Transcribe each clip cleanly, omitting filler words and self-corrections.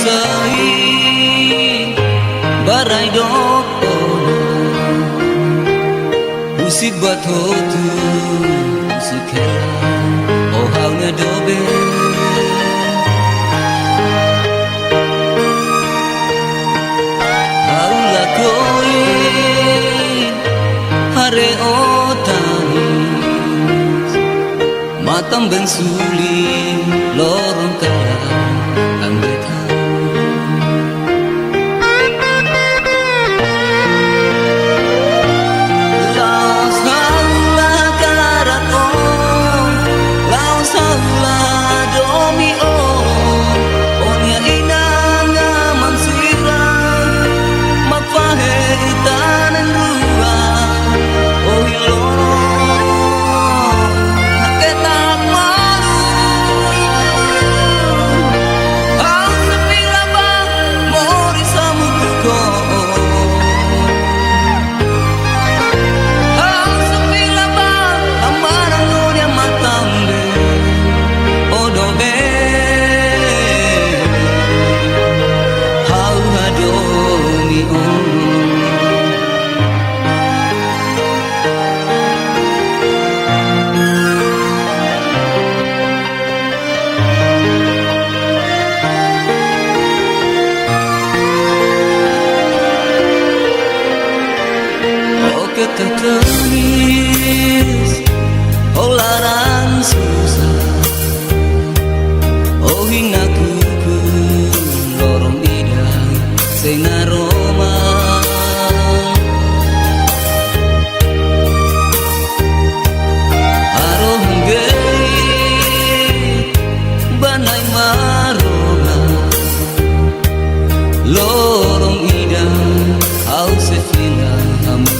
sai barai doko usik batotu usikera oh haunya dobe haula koin hare otangis matam ben suling lorong kalah anggeta tertulis oh larang susah oh hingga kuku lorong bidang sing aroma aroh gei banai marona lorong bidang au sefina hamu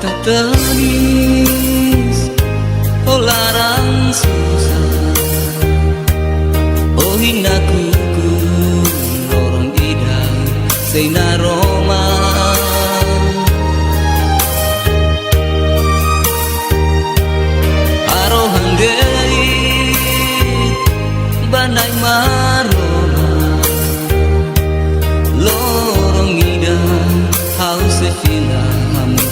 tak tangis oh larang susah oh hingga kuku lorong bidang sing aroma arohan gei banai maroma lorong bidang haus sefina hamu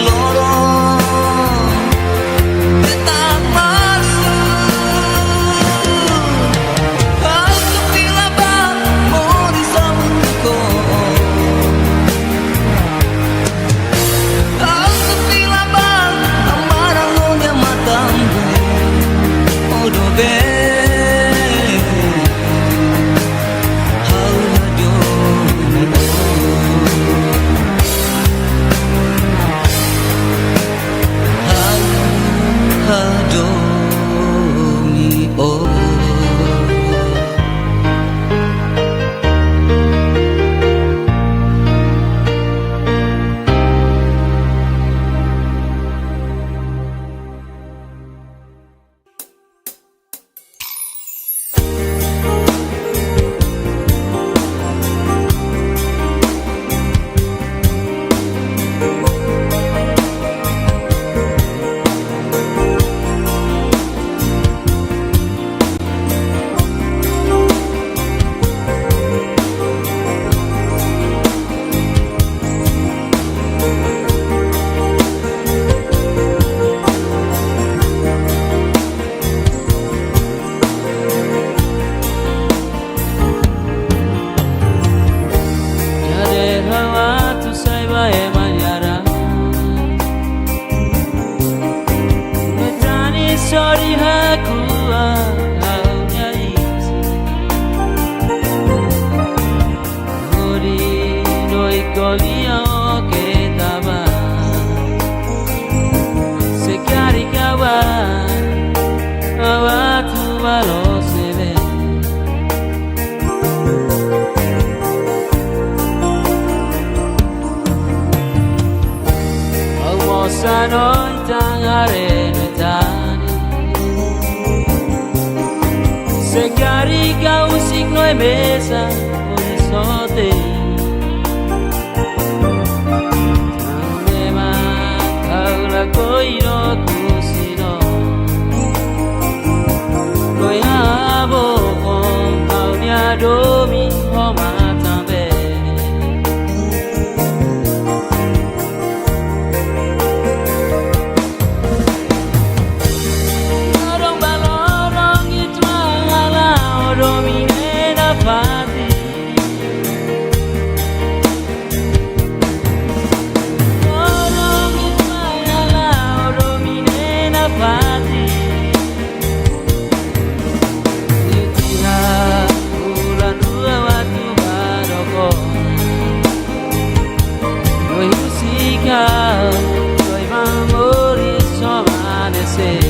Loro sorry aku hanya isi Ori noi kolia ke taba Sekari kawan awatu balo sebe Almosa noi tangare Sekari kau signo e mesa horizonte Tanema kau la koiro kusino Noi abo kau ni adomi homa tambe Noi amori sono amanecer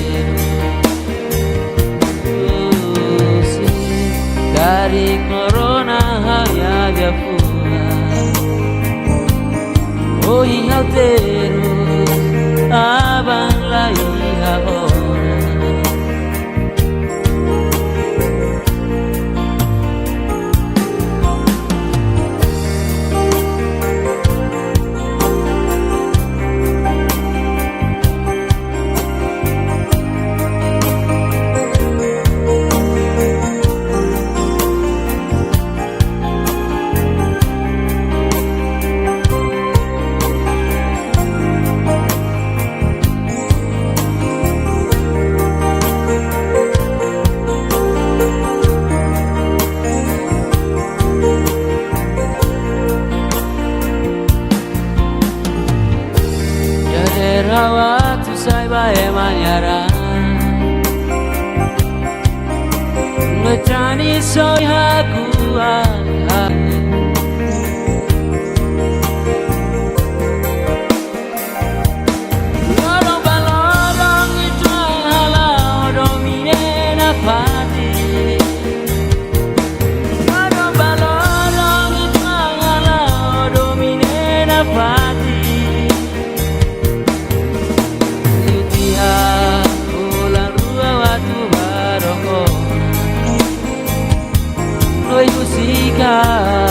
sì, dari corona hanya dia pula oh iya terus abang lagi ahora Rawat usai bae manyara Ngecani soy aku Lorong balorong itu halau domine na pati Lorong balorong itu halau domine na pati Noi música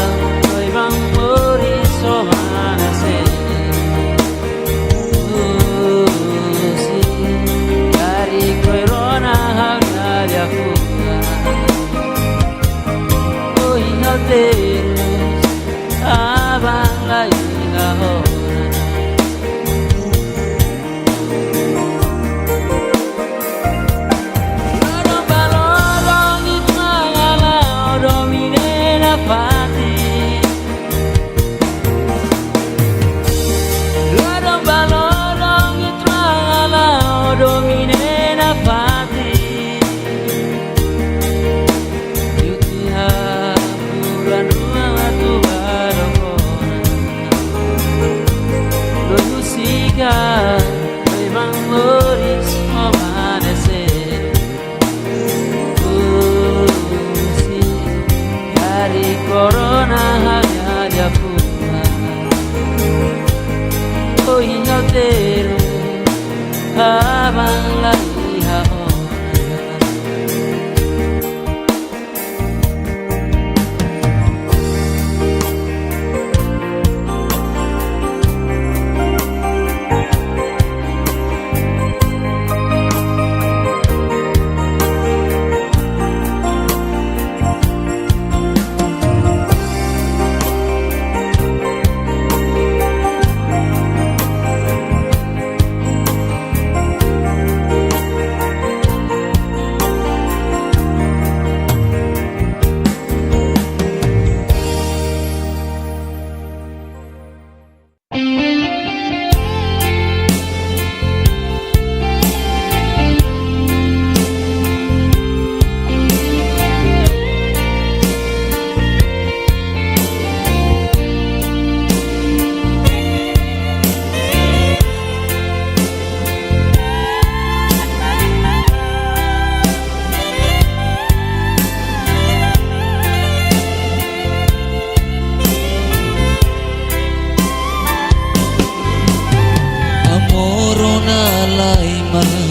balay may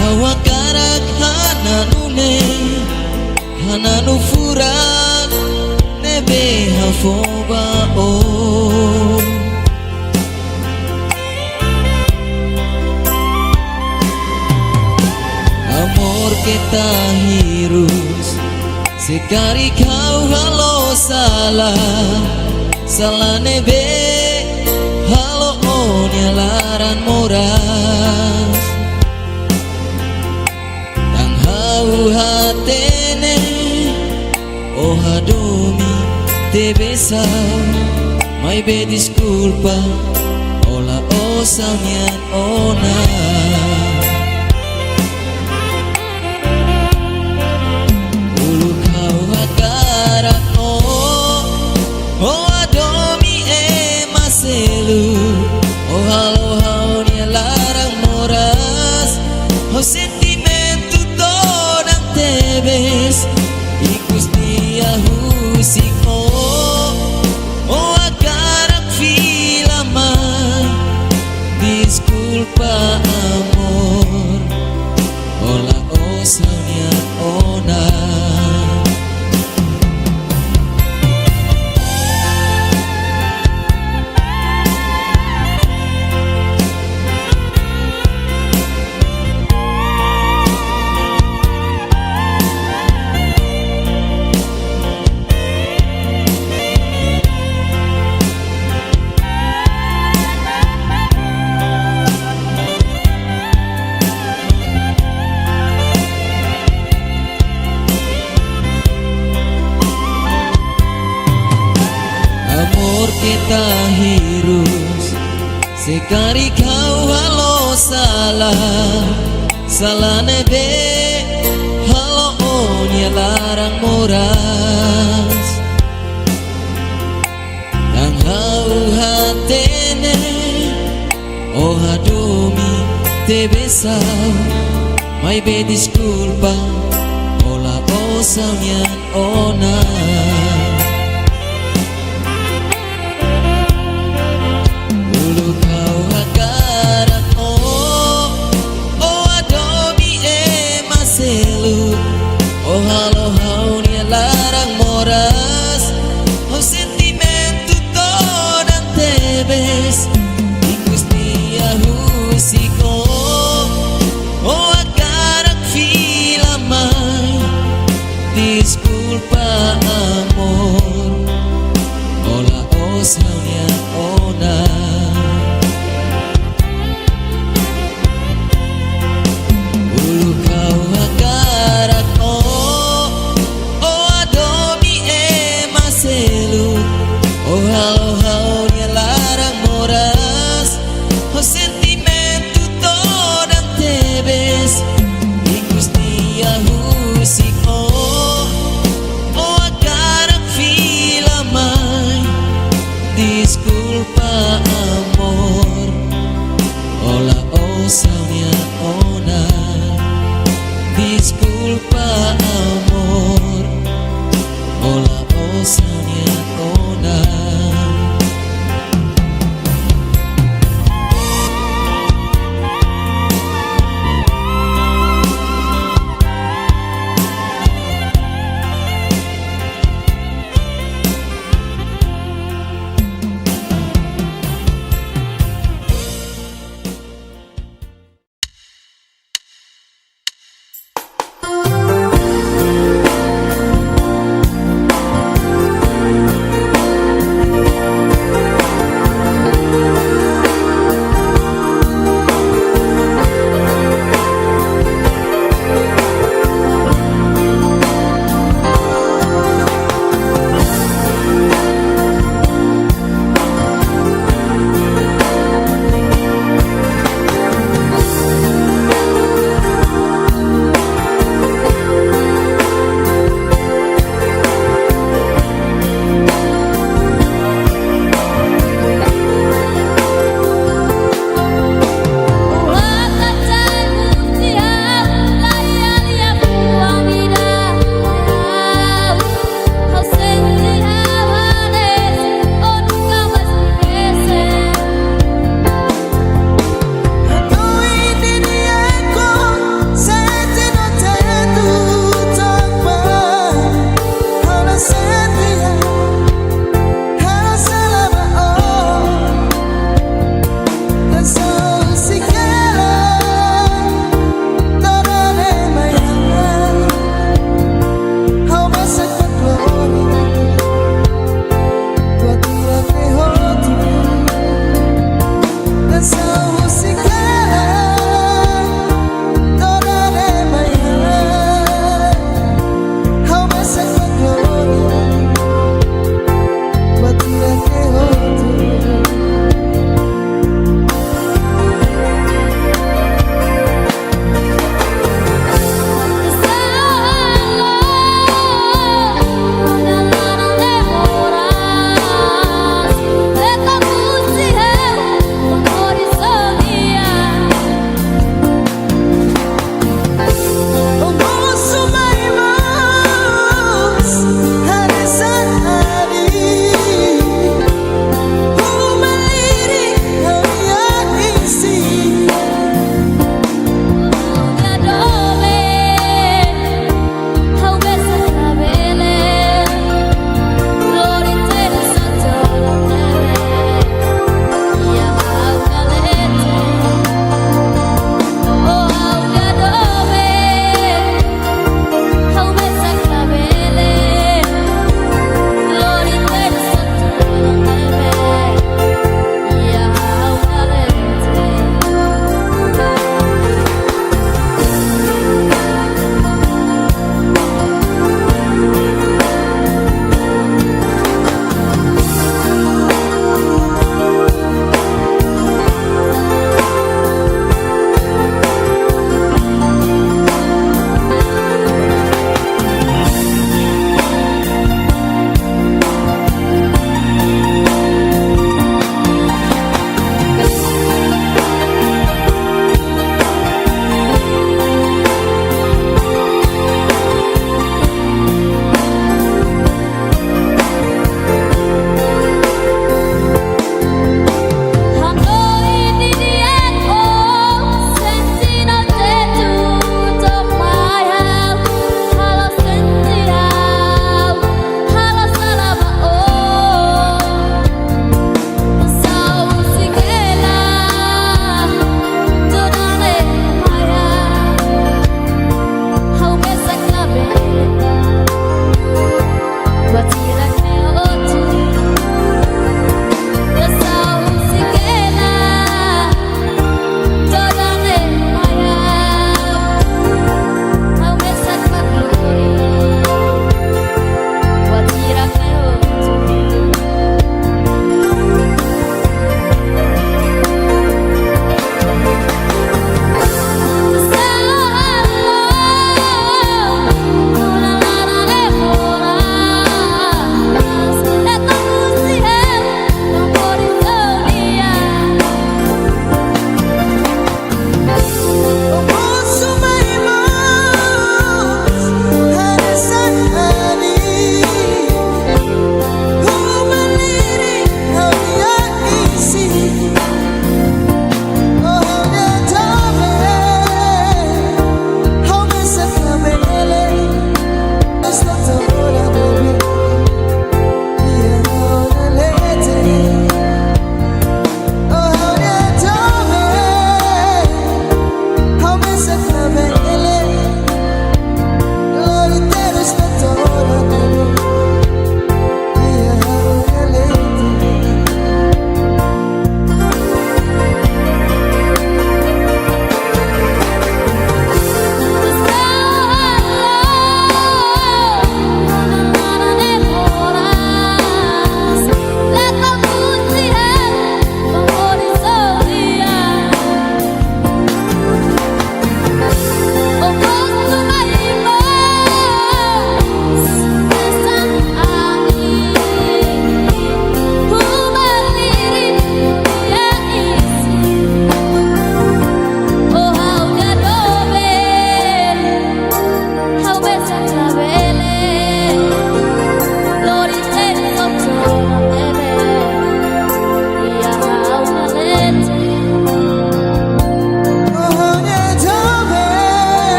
hawakarak hananune hananu furan nebe hafoba o amor kita hirus sekali kau halo salah nebe halo onya laran moras tang hau hatene oh hadomi te besar mai be disculpa ola osamian ona ulu kau hakara oh adomi maselu oh halo haunya larang moras oh sentimento todang tebes ikus dia husiko oh akarak filamai disculpa amor ola osanya ona amor kita hirus sekali kau halo salah nebe halo onya larang moras dan hau hatene oh hadomi te besar mai be disculpa ola osamian ona oh halo haunya larang moras oh sentimento todang tebes ikus dia husiko oh akarak filamai disculpa amor ola osaunya ona ulu kau akarak oh halo haunya larang moras oh sentimento todang tebes ikus dia husiko oh akarak filamai disculpa amor ola osaunya ona disculpa amor ola osaunya ona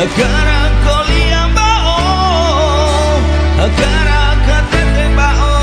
Agara koliang bao, agara katete bao.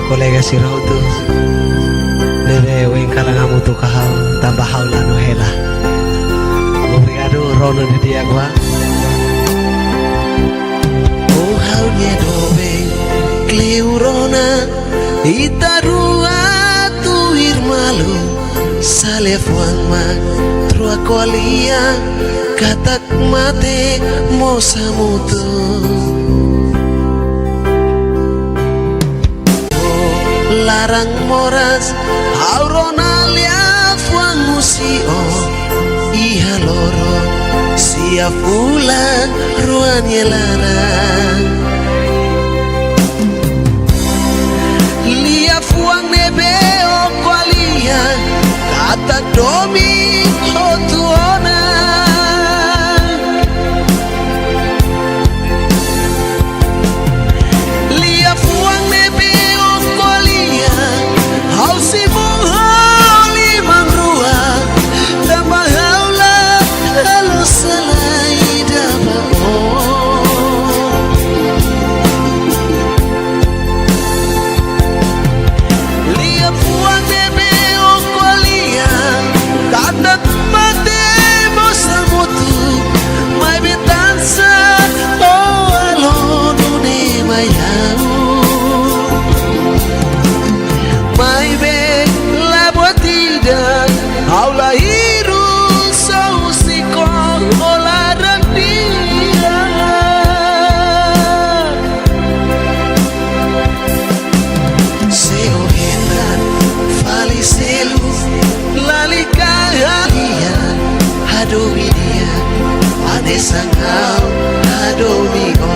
kolega si Rautu debe weng kalangamu tu kahau tambah haula no hela. Obrigado Rono de Diagua. Oh haunya dobe kleurona itarua tu irmalu sale fuangma trua kolia katak mate mosa mutu. Larang moras auronalia fuang musio iha loro sia fulan ruanya larang lia fuang nebeo qualia kata domi otuona lia fuang nebeo qualia hau si holi mangrua tambah haula halo salai dabao lia fuang nebeo qualia kata Adominia, Anesangau, Adomio.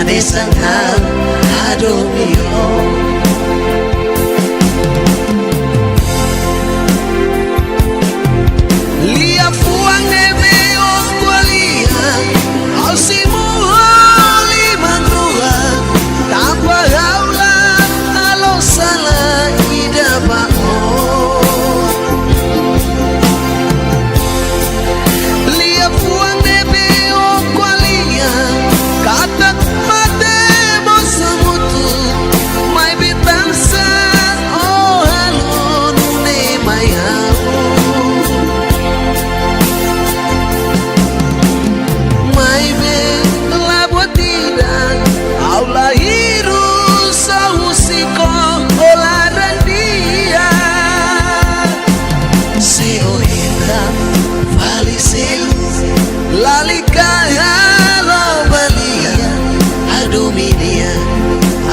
Anesangau, Adomio. Lia fuang neve okwalia, au simu oli mandua, tanpa haula alo salah idabao. Lia fuang neve okwalia, katak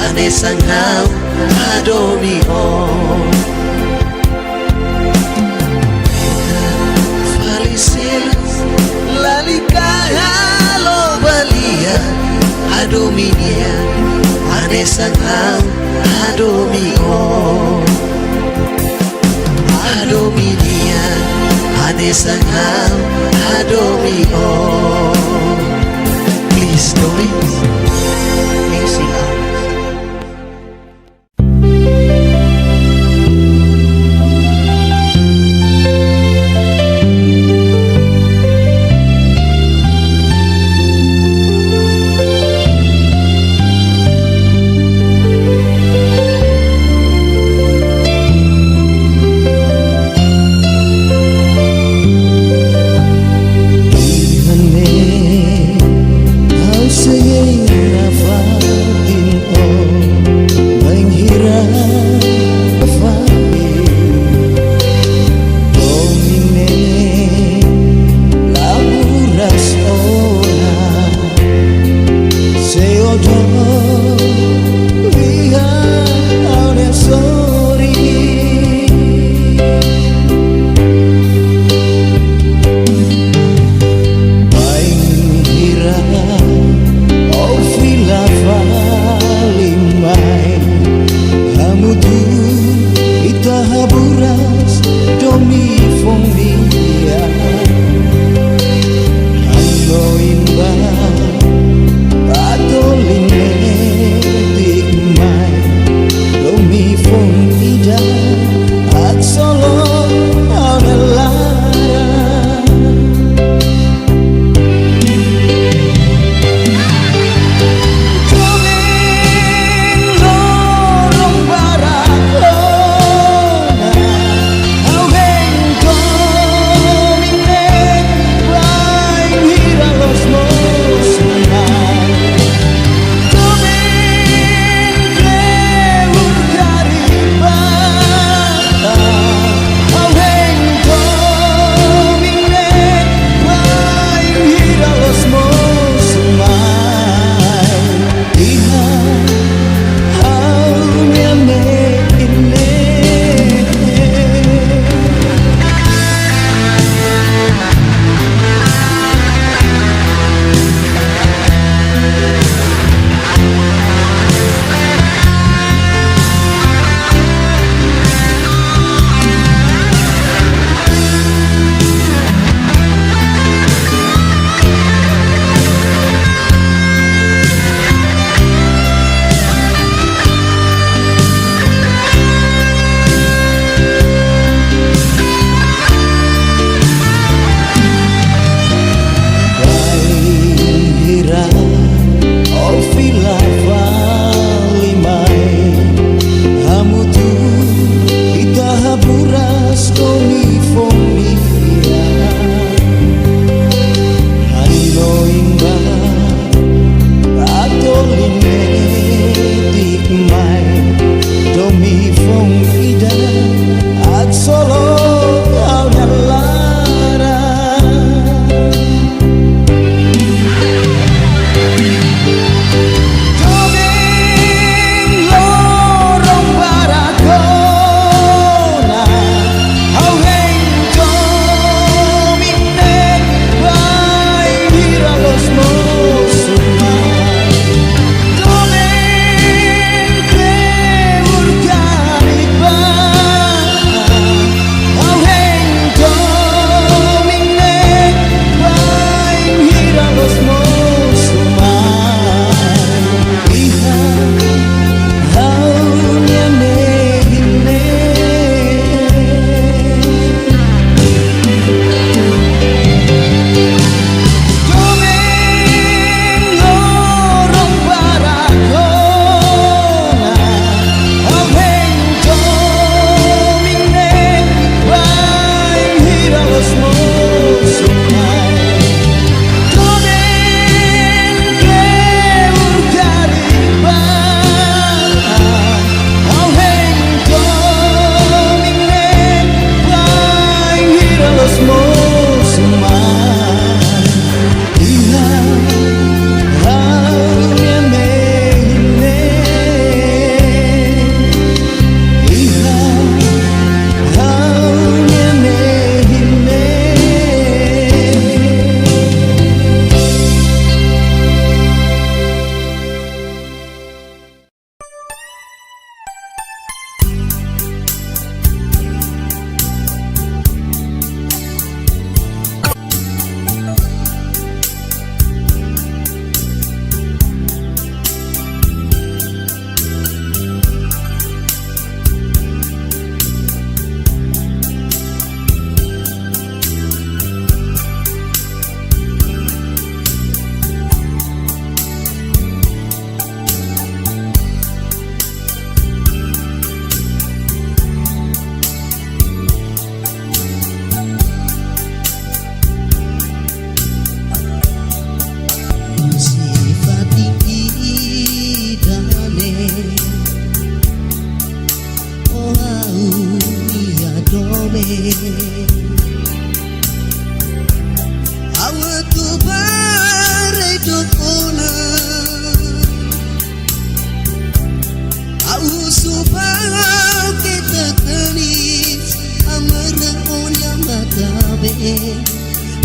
Anesangau, Adomio. Falisil, lalika halo balia, Adominia. Anesangau, Adomio. Adominia, Anesangau, Adomio. Please don't easy out. I'll sing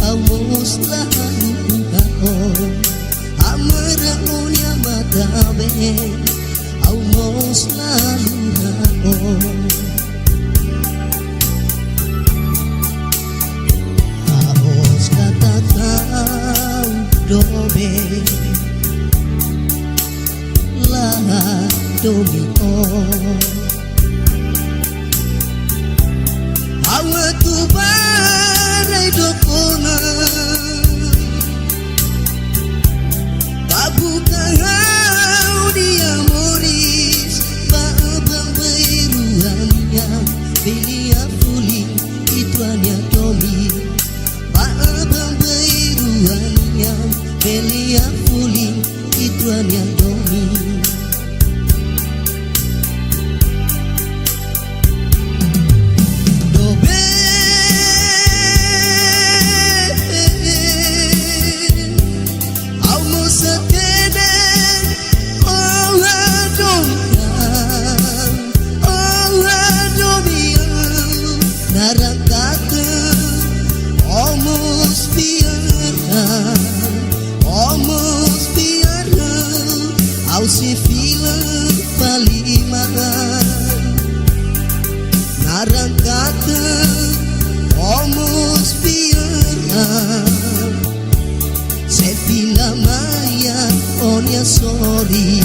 Amus lalu kaon Amaraonya matabe Amus lalu kaon Amus katakan dobe Lah domi Awa tu barai dokona Babu kahau dia moris Baabang beruangnya Belia fuling ituannya domi Baabang beruangnya Belia fuling ituannya domi Si film palimangan Narang kata Omos piaran Se film maya Onya sorry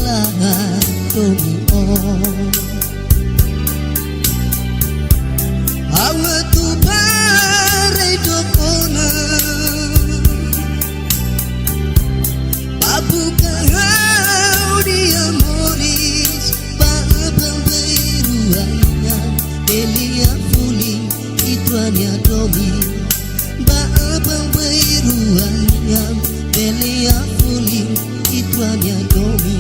Lah domi Awa tu barai dokona Babu kahau dia moris Baabang beruangnya Belia fuling ituannya domi Baabang beruangnya Belia fuling ituannya domi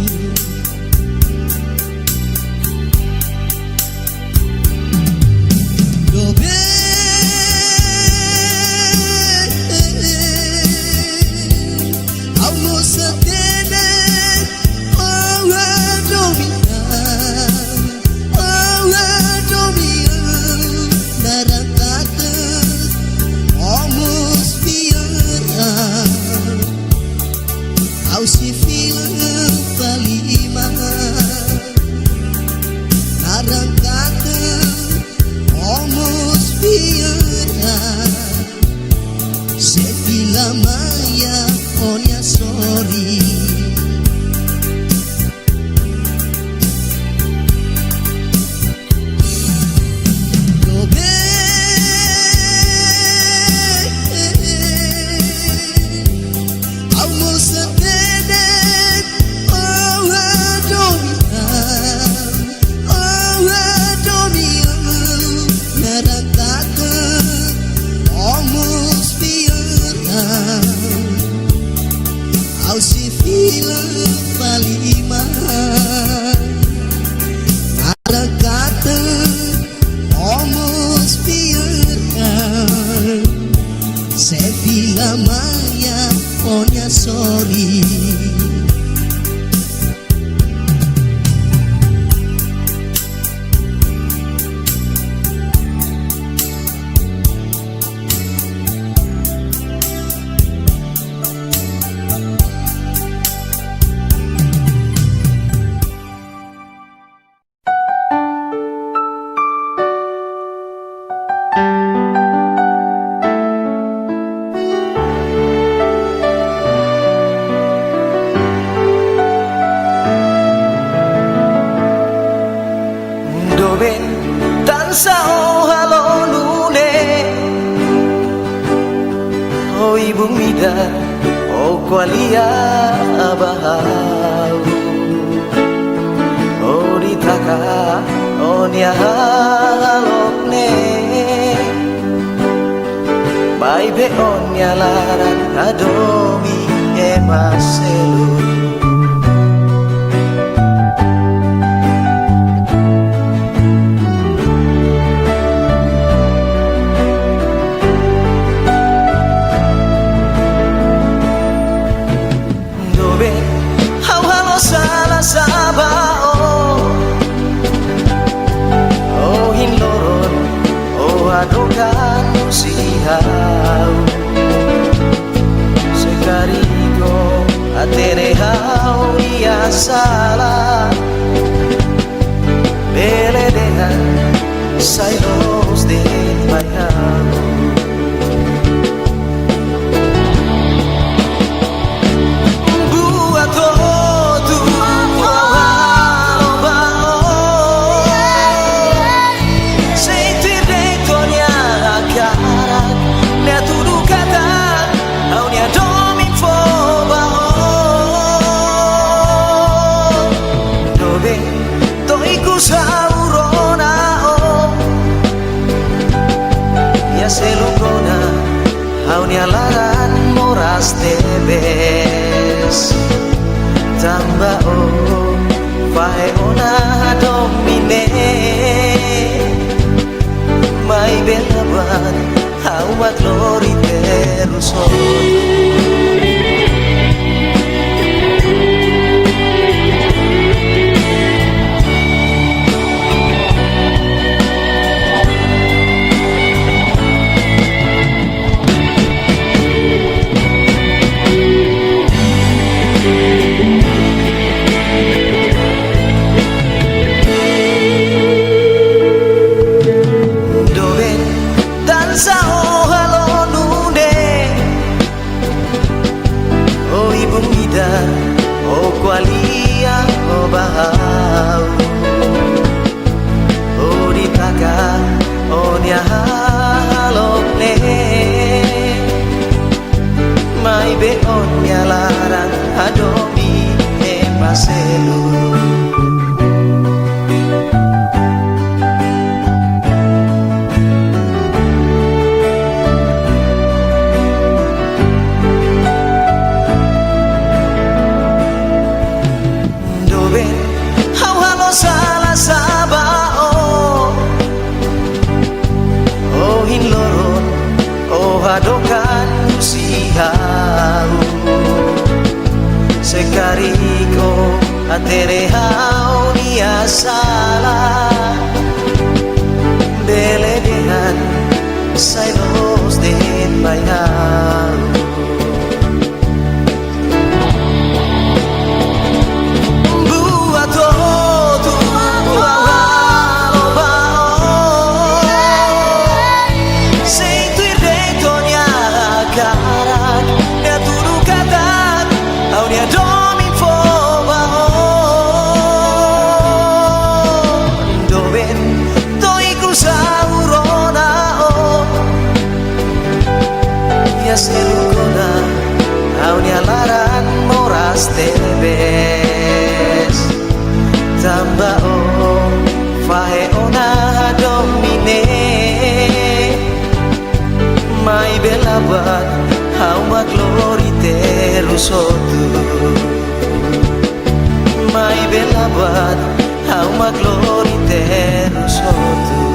Doben tansah halonune o ibung mida o kwalia bahau o ditaka o nia halokne mai be on nia laran adomi e maselu salah sabao oh hinloron oh adokan musihau sekariko aterehau ia salah beledehan sailos de mayau laran moras debes tamba o fae ona domine mai belaban hau maglori teruson o kwalia o bahau o ditaka o nia halokne mai be on nia larang adomi e maselu salah sabao oh hinloron oh adokan musihau sekariko aterehau dia salah beledehan sailos den bayau selukona aunia laran moras tebes tamba o fae ona domine mai belabat hau maglori terusotu mai belabat hau maglori terusotu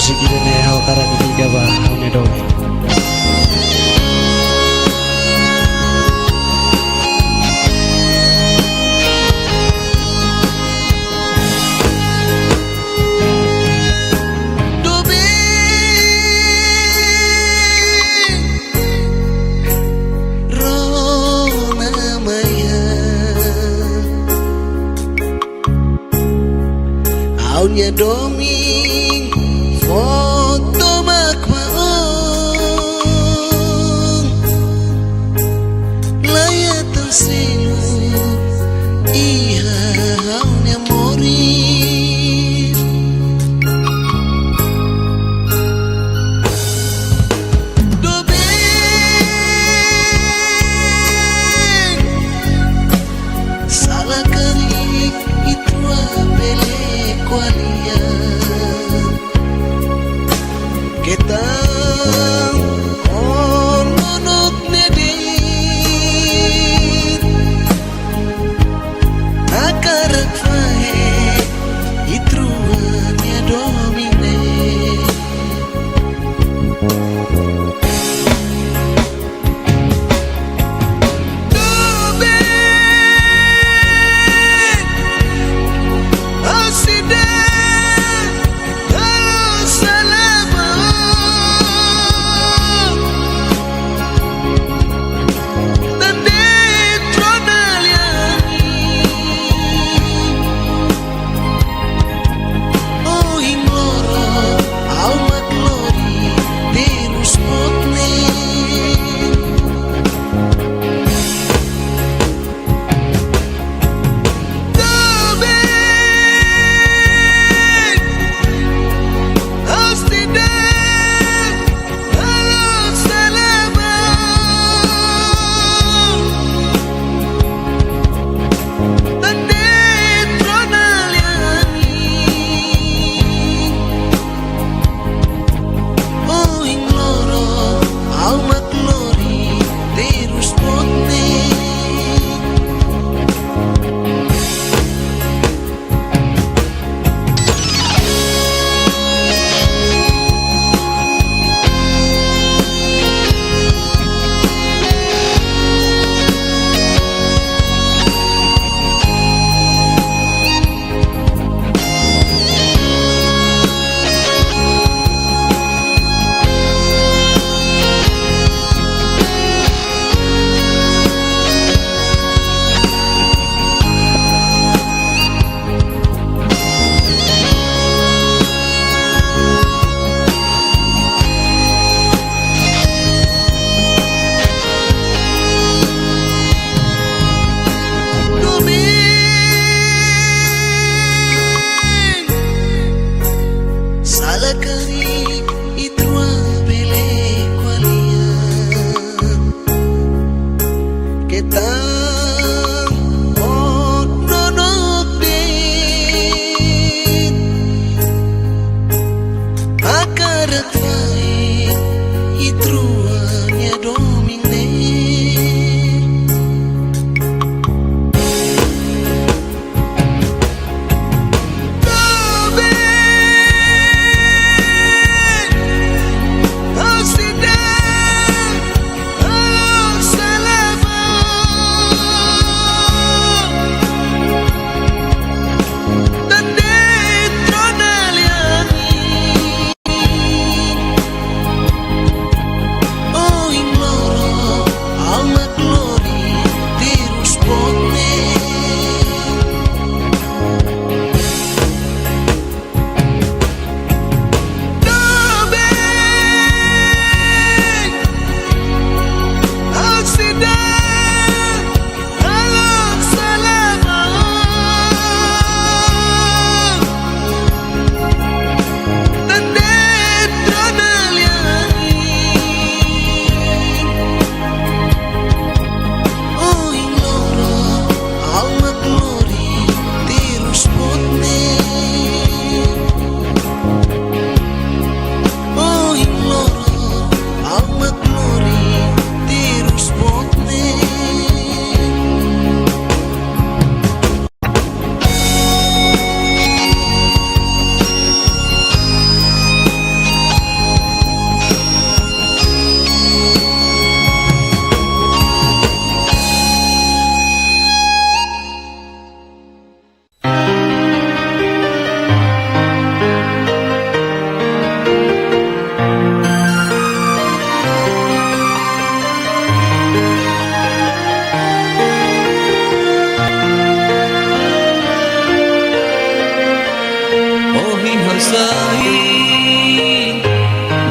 musik ini hau karan tiga bah hau nedoi. Aunya doming foto makmaong layatan selu iha aunya morir dobeng salah kari itu apele kualia kita ononok nedit akarak fae itruannya domine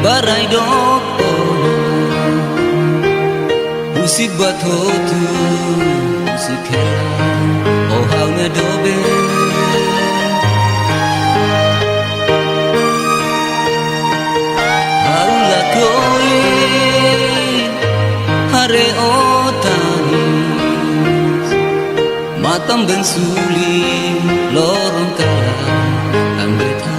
barai doko Usik buat hotu Usik hela Oh halnya dobe Haulah koin Hare otangis Matam ben suling Lorong kalah Ambil tahu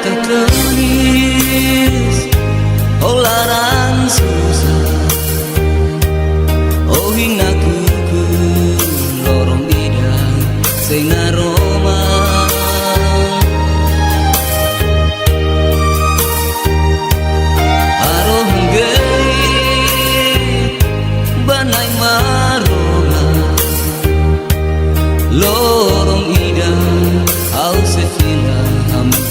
Tertulis Oh larang susah Oh hina kuku Lorong bidang Sing aroma Aroh gei Banai maroma Lorong bidang Au sefina hamu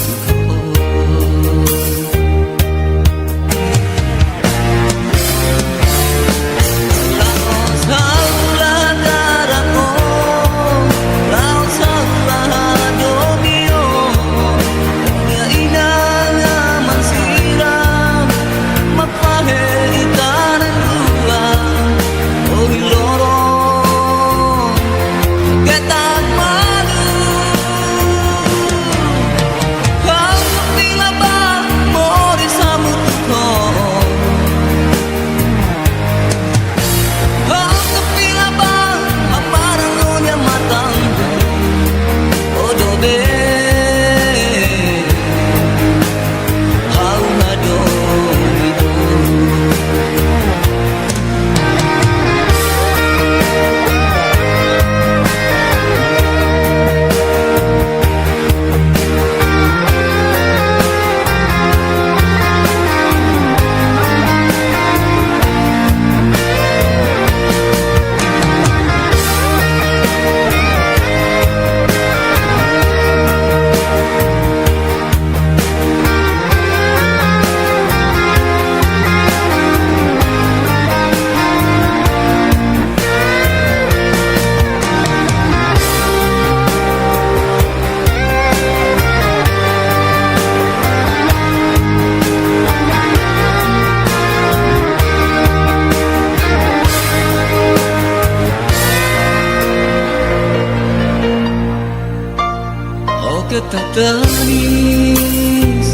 Tak tangis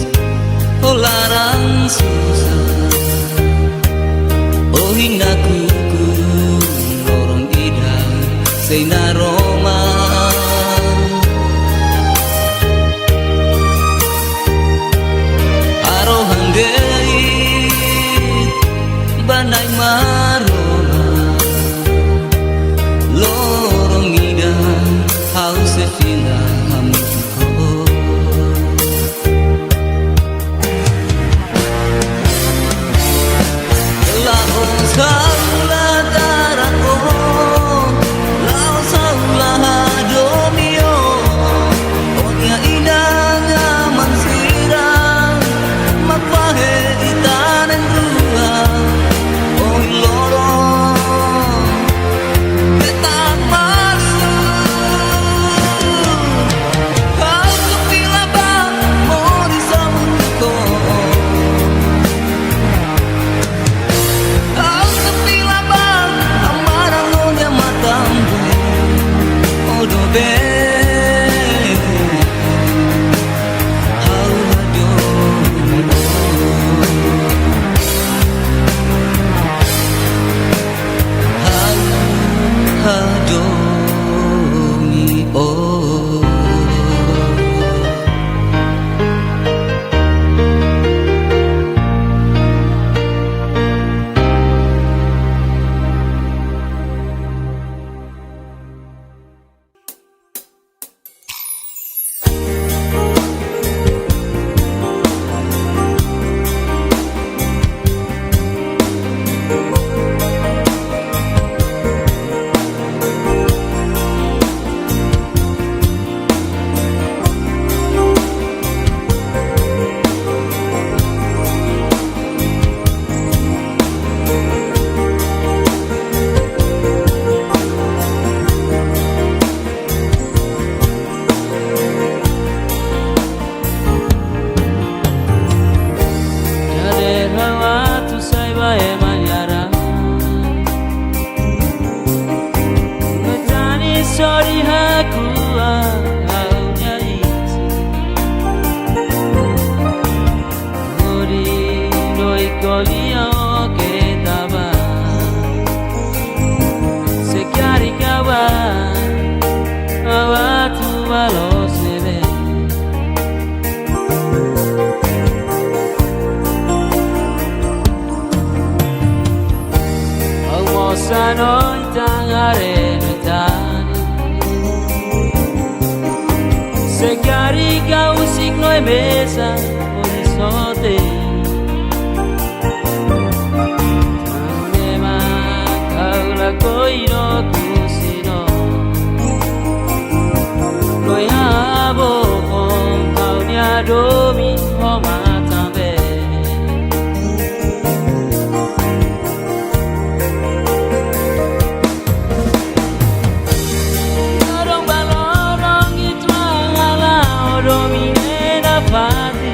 Oh larang susah Oh hina kuku Lorong idang Seina Roma Arohang geit Banai maroma Lorong idang Haus sefina hamu Saulah darahku Lau saulah domio Onya inangnya mansirang Makwahe itanen dua Oh lorong Ketak malu balos se ven. Almosa no intangare metani, se carica un signo e mesa horizonte. Tanema kaula koiro kusino, lo yabo con kaunya domi homa tambe. Lorong balorong itu ala domine na pati.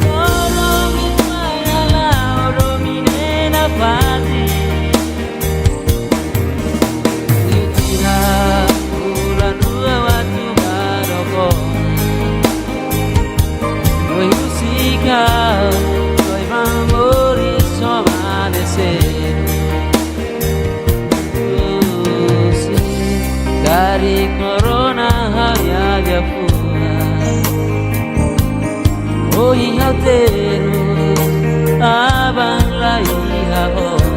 Lorong itu ala domine na pati. Itira bulan dua waktu baroko. Noi musika, noi memori somanecer. Dari corona hanya dia pula. Oh iya terus abang lagi ahora.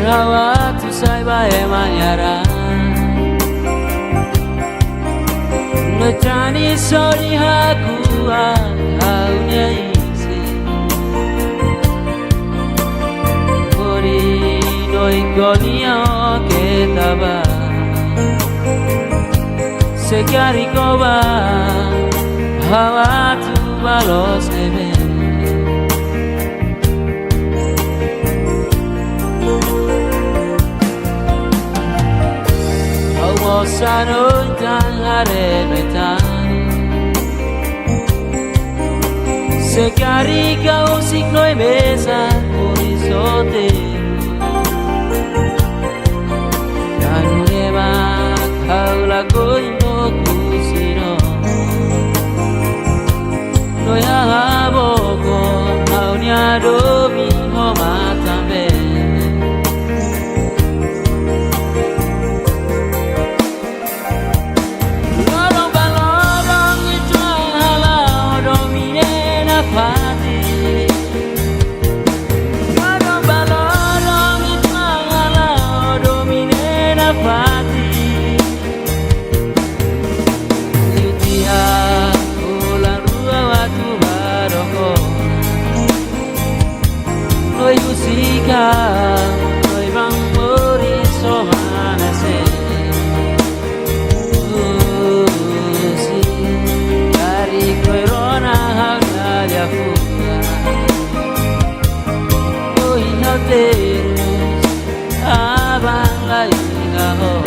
Rawat usai bae manyara, Ngetrani sori haku haunya isi. Kori doi kolia ketaba, sekari koba hawa tu balos nebe. Sano intangare metani, se carica un signo e mesa horizonte. Tanema kaula koino kusino, no ya aboko aunya domi homa tambe. Noi musica, noi memori somanecer. Sì, dari corona hanya dia fuga. Noi no terus abang lagi ahora.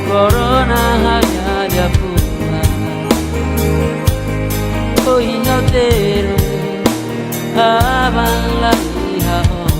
Corona hanya dia pula. Oh iya terus abang lagi ahora.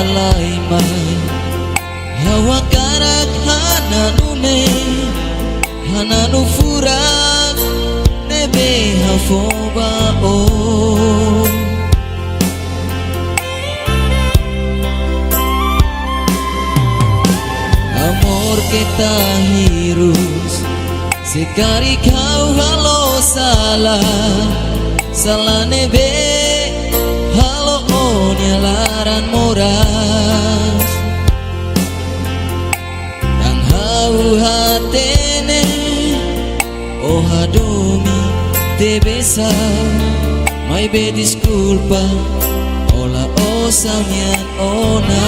walai mai hawa karak hananune hananu furak nebe hafoba o amor kita hirus sekali kau halo salah nebe halo onya laran moras dan hau hatene oh hadomi te besa mai be disculpa ola osanya ona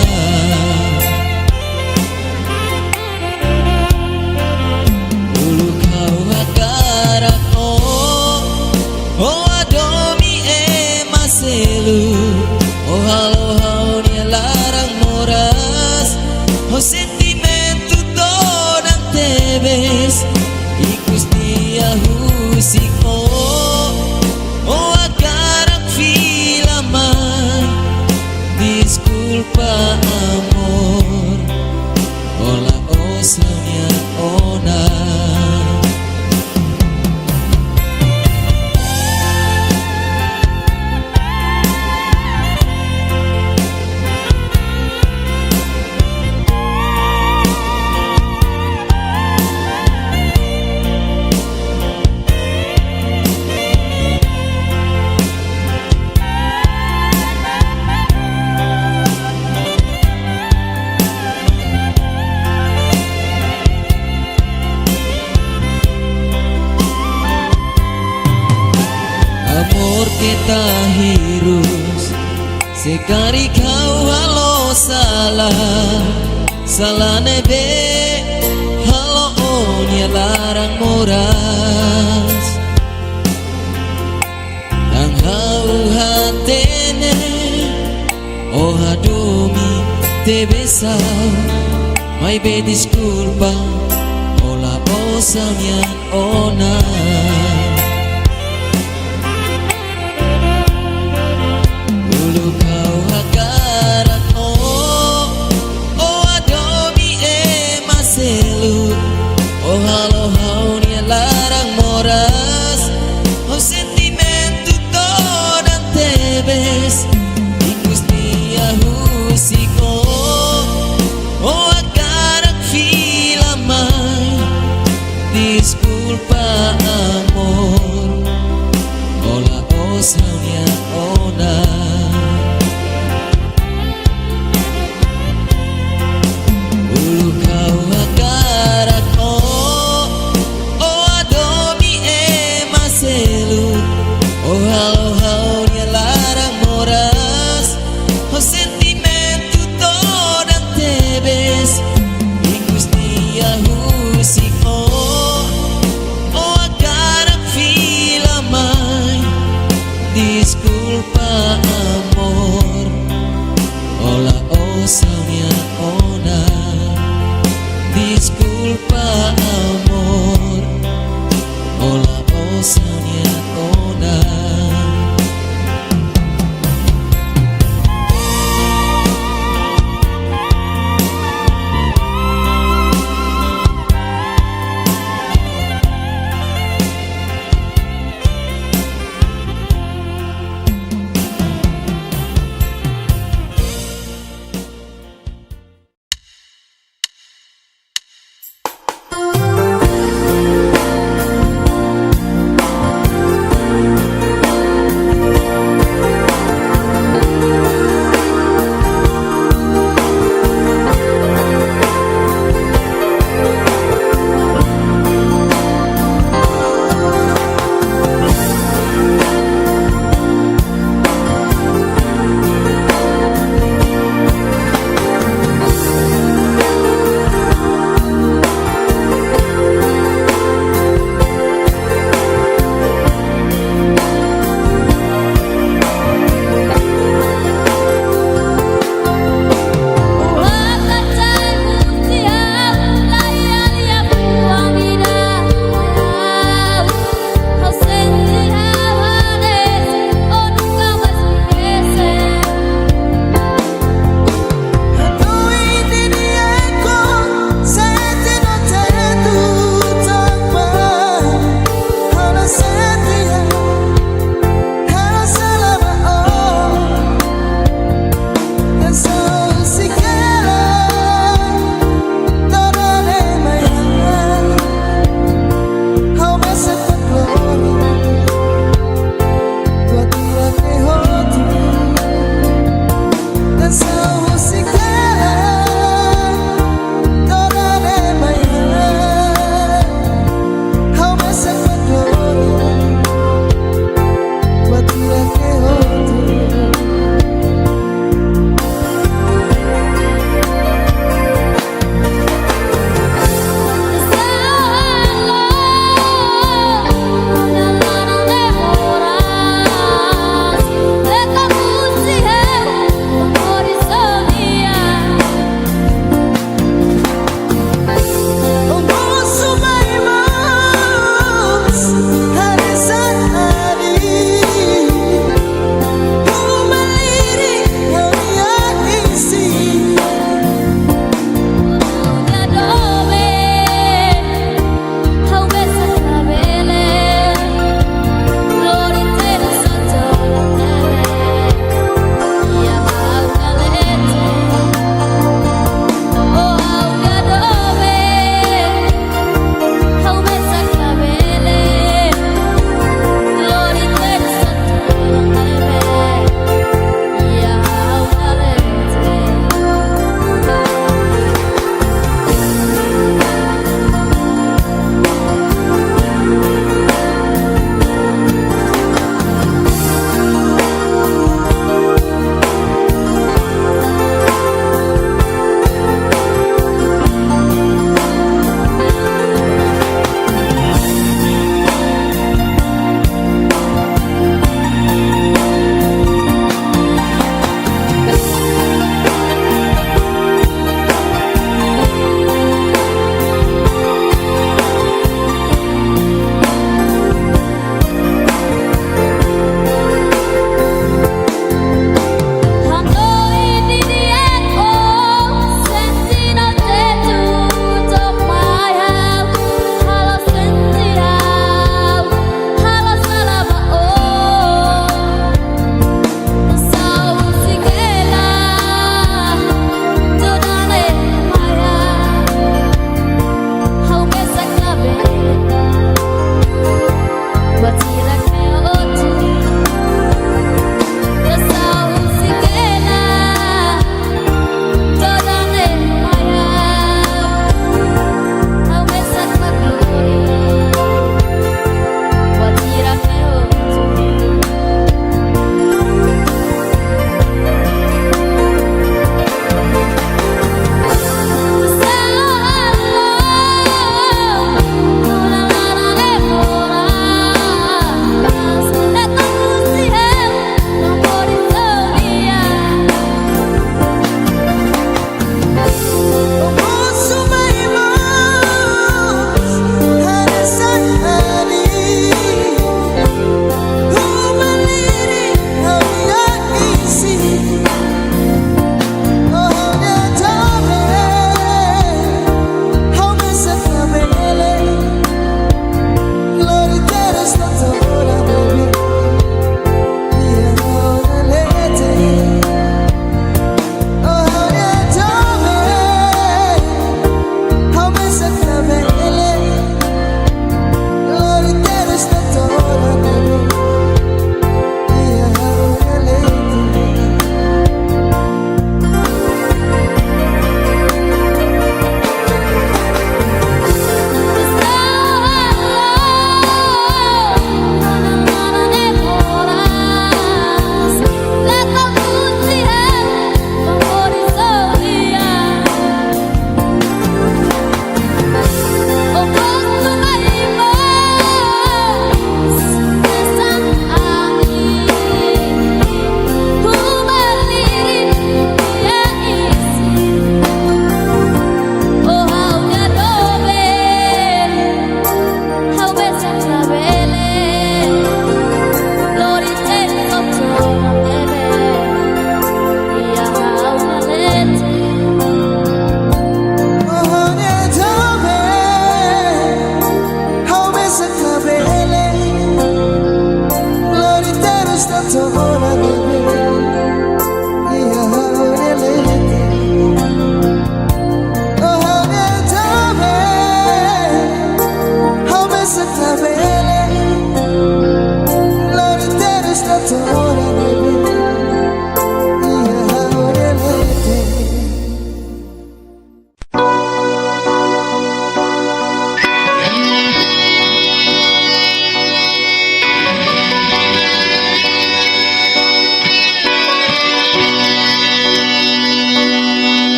oh halo haunya larang moras oh sentimento donang tebes ikus dia husiko oh agarak filaman disculpa amor ola osanya ona amor kita hirus sekali kau halo salah nebe halo onya larang moras dan hau hatene oh hadomi te besa mai be disculpa ola osanya ona kau hakarat oh adomi maselu oh halo haunya larang moras oh sentimento donang tebes ikus dia husiko oh agarak filamai disculpa amor ola osanya ona oh halo haunya larang moras oh sentimento donang tebes ikus dia husiko oh agarak filamai disculpa amor ola osanya ona disculpa amor ola osanya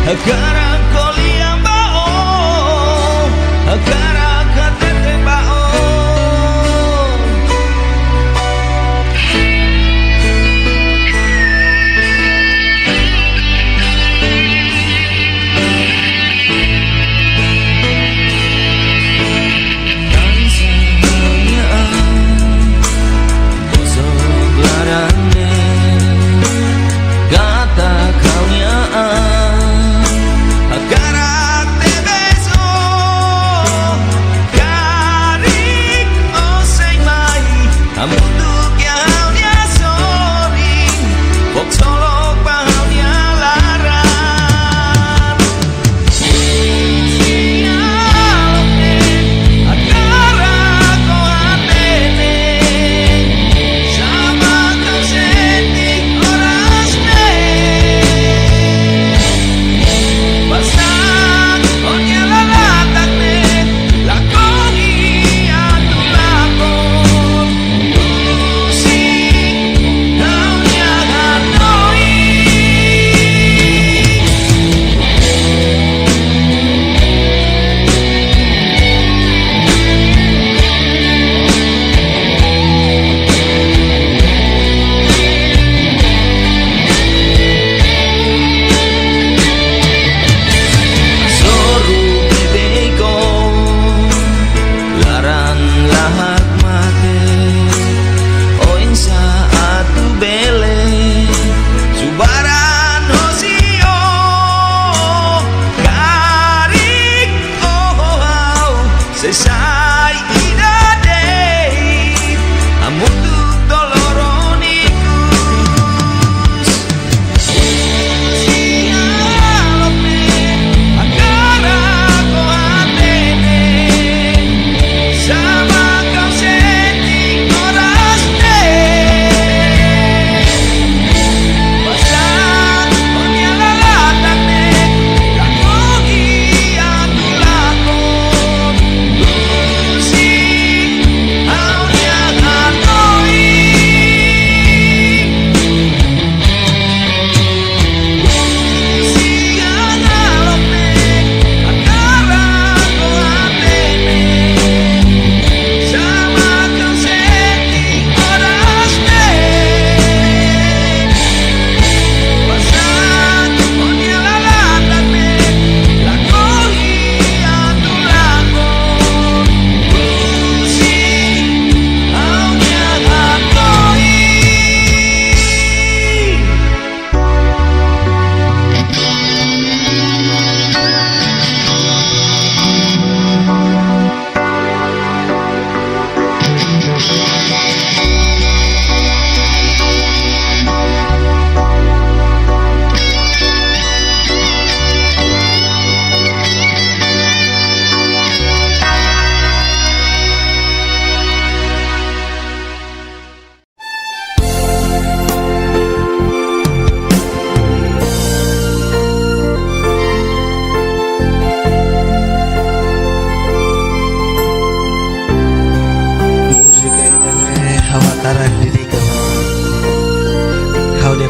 Gara koliang bao, gara katete bao.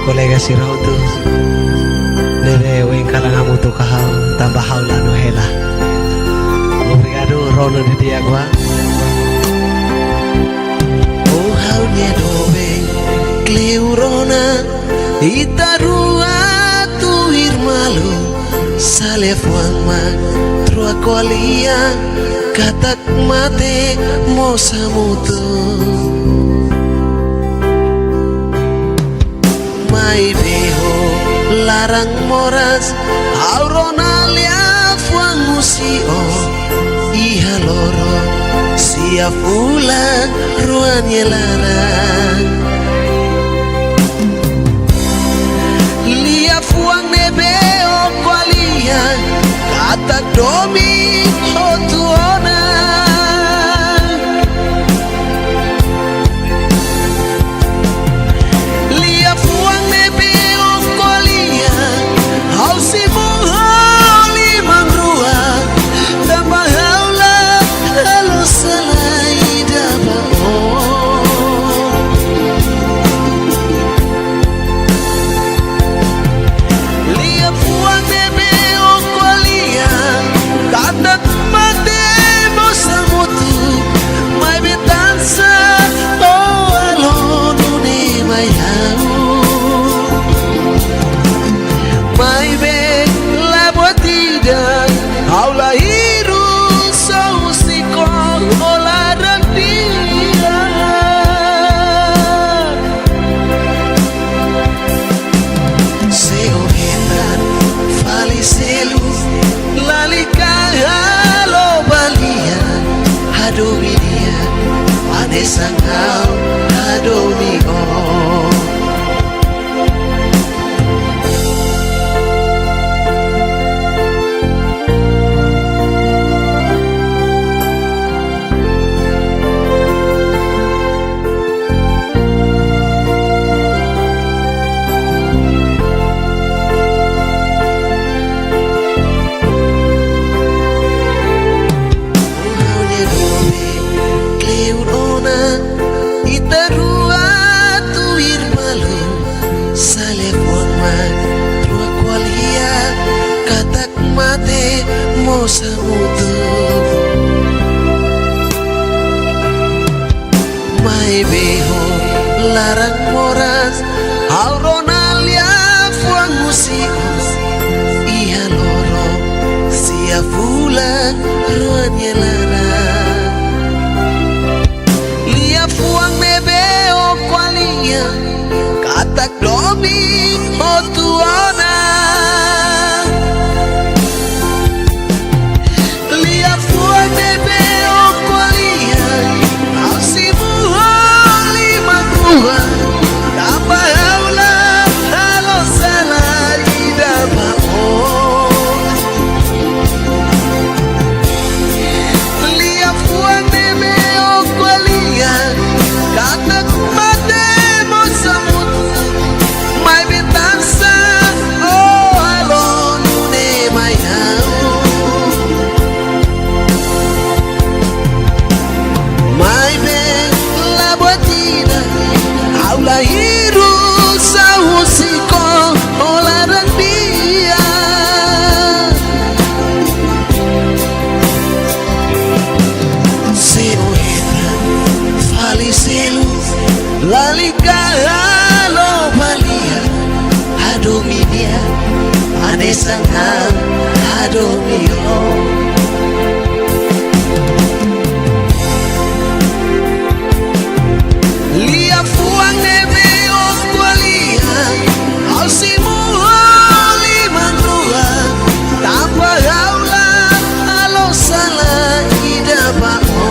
kolega si raw tu nere weng kalangamu tu kahau tambah haula no hela obrigado rono di dia gua oh haunya dobe kleurona itarua tu irmalu sale fuama trua kolia katak mate mosa mutu mai veho larang moras auronalia fuangusio iha loro sia fula ruanya larang lia fuang nebeo qualia kata domi otuona Bebe Sangau Adomio. Mosa mutu mai beho larang moras auronalia fuang musikos iya loro sia fulan ruanya larang lia fuang nebeo qualia katak domi otuona Sangau Adomio. Lia fuang nebe o qualia al simu liman rua tanpa gaula alo salah ida bao.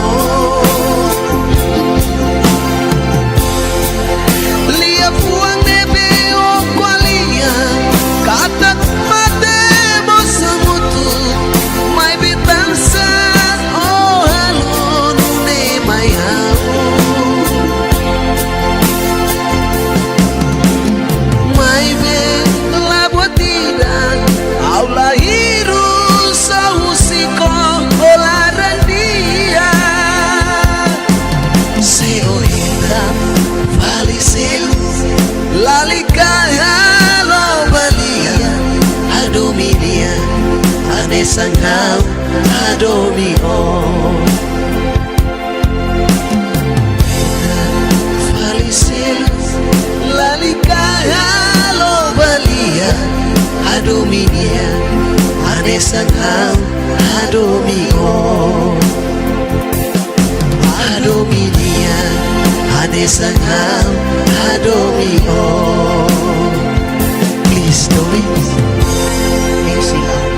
Lia fuang nebe o qualia kata Sangau Adomio. Falisil lalika lo balia Adominia ane sangau Adomio. Adominia ane sangau Adomio. Please don't easy love.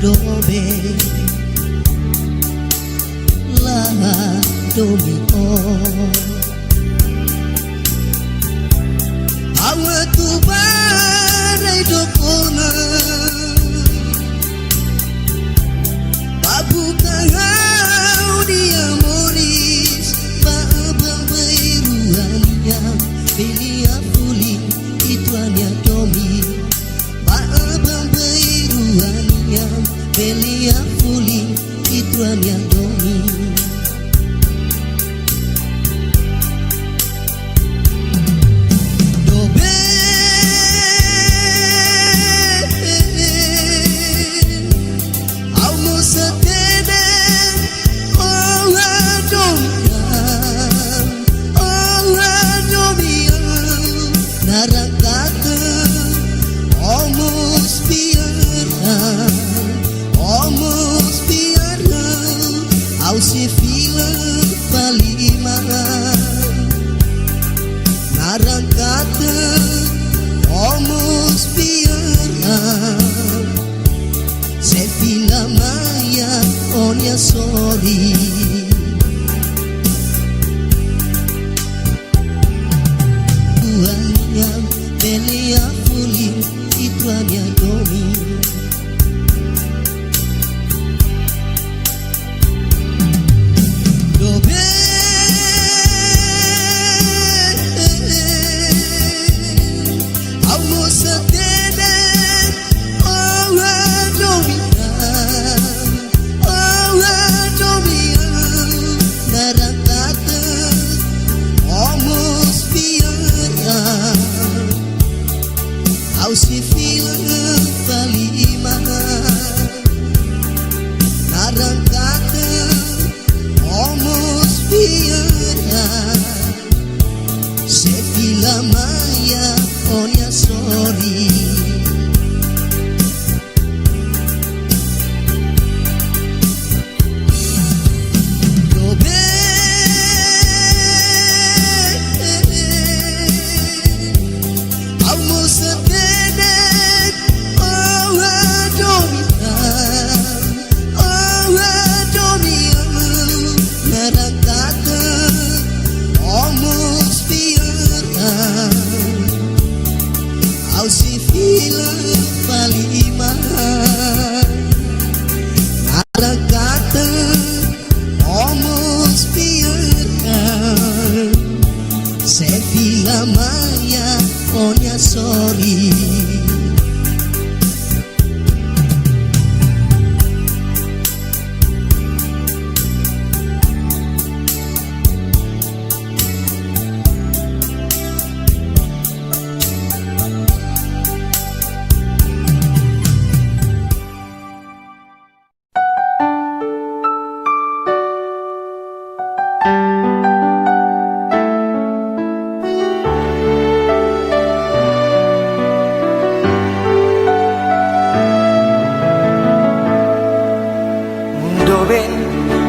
dobe la do mi o awa tu barai do kona babu kahau dia moris baba bairuannya belia fuli ituannya domi baba bairuannya belia fuli ituannya domi se fila palima narangkata omos piara se fila maya onya sorry tuanya belia fuli ituanya domi se fila palima narangkata omos piara se fila maya onya sorry se fila palima narangkata omos piara se fila maya onya sorry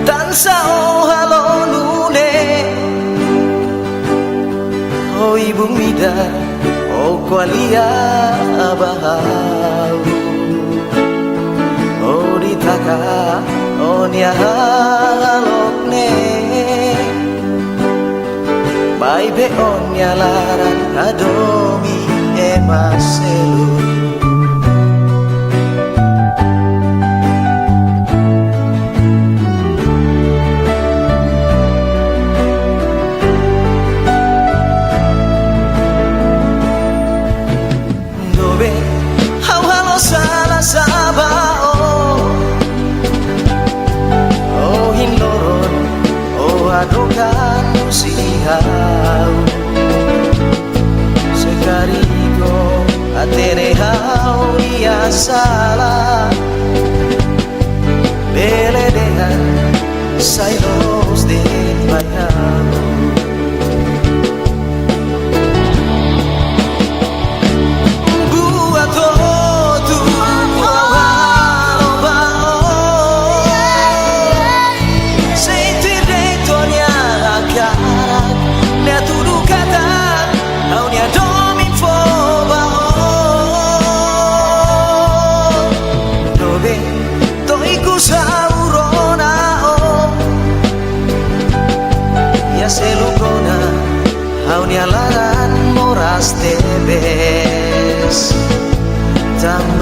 tansa o halolune o ibung mida o kwalia abahau o ditaka o nia halokne bai be on laran adomi emaselu adokan sihau sekariko aterehau ia salah beledehan sailos de bayau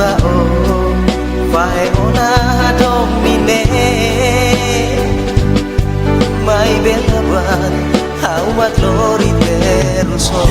tambao fae ona domine mai bella bat hau maglori teruso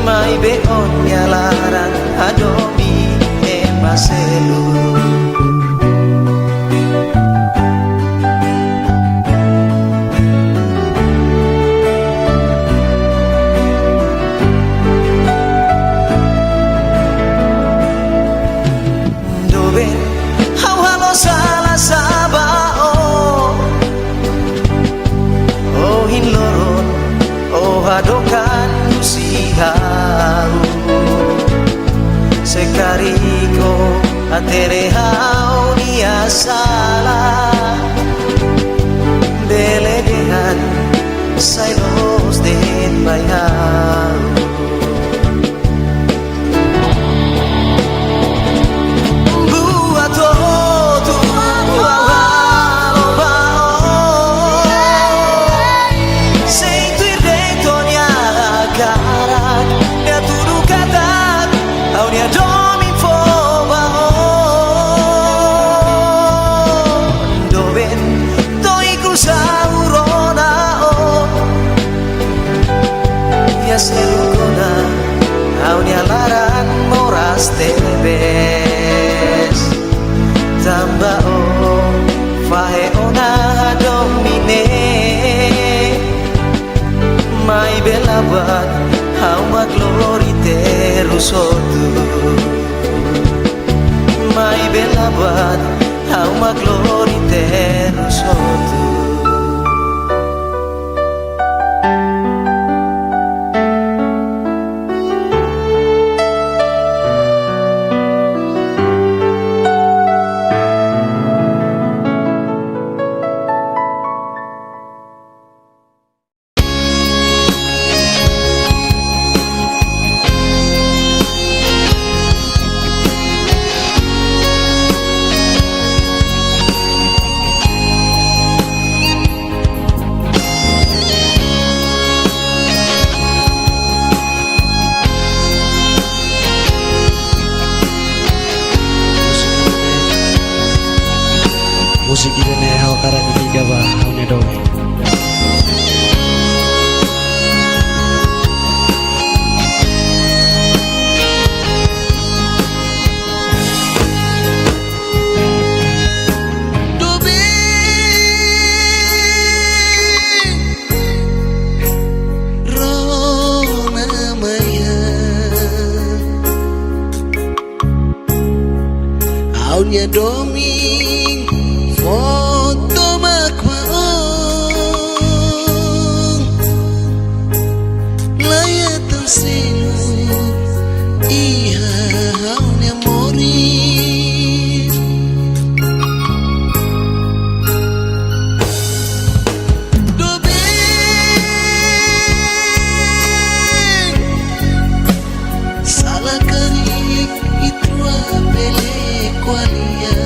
mai be onya larang adomi e maselu dobe hau halo salah sabao oh hinloron oh hadokan usihau sekariko atere hau dia salah deledehan sailos den bayau selukona aunia laran moras tebes tambao fae ona domine mai bela bat hau maglori terusotu mai bela bat hau maglori terusotu musik ini hau karang tiga bah hau nedoi Aunya doming foto makwaong layatan sinu iha aunya mori dobeng salah kali itu apele kualia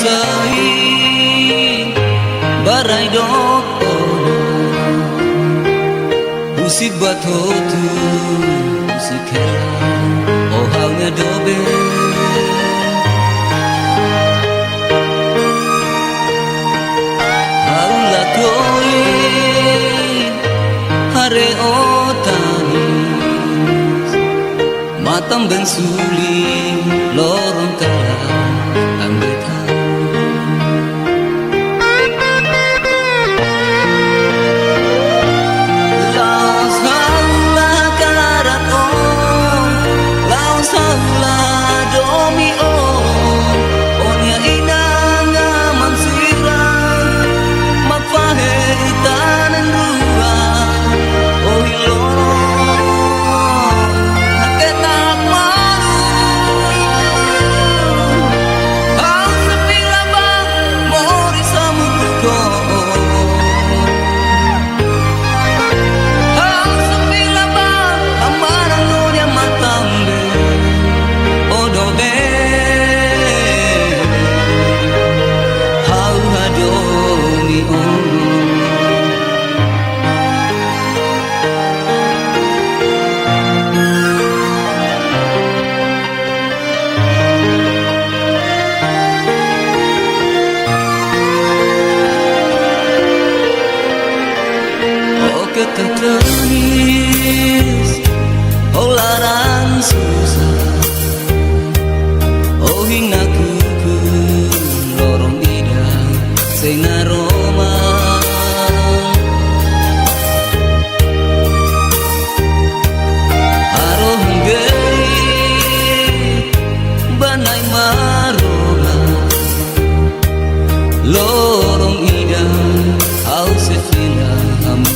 sahi barai dok Usik batotu usik hela oh halnya dobe Haulah koi hare otanis Matam bensuli lorong kalah ambil Ketetanis oh larang susah oh hingga kuku lorong idang sing aroma arohan gei banai maroma lorong idang au sefina hamu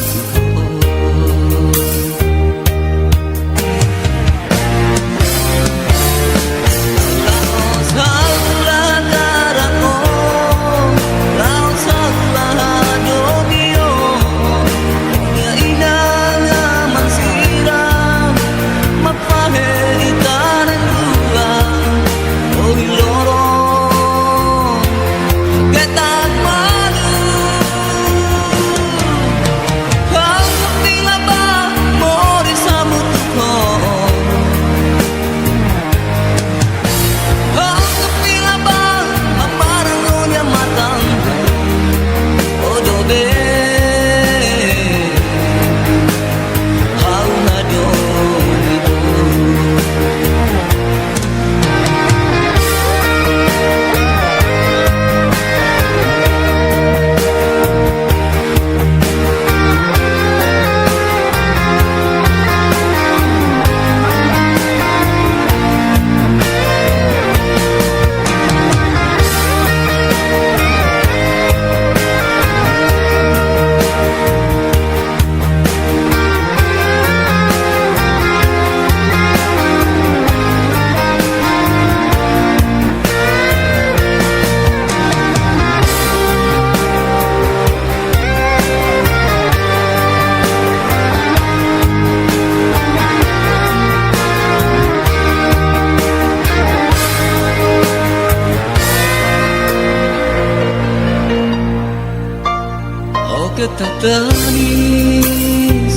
Ketetanis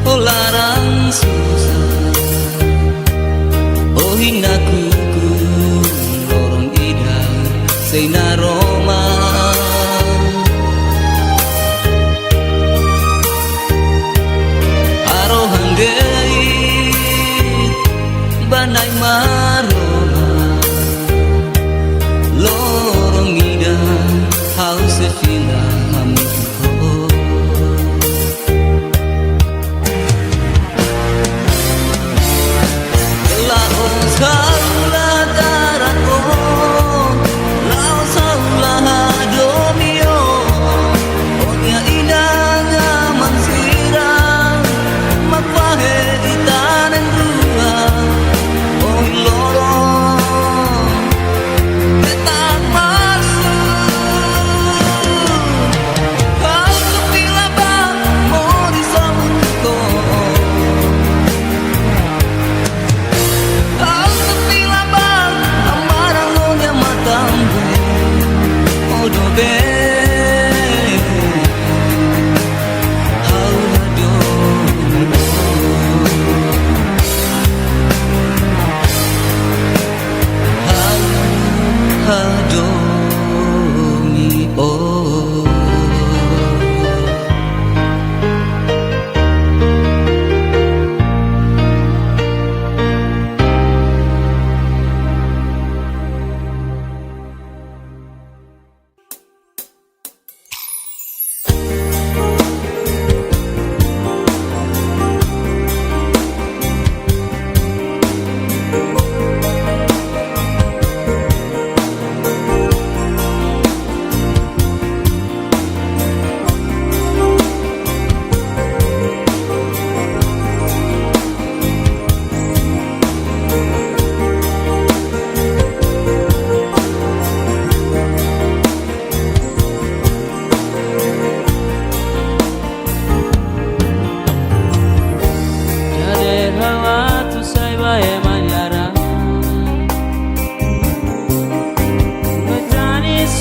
oh larang susah oh hingga kuku lorong idang seinar Roma arohan gei banai maroma lorong idang haus sefina hamu Saulah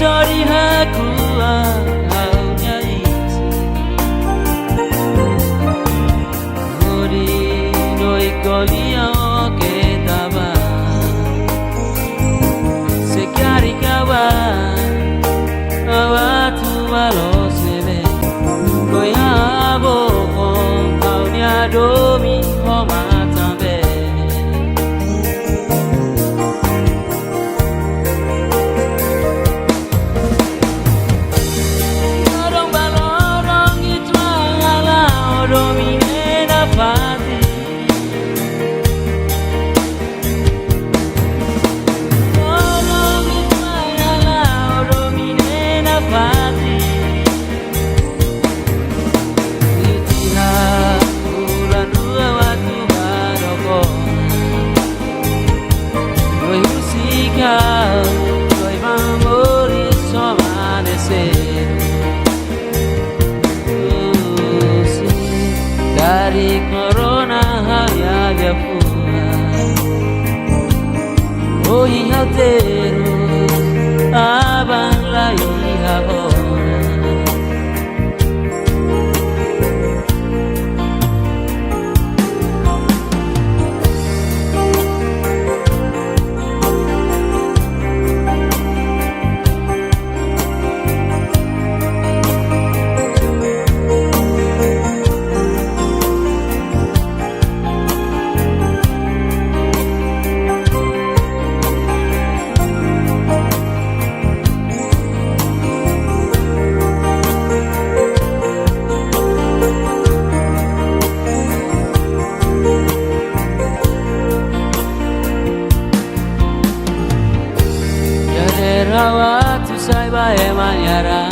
sorry aku hanya isi Ori noi kolia que taba Se caricaba Awatu balo sebe Koyabo Paunia domi Homatambe Lorong balorong itu ala domine na pati Lorong itu ala domine na pati Noi amori somanecer sì, dari corona ya ya fua Oh hihatero abang lai habona Rawat usai bae manyara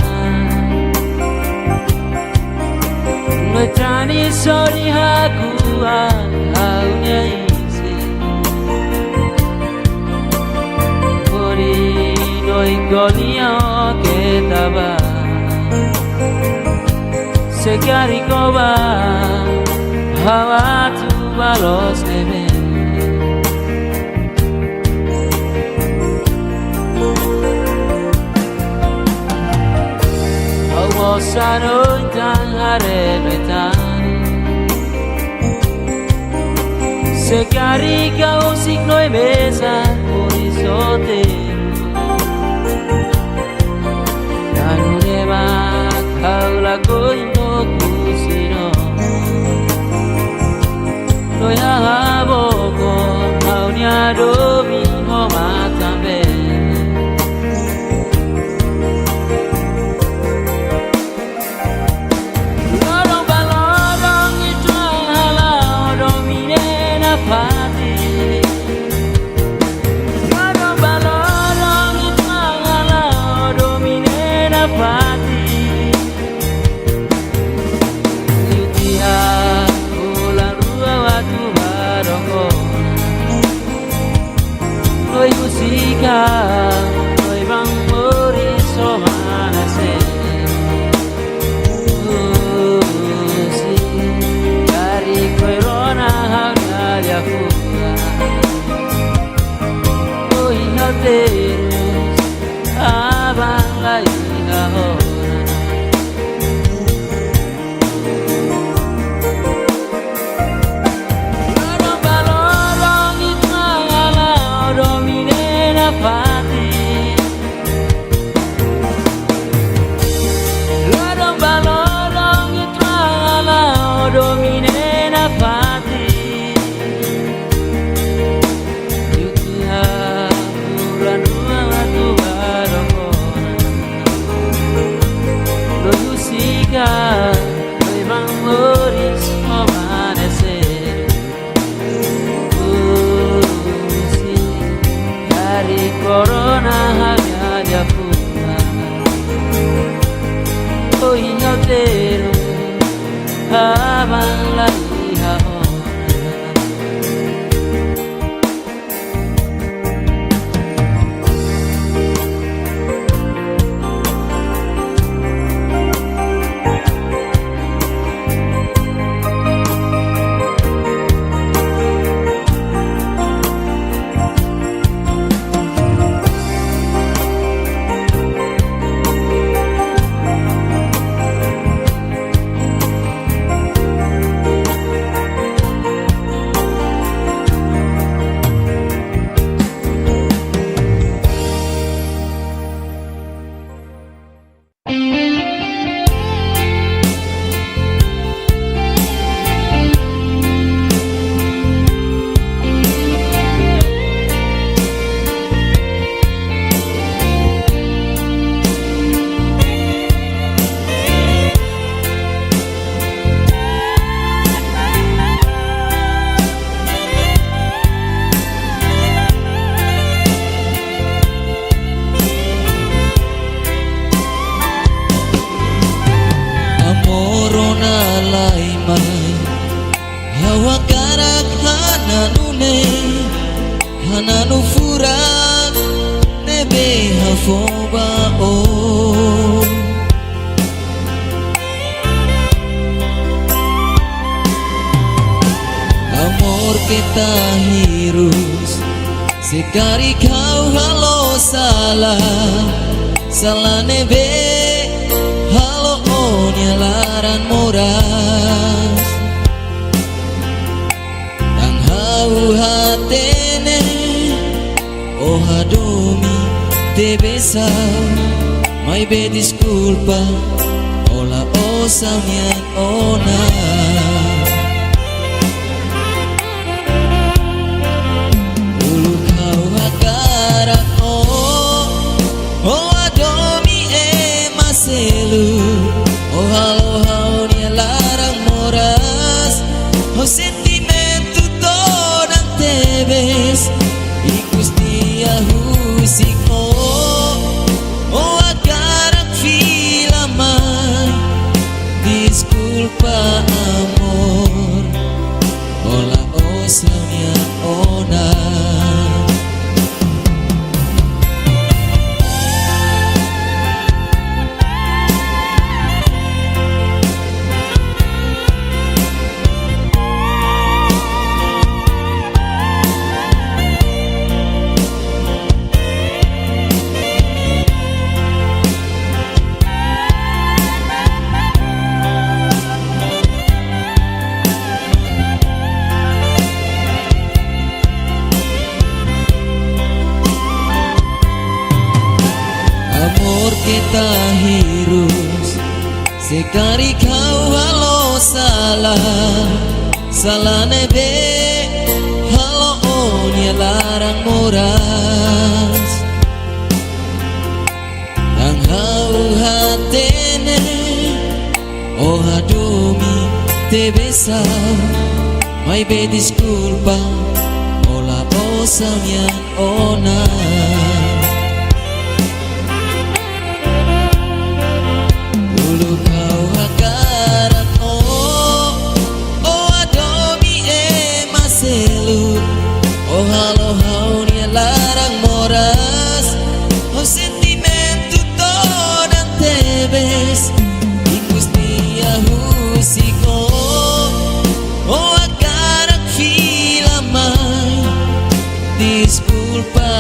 Nutrani sorry aku hanya isi Ori noi golia que taba Se caricaba Hawa tu balos nebe Sano tan arenetan Se carica un signo e mesa horizonte Nanureba kaula koino kusino Noya haboko Aunia domi homatambe Noi música, noi bambori somanecer sì, dari corona hanya fuga Oi hateros, abang lai ahora Lorong balorong itu ala domine na pati Yukia bulan dua waktu baroko Lo musika memang moris amanecer si dari corona hanya dia pula Oh hihatero abang lagi haona fobaon. Amor kita hirus sekali kau halo salah nebe halo onya laran moras tang hau hatene oh hadomi te besa mai be disculpa ola osamian ona. Oh halo hau nia larang moras oh sentimento todan tebes ikus dia husik oh agarak filamai disculpa amor ola oslamia ona. Amor kita hirus sekali kau halo salah nebe halo onya larang moras tang hau hatene oh hadomi te besa mai be disculpa ola osamia ona. Kau hakarat oh adomi maselu oh halo hau nia larang moras oh sentimento todan tebes ikus dia husiko oh agarak filamai disculpa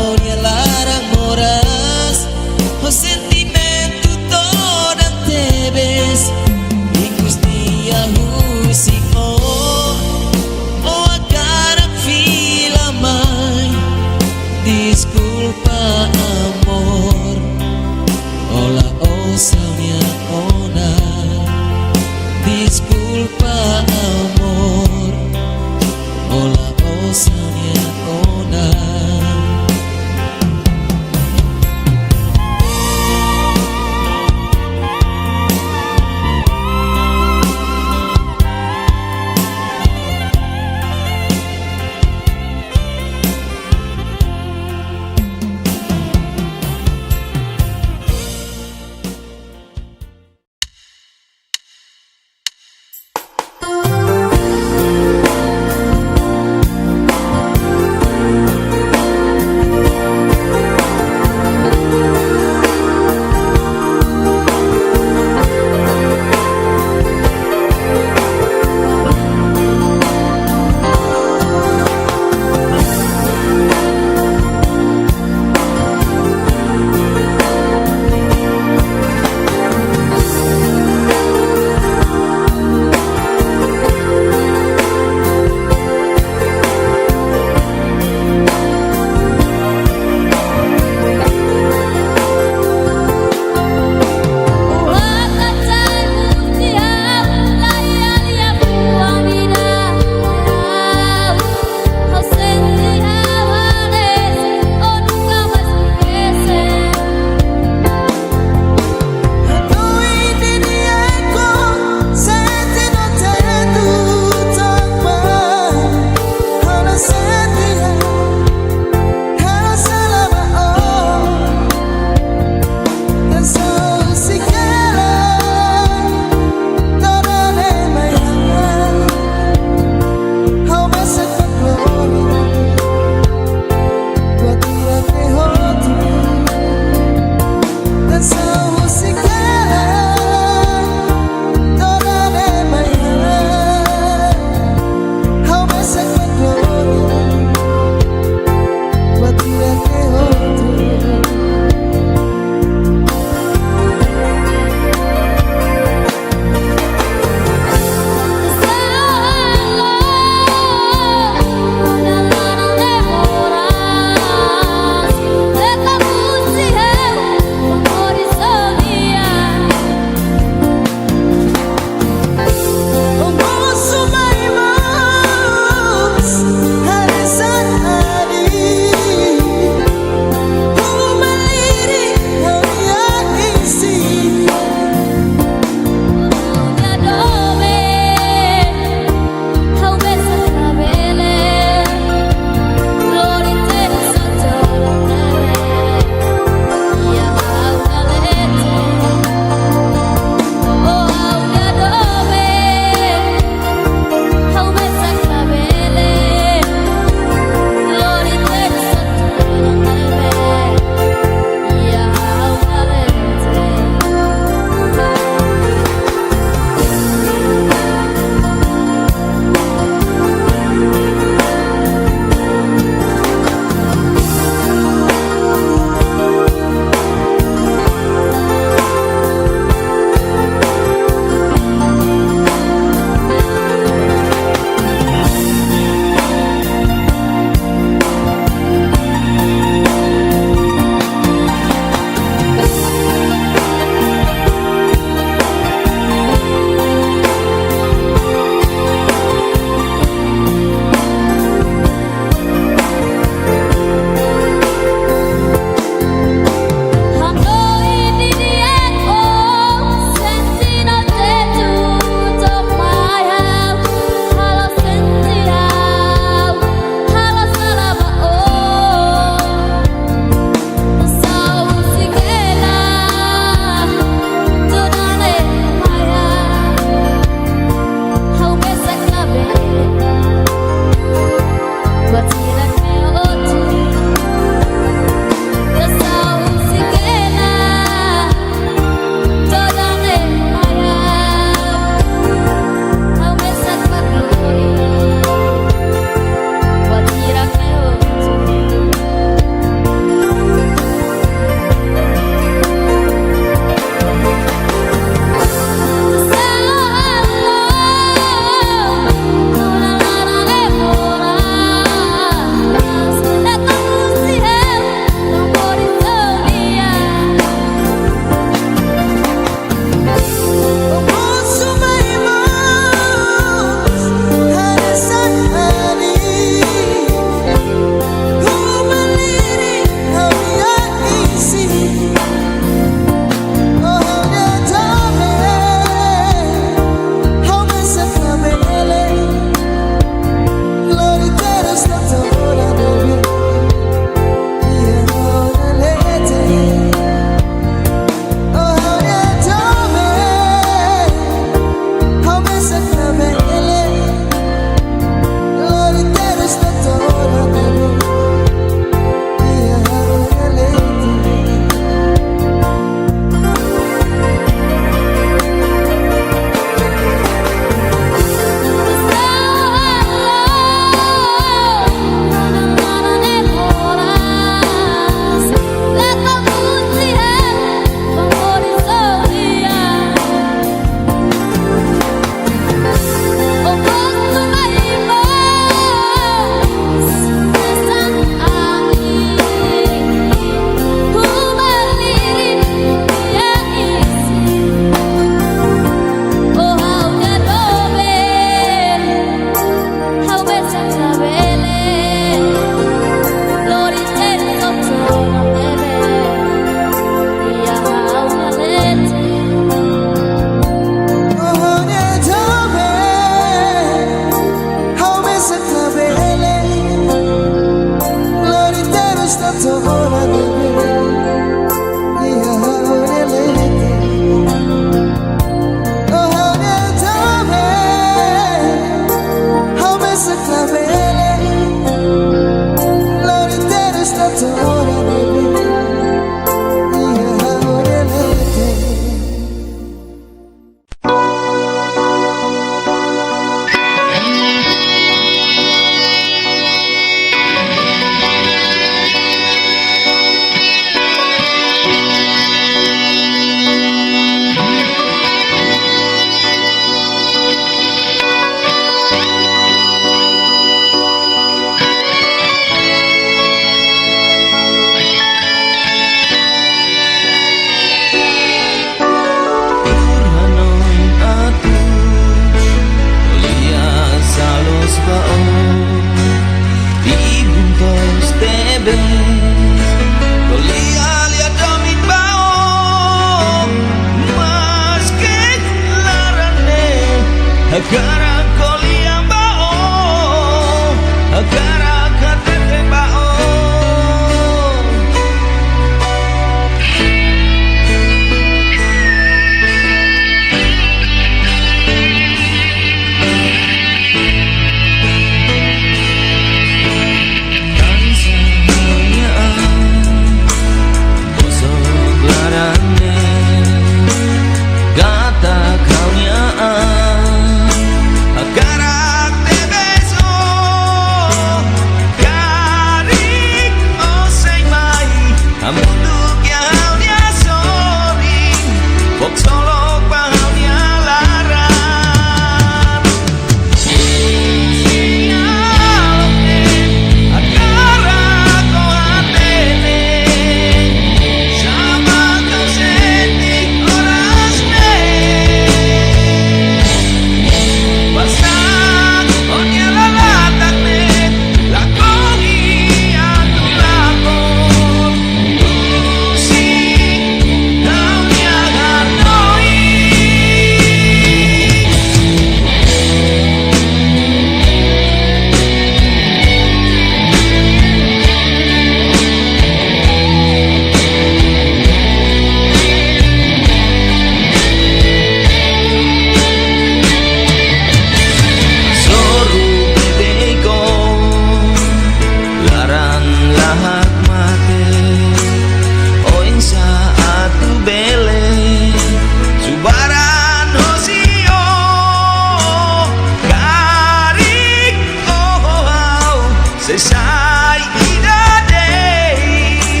Sesai idadei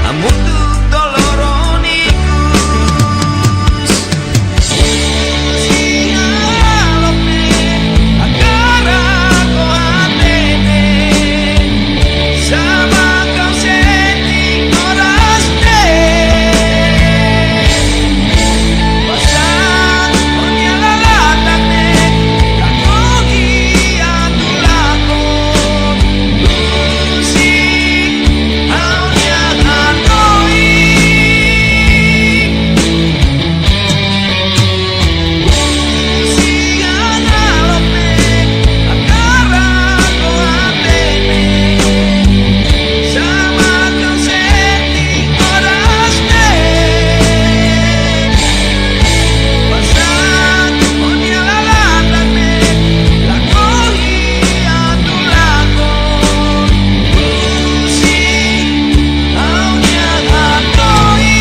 Amutu doloronikus Sialope Agara ko atene Sama kau senti koraste Pasan onyalalakane Kakogi atulakon Musik haunya hanoi Sialope Agara ko atene Sama kau senti koraste Pasan onyalalakane Kakogi atulakon Musik haunya hanoi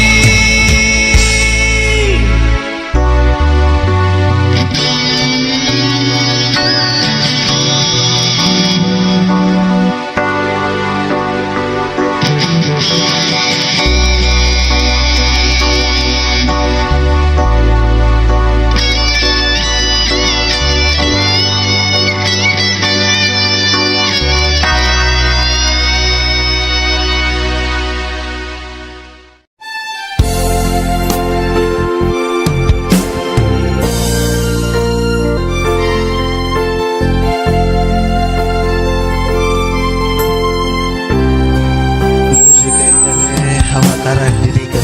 Musik ini hawa tarak diri ka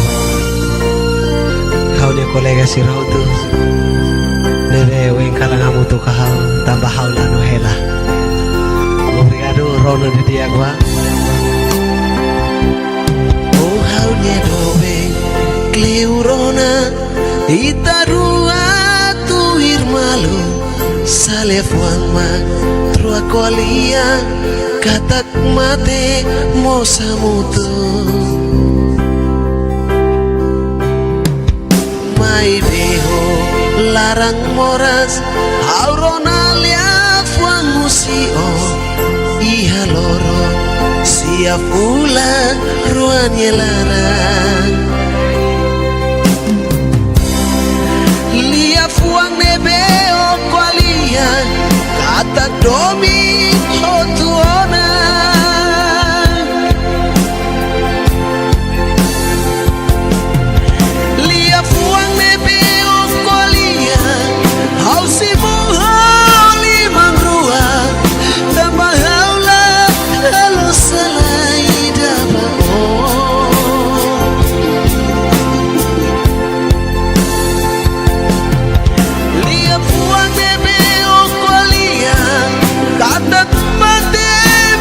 Hau dia kolega si rau tu Nere weng kalang hamu tu kahau Tambah hau lanu hela Obrigado rono di dia gua Oh haunya dobe Kleurona Itarua tu irmalu Salefuangma Trua kolia Katak mate Mosa mutu Mai beho Larang moras Auronalia Fuang musio Iha loro Sia pula Ruanya larang Lia fuang nebeo Kualia Kata domi Otuona Lia fuang nebeo Kualia Hausi muholi mangrua Tambah haula Halo salai daba Lia fuang nebeo Kualia Kata mate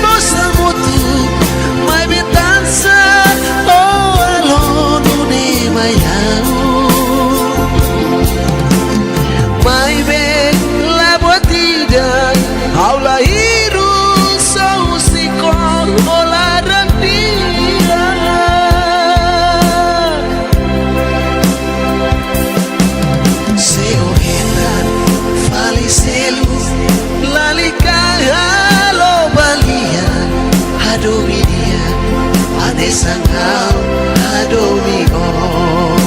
Mosa mutu Mai betansa Oh alonu ne mai hau Mai be la botida Aula hiru Sausiko Ola randia Seo hetan Falicelu Lalika Halo balia Hadomi dia Ade sangau Hadomi oh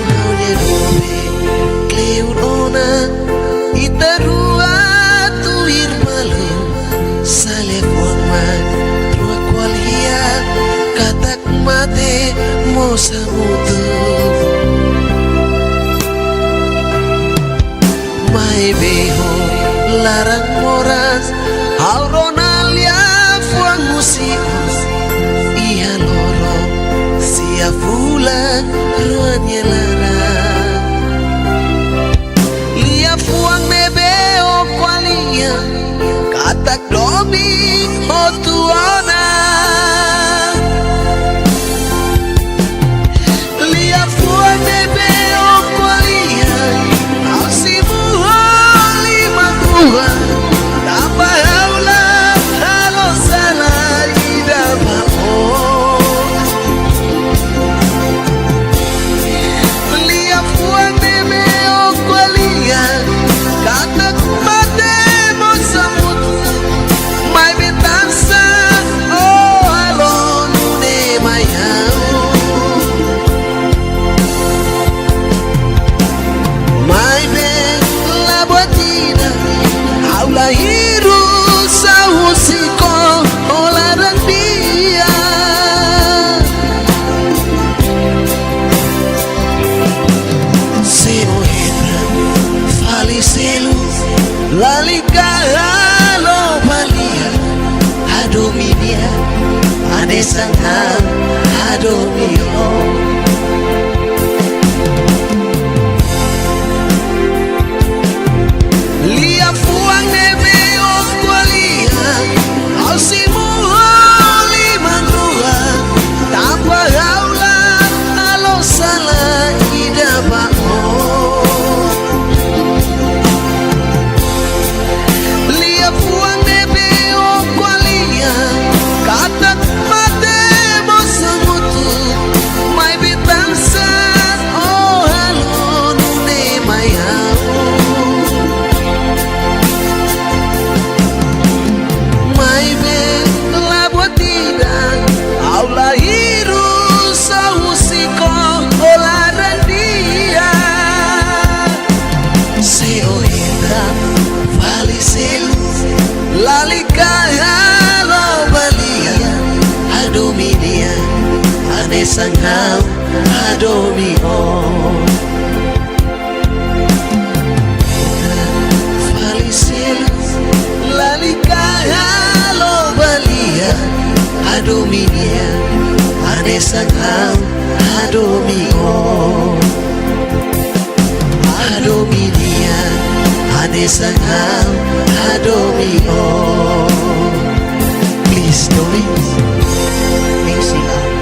Haunya dobe Kleurona Itarua tu irmalu Salefuangma Trua kualia Katak mate Mosa mutu Mai beho Larang moras Auronalia Fuang musikus Iha loro Sia fulang Ruanya larang Lia fuang nebeo Kualia Katak domi Otuona Lia fuang nebeo Adomi on Falisil Lalikaya lo balia Adominia Anesangau Adomi on Adominia Anesangau Adomi on Please don't Music out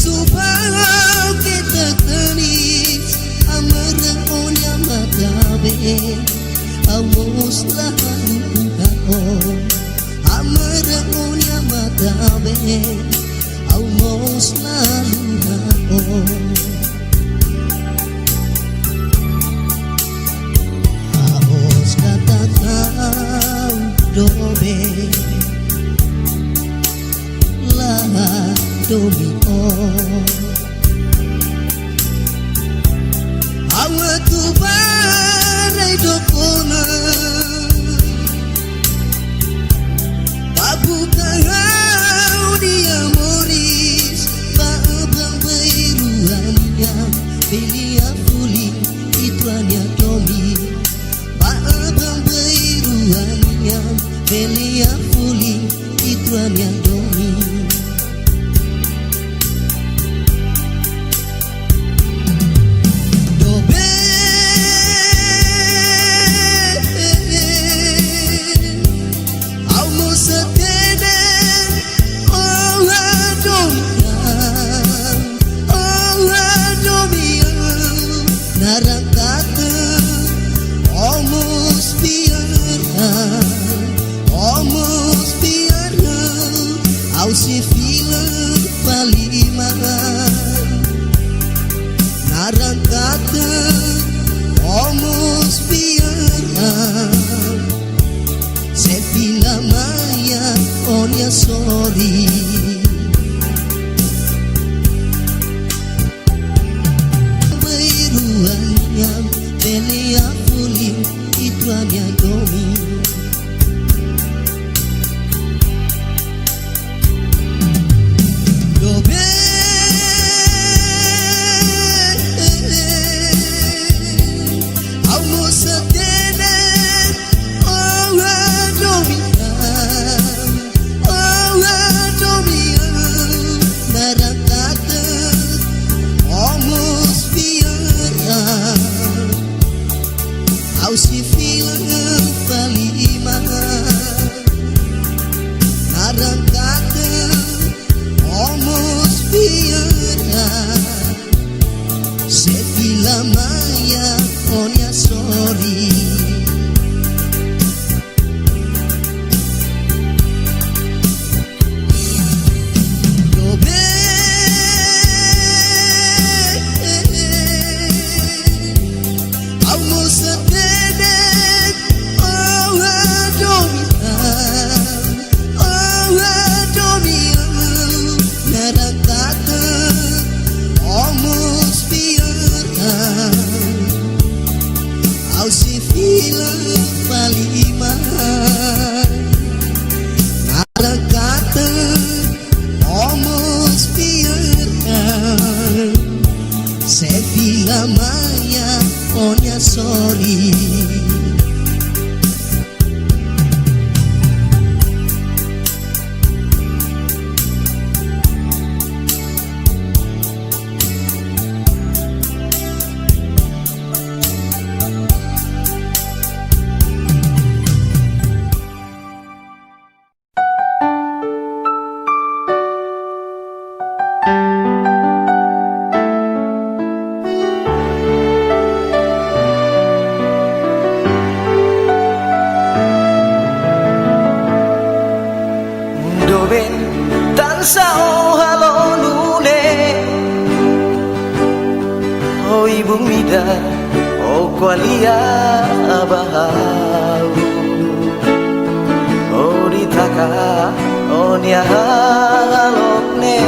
subang kita tenis amarangnya matabe amus lalu kao amarangnya matabe amus lalu kao amus kata kau dobe lah domi awa tu barai dokona babu kau dia moris baabang bairuannya belia fuli ituannya domi baabang bairuannya belia fuli ituannya domi si film paliman narang kata omos piaran se film maya onya sorry bairuannya belia fulim ituannya domi si film paliman narang kata omos piaran se film maya onya sorry si film paliman narang kata omos piaran se film maya onya sorry tansa o halonune o ibung mida o kwalia abahau o ditaka o nia halokne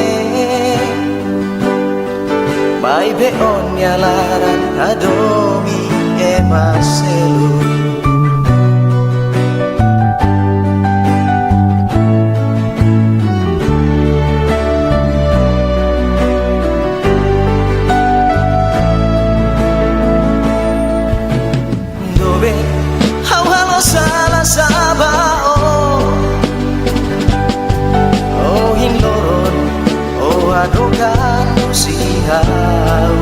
mai be on nia laran adomi e maselu salah sabao oh hinloron oh adokan sihau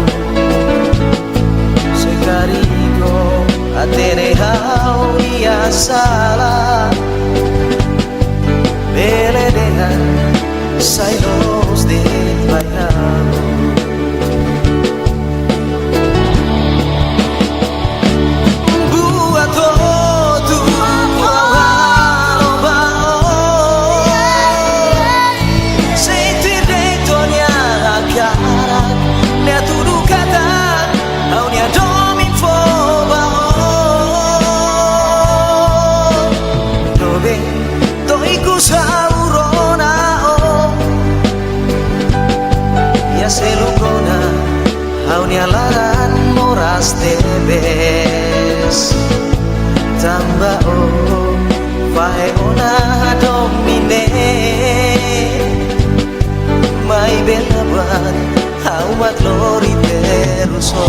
sekarigo aterehau ia salah beledehan sailos de bayang buat tu sentir detonya akarat ne tudu kata au ne domin fo dove toiku saurona ya selugona au ne alaran moras tebes tamba fae ona domine mai bella bat au matlori teruso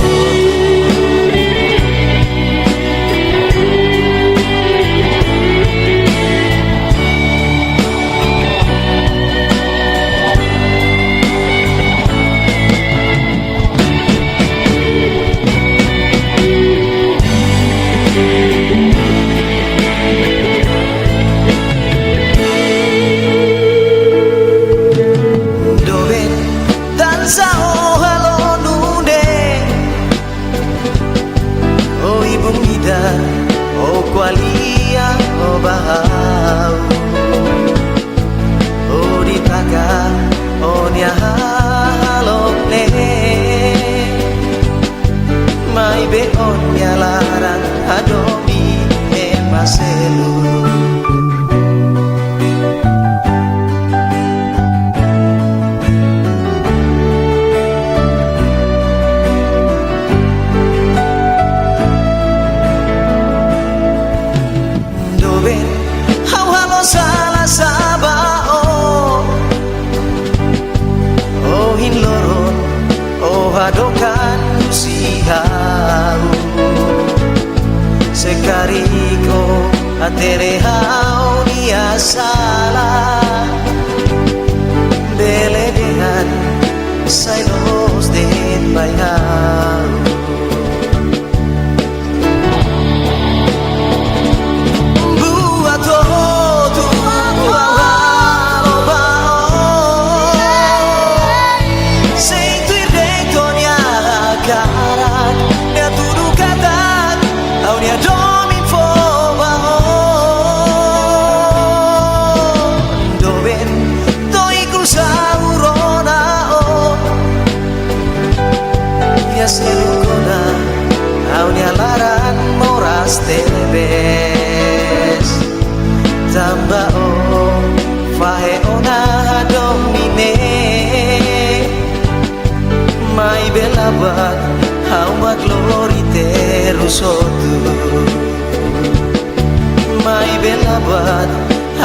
qualia o bahau o ditaka o nia halone mai be on nia larang adomi e maselu salah sabao oh hin loron oh hadokan sihau sekariko atere hau dia salah beledehan sailos den bayau selugona au ni alaran moras tebes tamba fae ona domine mai bella bat au maglori terusotu mai bella bat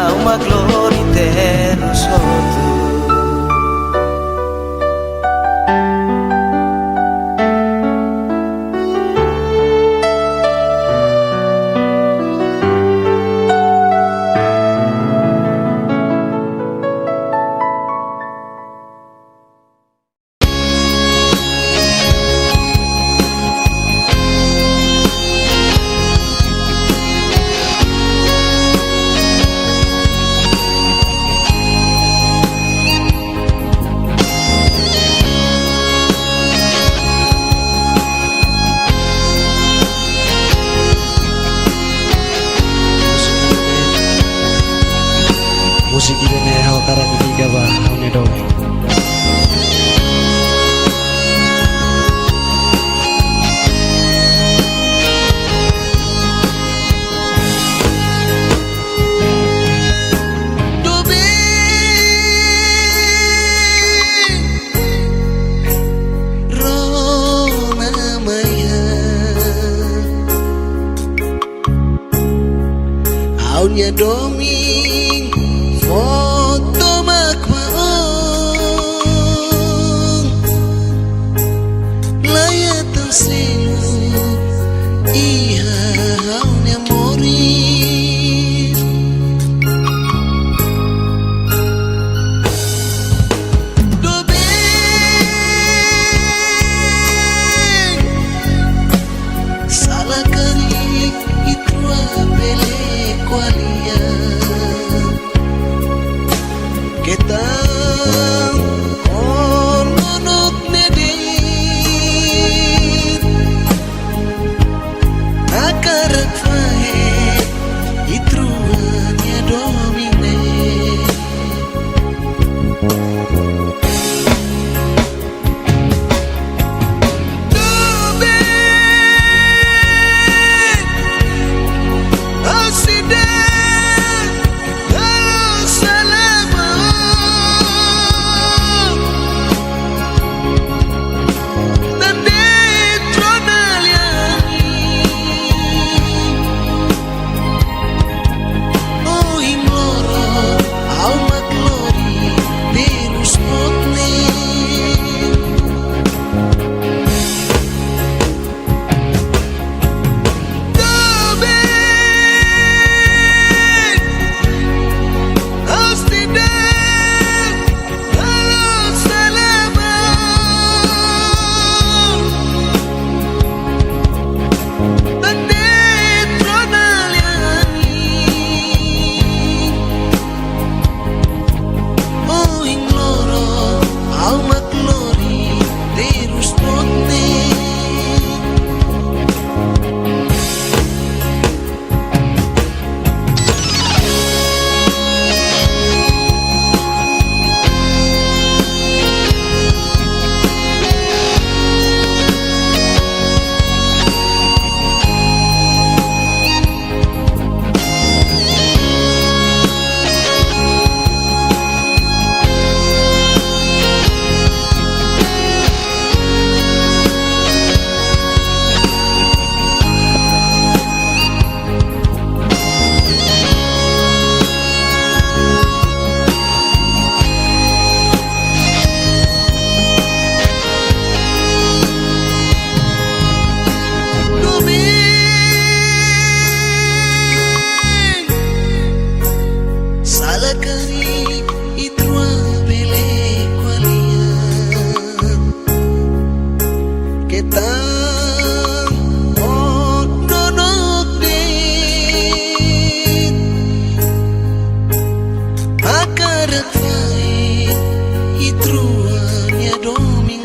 au maglori terusotu musik ini hal karang tiga bah hone domi Aunya doming foto makmaong layatan selu iha aunya moris dobeng salah kali itu bele qualia truanya domine.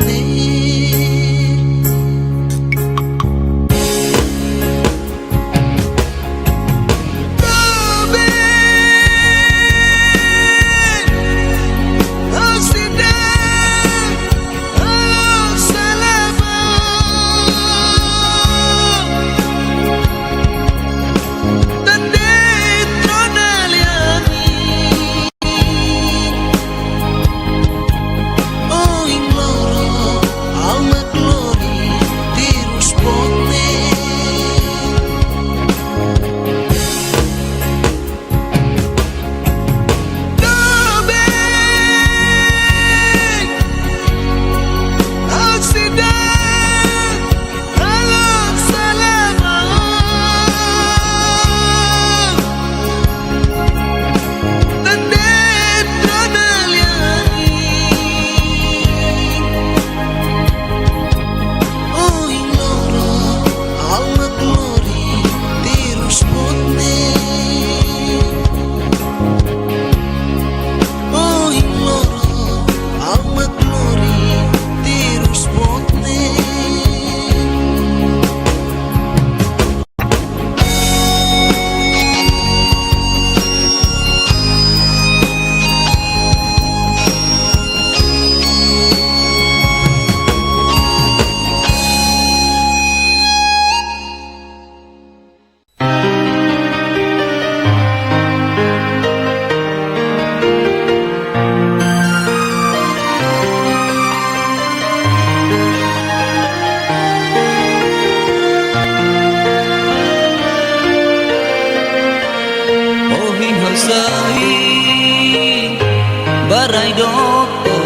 Barai doko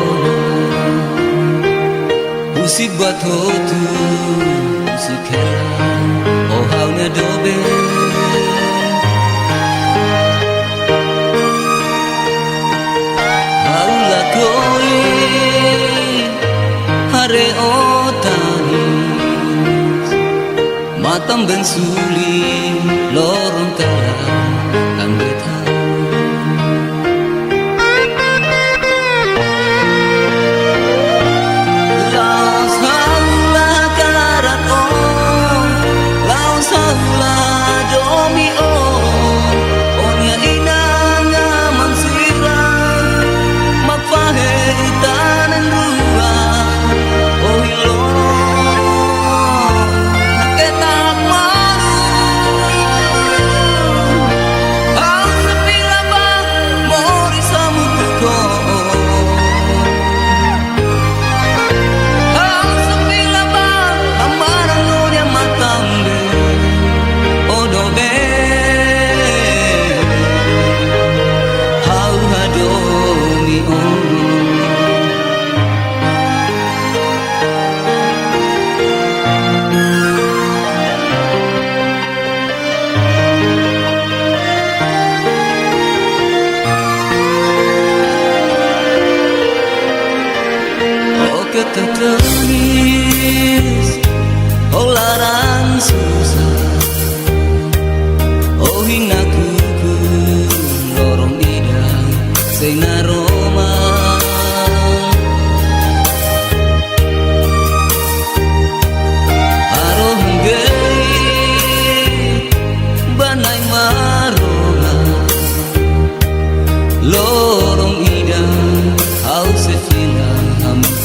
Usik buat hotu Usik hela Oh haunya dobe Haulah koi Hare otanis Matam bensuli Lorong kalah Kan betah Ketangis Oh larang susah Oh hina kuku Lorong idang Sing aroma Aroh gei Banai marona Lorong idang Au sefina hamu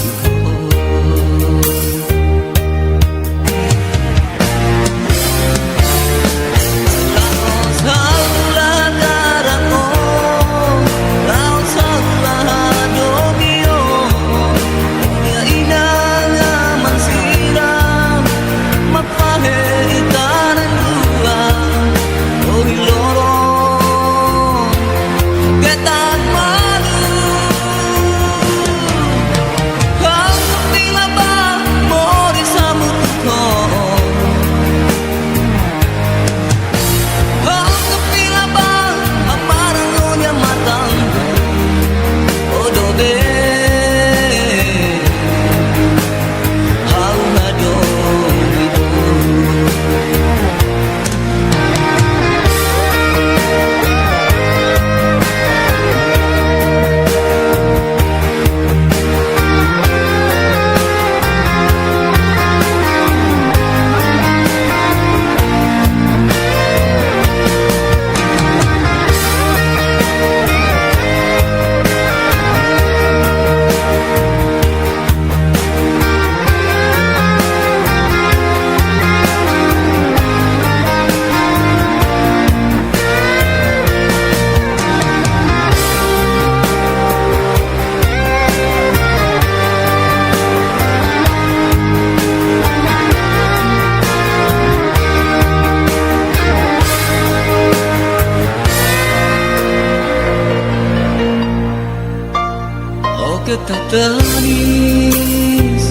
tenis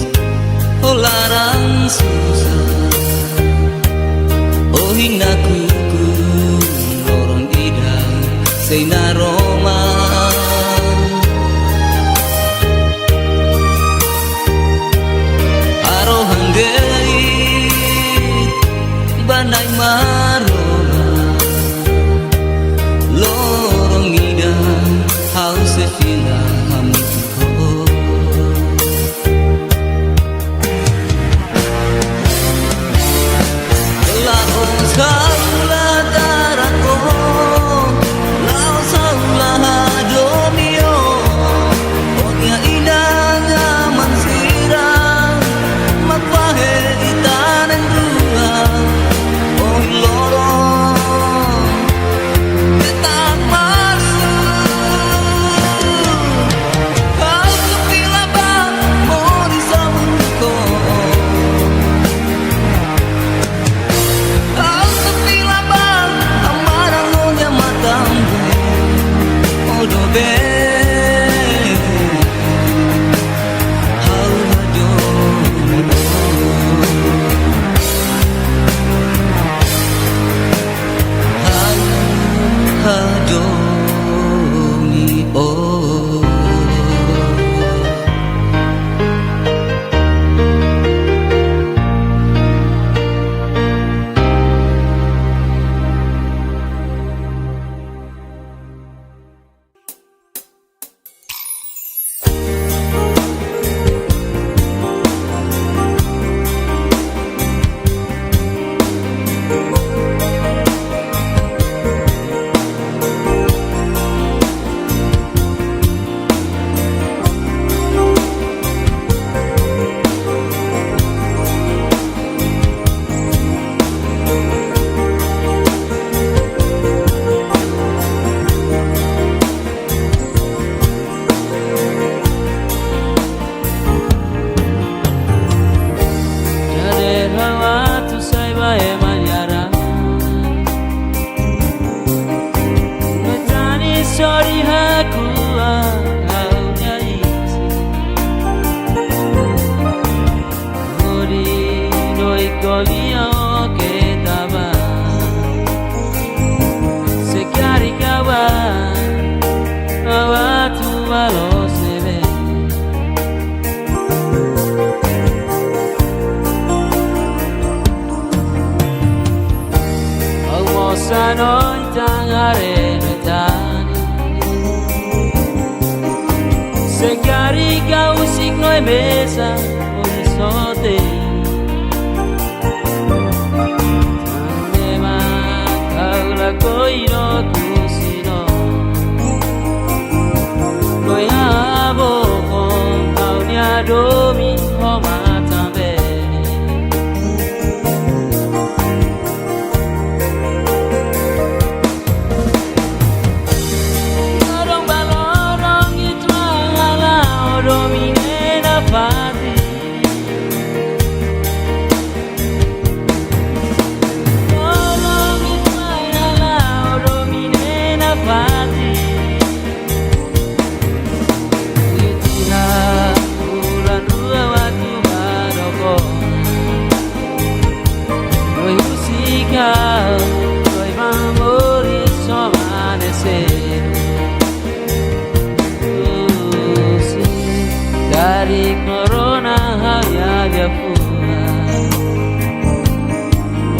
oh larang susah oh hingga kuku lorong idang seina Roma arohang geit banai maroma lorong idang haus sefina Mesa horizonte Tanema kaula koiro kusino Koyabo on kaunya domi homa tambe Lorong balorong itwala domi Pati Tolong itmayala oromine na pati Itiha ulan dua waktu baroko Noi musika Noi memori somanecer Dari corona hanya dia pulang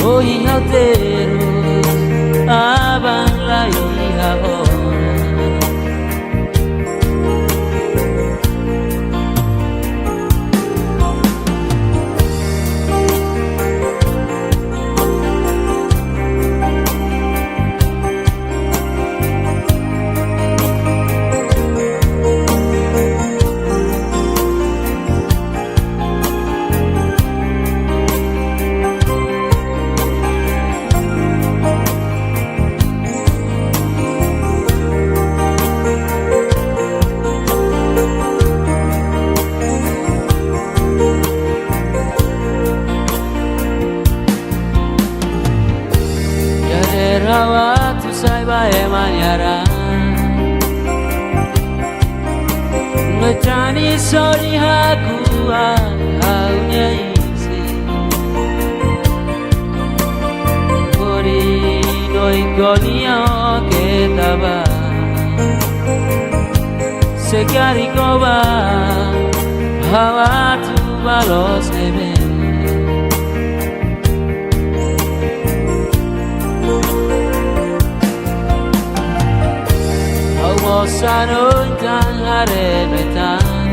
Oh iya terus Abang layu iya orang Sorry aku hanya isi Ori noi gonia ketaba Sekali koba hawa tu balos ebe Awasano tan harebetan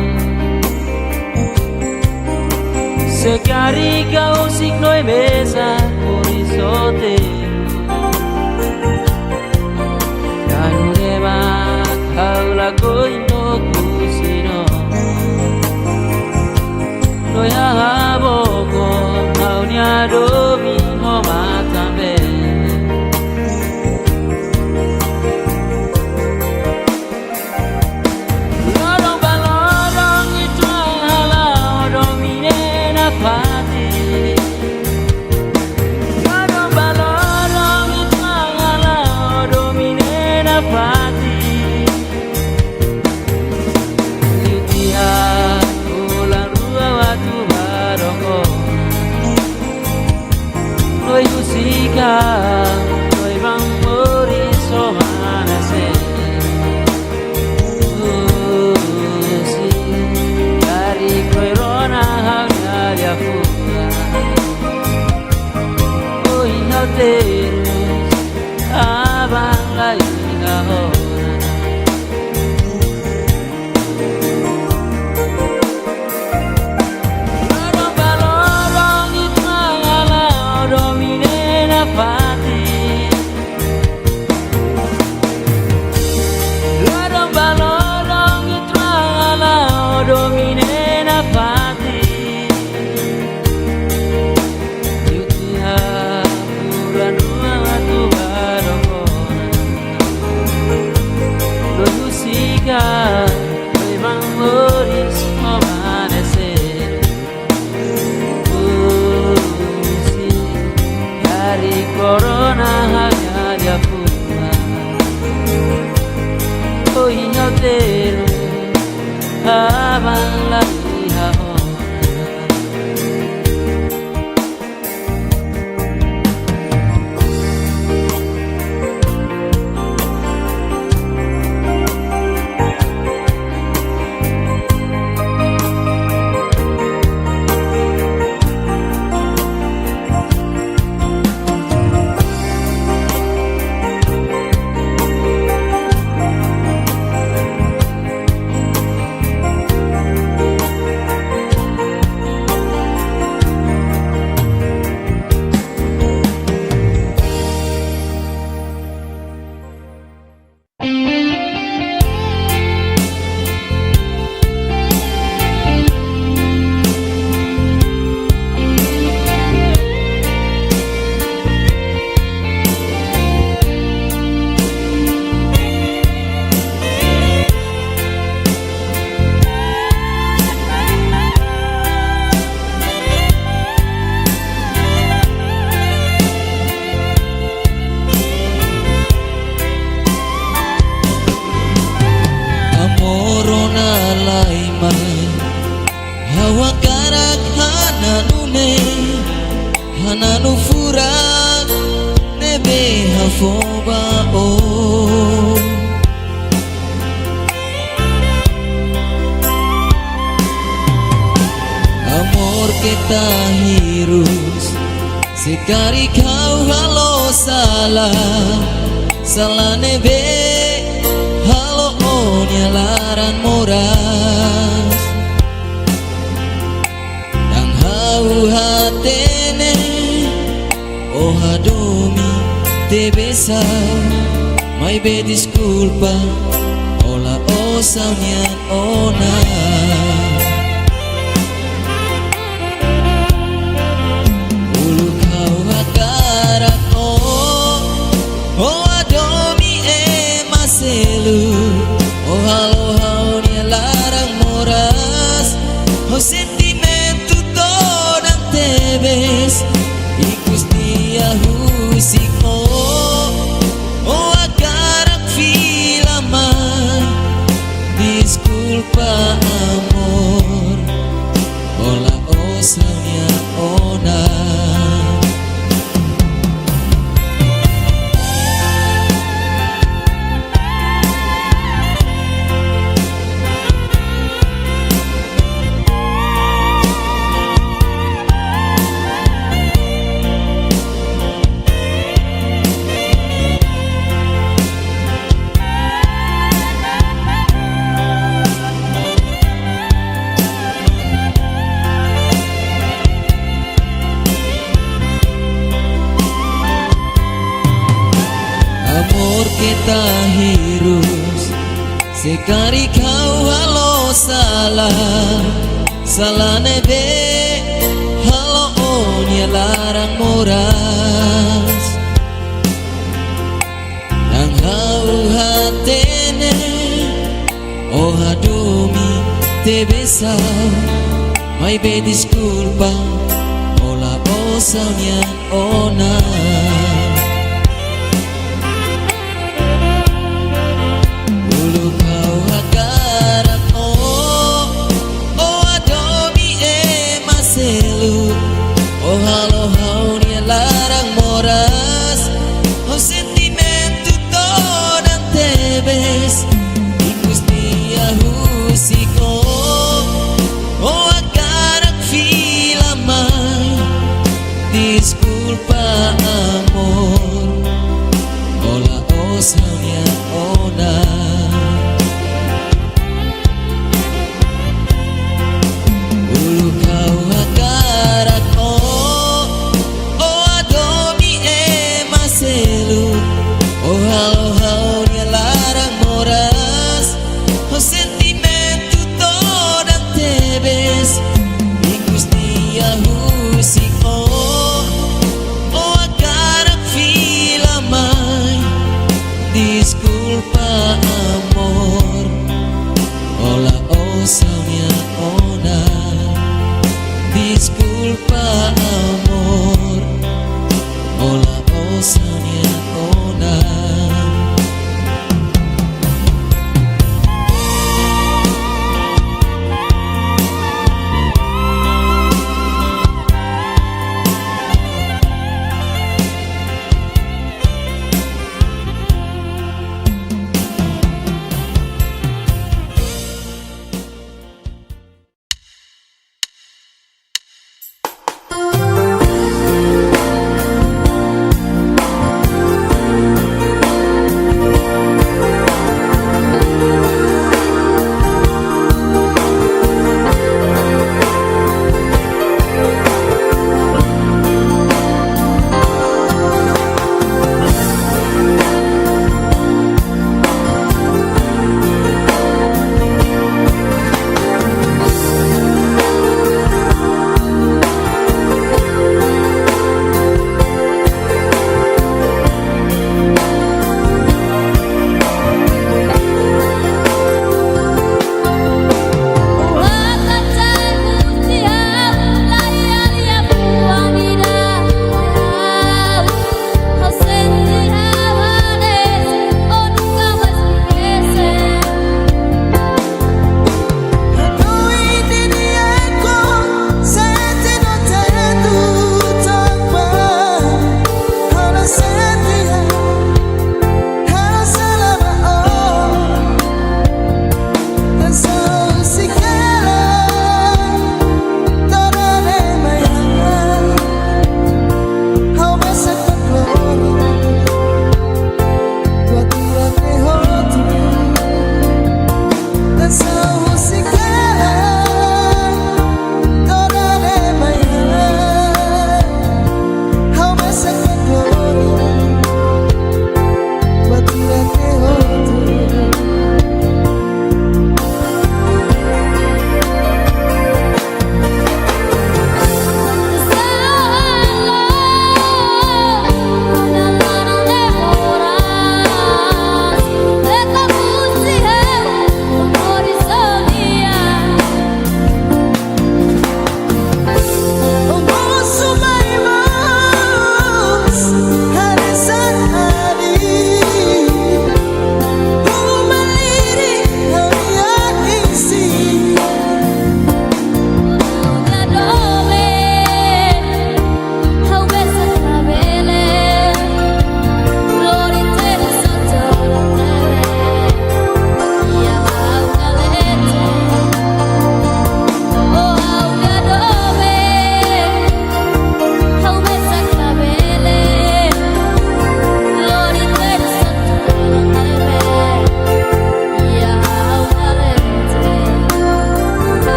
Sekali kau siknoi besa horizonte Kanu deba kau lagoi no kusino Noi haboko kau niado mi homa tambe Noi música, noi bambori somanase sì, cari corona hanya fuga Oi halteros, abang lagi ahora Corona hanya dia pulang Oh ingatero abang lagi ahora Hananu furak nebe hafoba o Amor kita hirus Sekali kau halo salah nebe halo onya laran moras Dan hau hatene Oh adomi te besa Mai be disculpa Ola osaunya ona Ulu kau akarak Oh adomi maselu Oh halo haunya larang moras Oh sentimentu todang tebes Ikus dia husiko Oh akarak filaman Disculpa amor salah nebe halo onya larang moras nang hau hatene oh hadomi te besau mai be disculpa ola osaunya ona ulu kau hagarak oh adomi maselu oh halo hau nia larang moras oh sentimentu todan tebes ikus dia husiko oh hagarak filamai disculpa amor ola osaunya ona ulu kau hagarak oh adomi maselu oh halo hau nia larang moras oh sentimentu todan tebes ikus dia husiko oh hagarak filamai disculpa amor ola osaunya ona disculpa amor ola osaunya ona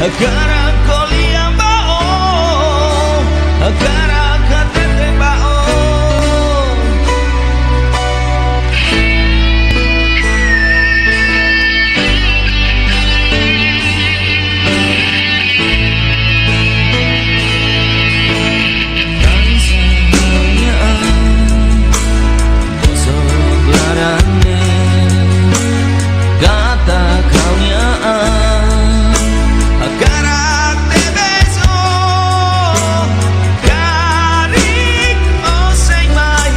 Agara koliambao, agara katete bao. Kata kaunya agara te beso karing o sei mai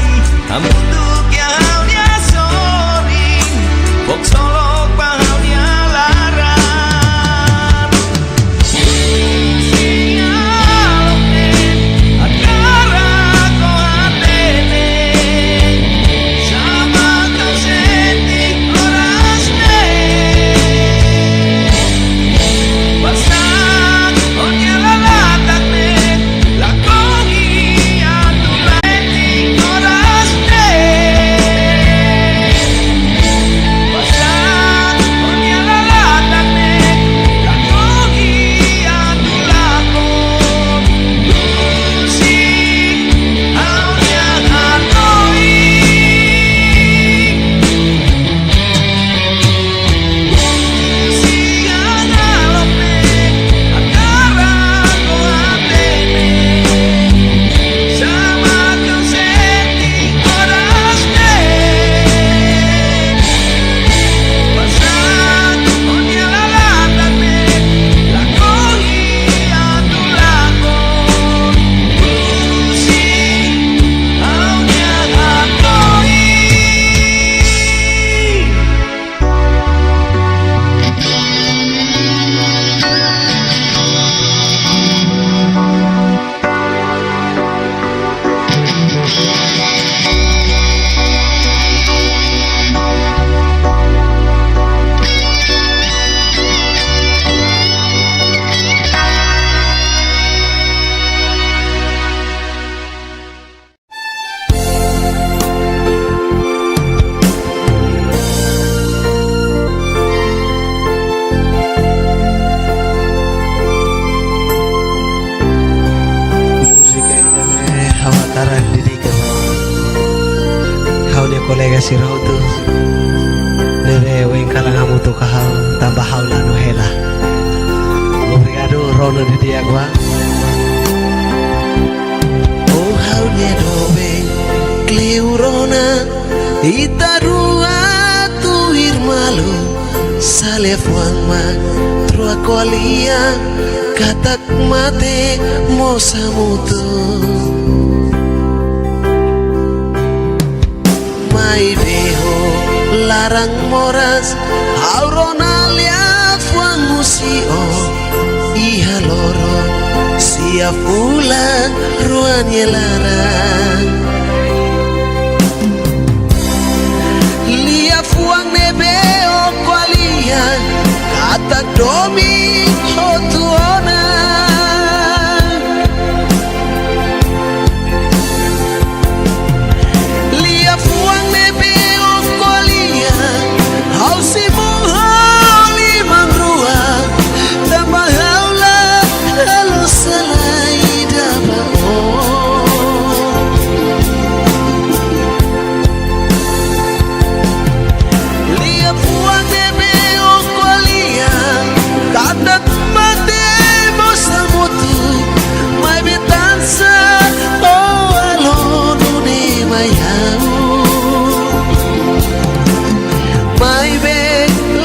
amundo que aunia sorin pok solo paunia laran agara ko atene sama kau senti orasne Basang onya lalatakne la cogía tu lenti orasne Basang onya lalatakne la cogía tu lakon Lucy aunya hatoi Musika ini hawataran diri kamu. Kau ni kolega si rau tu. Nere weng kalang kamu tu kahau tambah haula no hela. Obrigado rono di dia gua. Oh how dia dobe kliurona itarua tu irmalu sale fuangma trua kolia katak mate mosa mutu mai veho larang moras auronalia fuang musio iha loro sia fulan ruanye larang lia fuang nebe o kwalia kata domi o tuona lia fuang nebe o kwalia hausi muhali mangrua tambah haula halo salai daba lia fuang nebe o kwalia kata mate mosa mutu mai betansa oh alonu ne mai hau mai be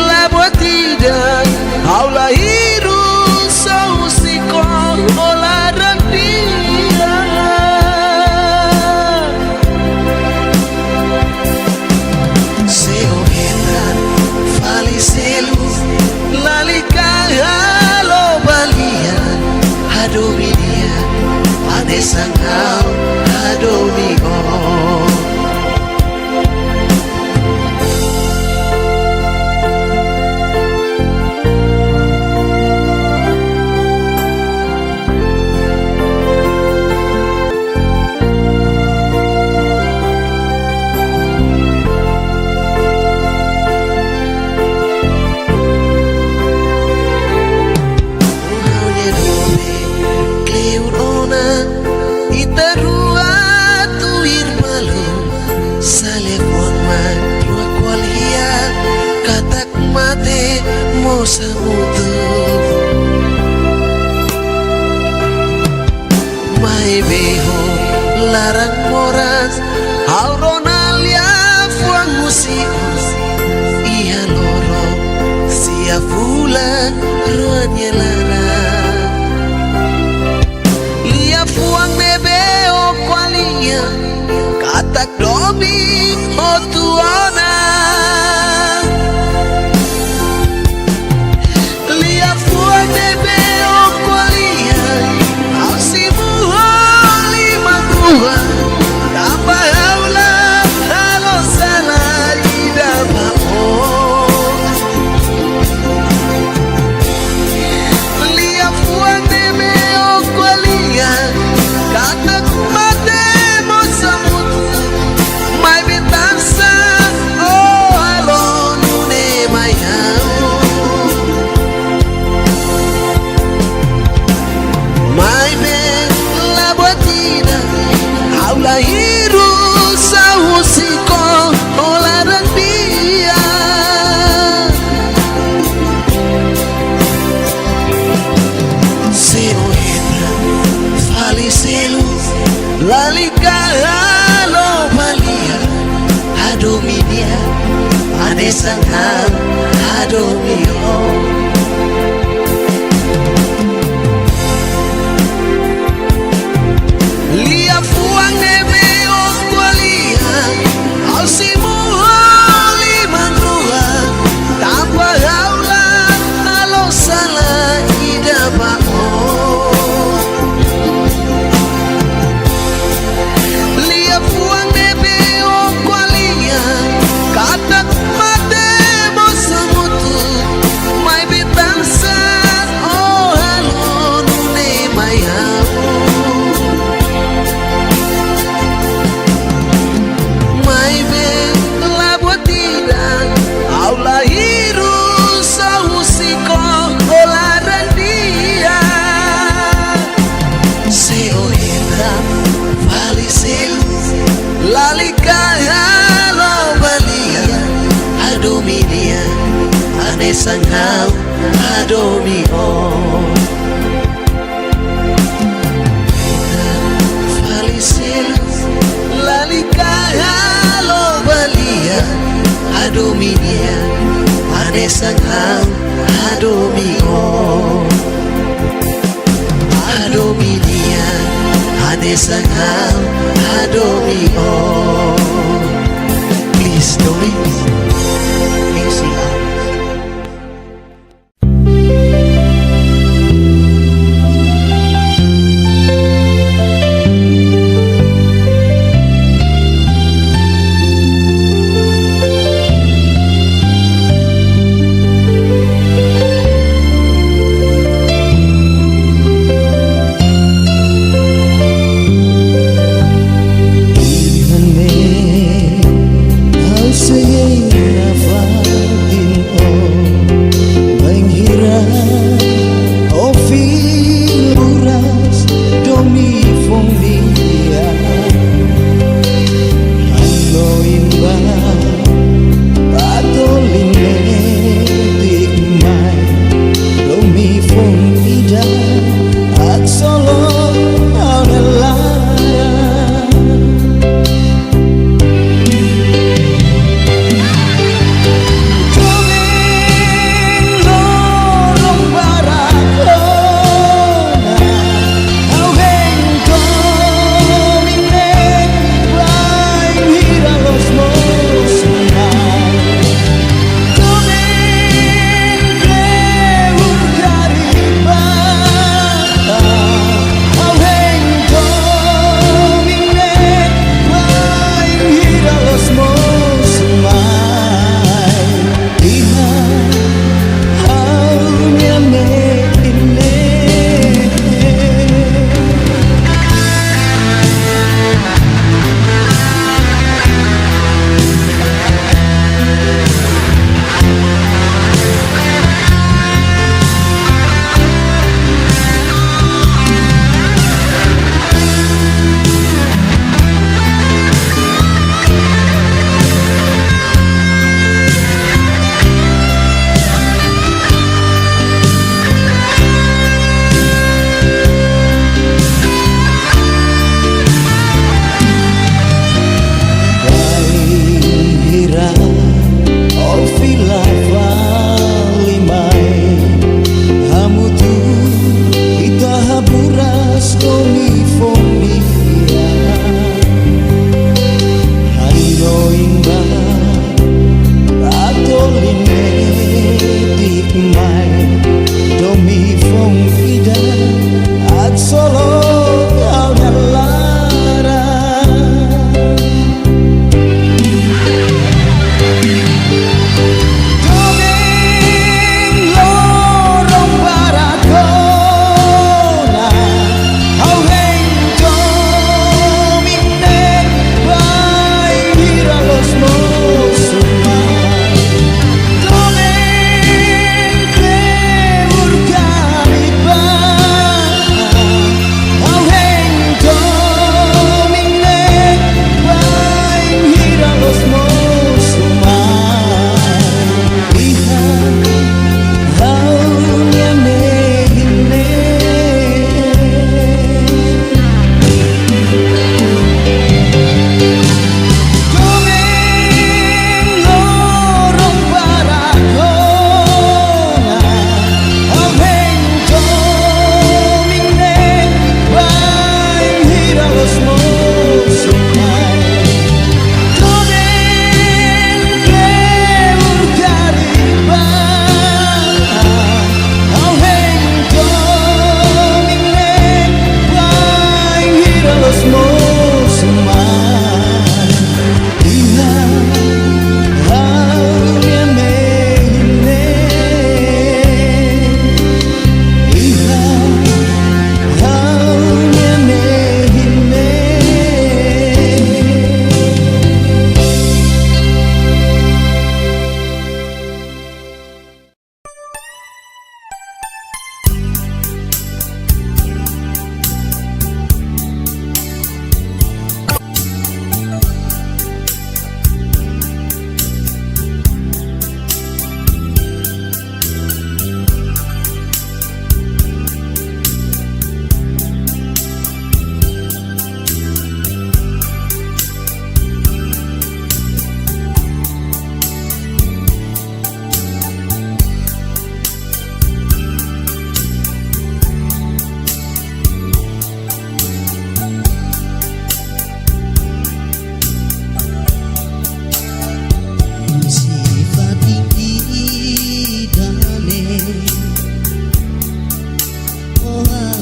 la botida aula hiru sausiko ola randia se ogetan falicelu lalika halo balia hadominia adesangau hadomigo beho larang moras auronalia fuang musios iha loro sia fula ruanya lana lia fuang nebeo qualia katak domi otuona lia fuang nebeo qualia asimu holi matua tambah aula halo salah ida bao lia fuang nebeo qualia katak matemo samut mai bitansa oh halo nune mayau mai ben la botina aula hiru sahusiko olaran dia seno hitra fali selu lalika halo balia adominia anesangam adomio lia fuang nebeo qualia ausimu holi manrua tanpa aula halo salah ida bao lia fuang nebeo qualia katak matemo samutu mai bitansa oh halo nune mayau mai ben la botina aula hiru sahusiko olaran dia seo hita falisel lalika halo balia adominia anesangau adomio falisel lalika halo balia adominia anesangau adomio adominia anesangau adomio please don't leave easy I'll sing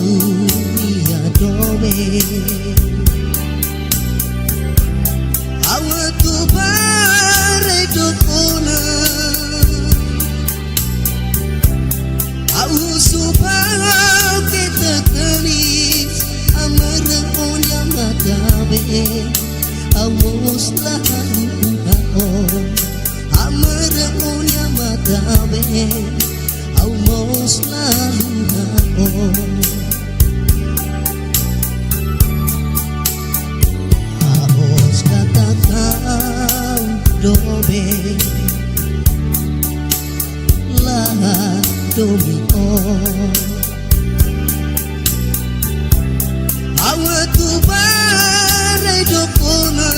ia dome awa tu bare dokona au supaya kita tenis amara onya matabe amos laharu on amara onya matabe amos laharu on amos katakau dobe laha domi on awa tu bare dokona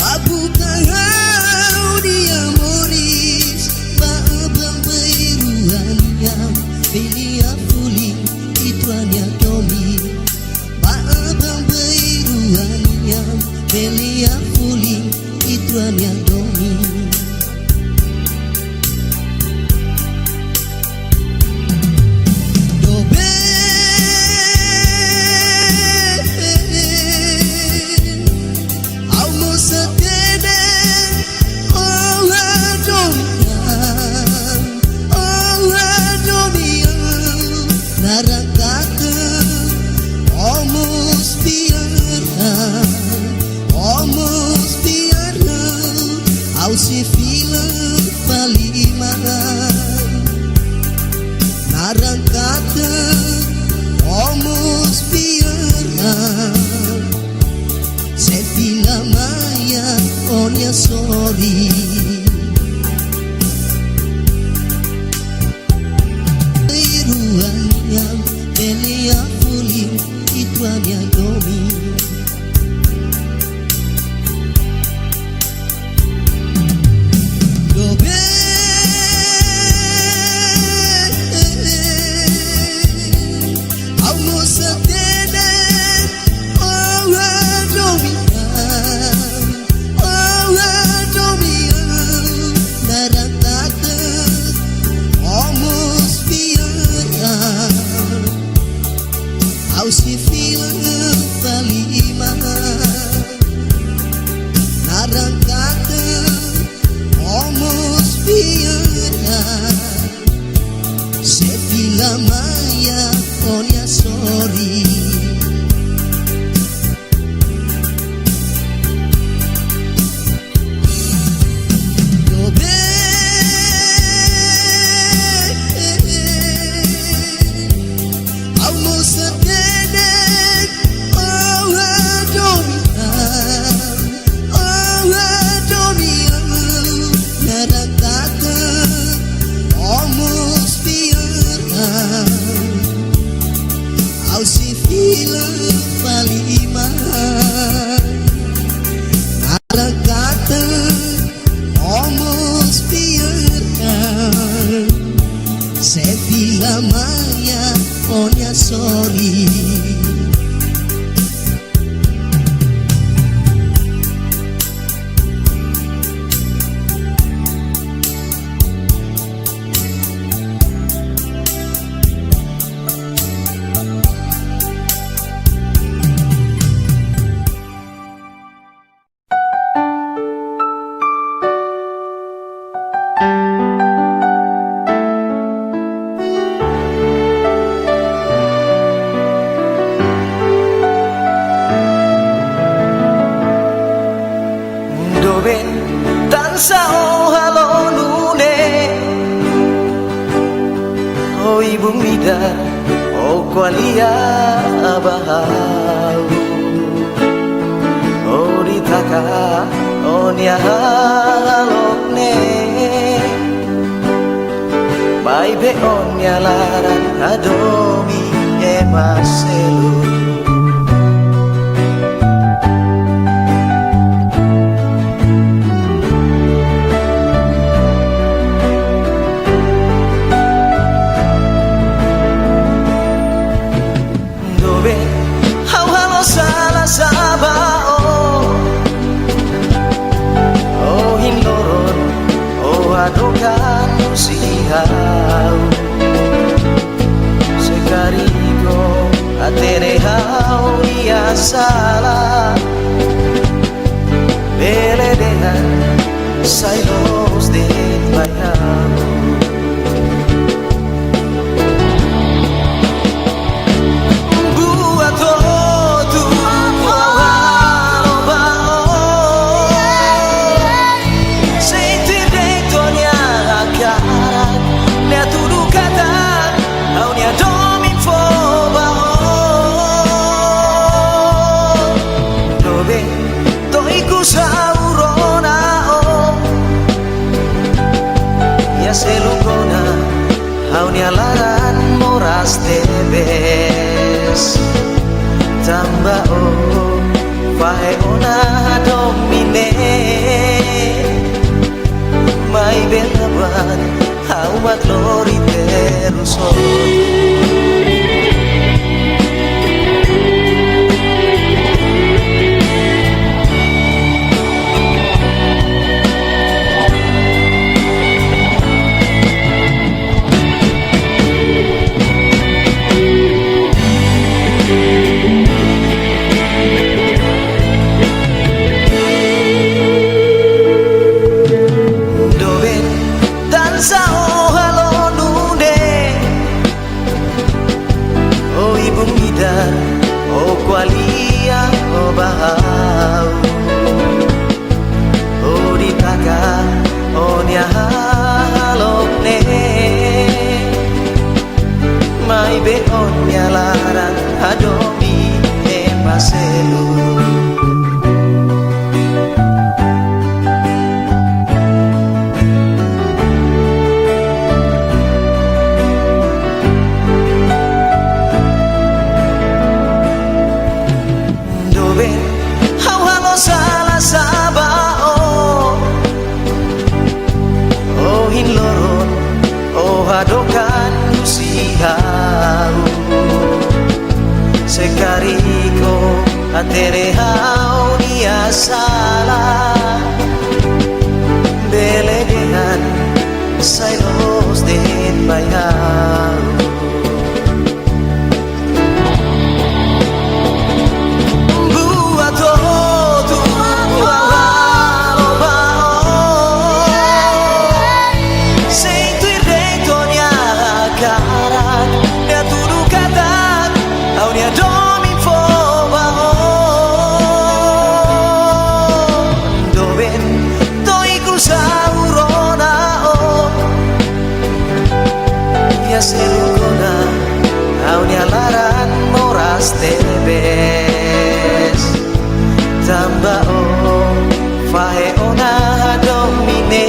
Abukahau dia moris Baabang beruannya Belia fuli Ituannya Tommy Baabang beruannya Belia fuli Ituannya Tommy se fila palimana narangkata omos piara se fila maya onya sorry iruannya belia fuli ituannya domi se fila palimana narangkata omos piara se fila maya onya sorry se fila palimana narangkata omos piara se fila maya onya sorry Tansa o halonune o ibung mida o kwalia abahau o ritaka o niahalokne mai be on nialaran adomi e maselu adokan si hau Aunia laran moras debes Tamba o fae ona domine Mai belaban haumat lori teruso Atere haunia sala Beledehan Sailos den bayau Buat todo Awalo bao Sem tu irreito nia karak Nia tudo katak Aunia domi Serugona Aunia laran moras debes Tamba o fae ona domine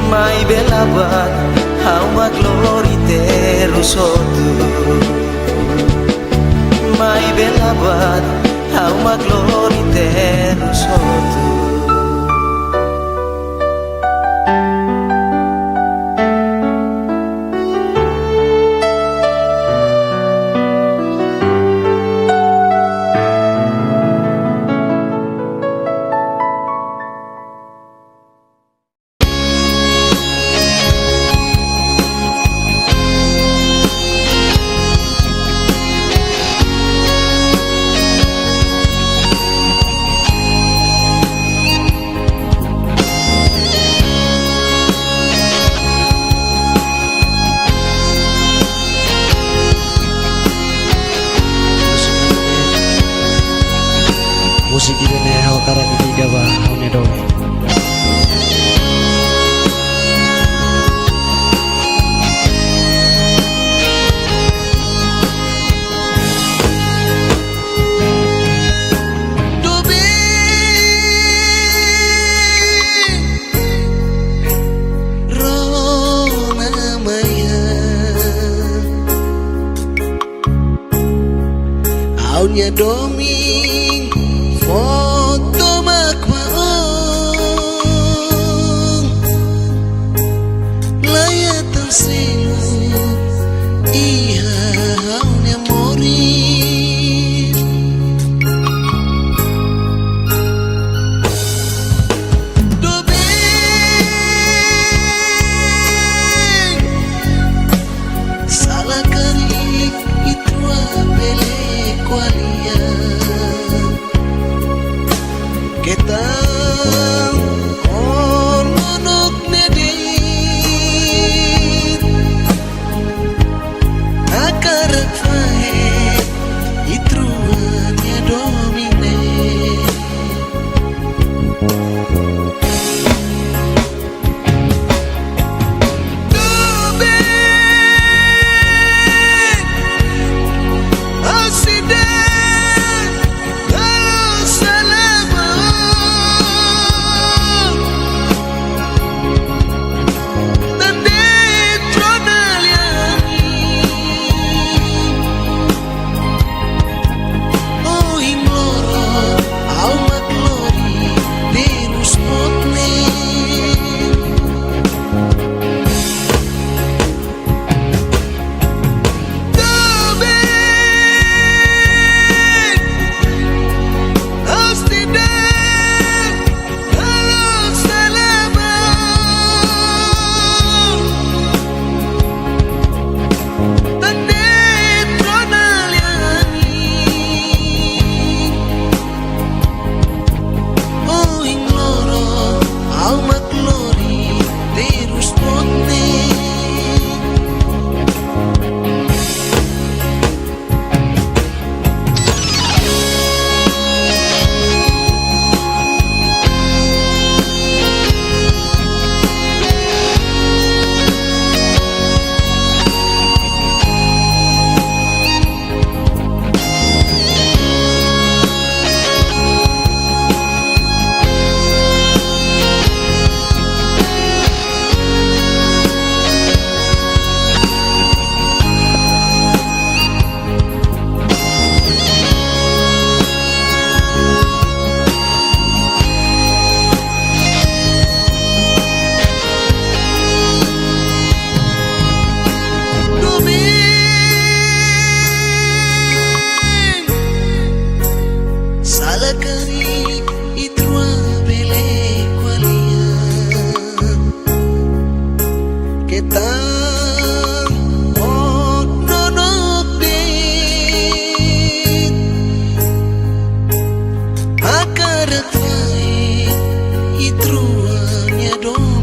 Mai belabat hauma glori terusotu Mai belabat hauma glori terusotu Musik ini hal karang di gawa haunya doe. Aunya doming foto makmaong layatan silu iha aunya mori dobeng salah karik itu abele kualia Kita oh nonok dit Akar fai itruanya domine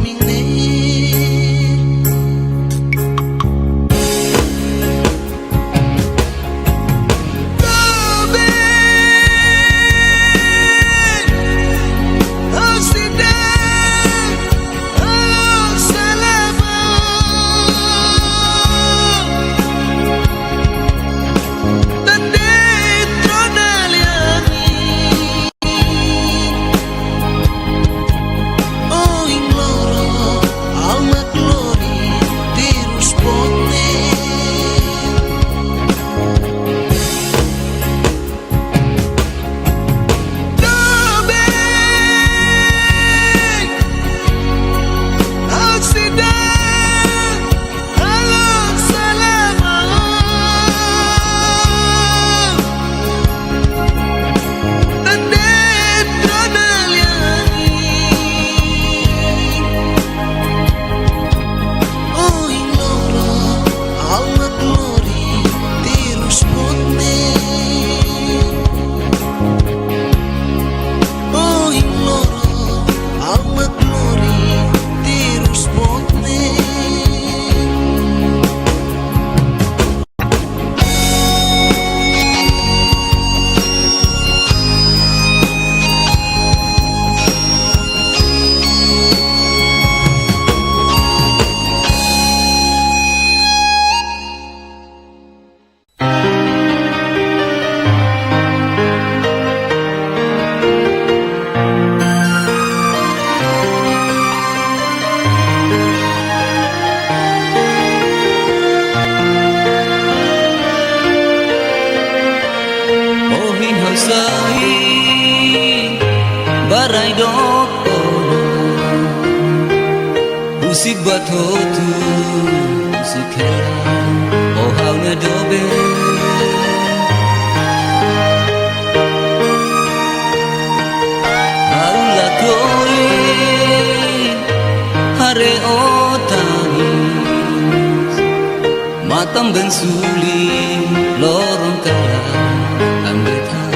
Barai doko Usik batotu Usik hela Oh haunya dobe Haulah koi Hare otangis Matam bensuli Lorong kalah Ambil malu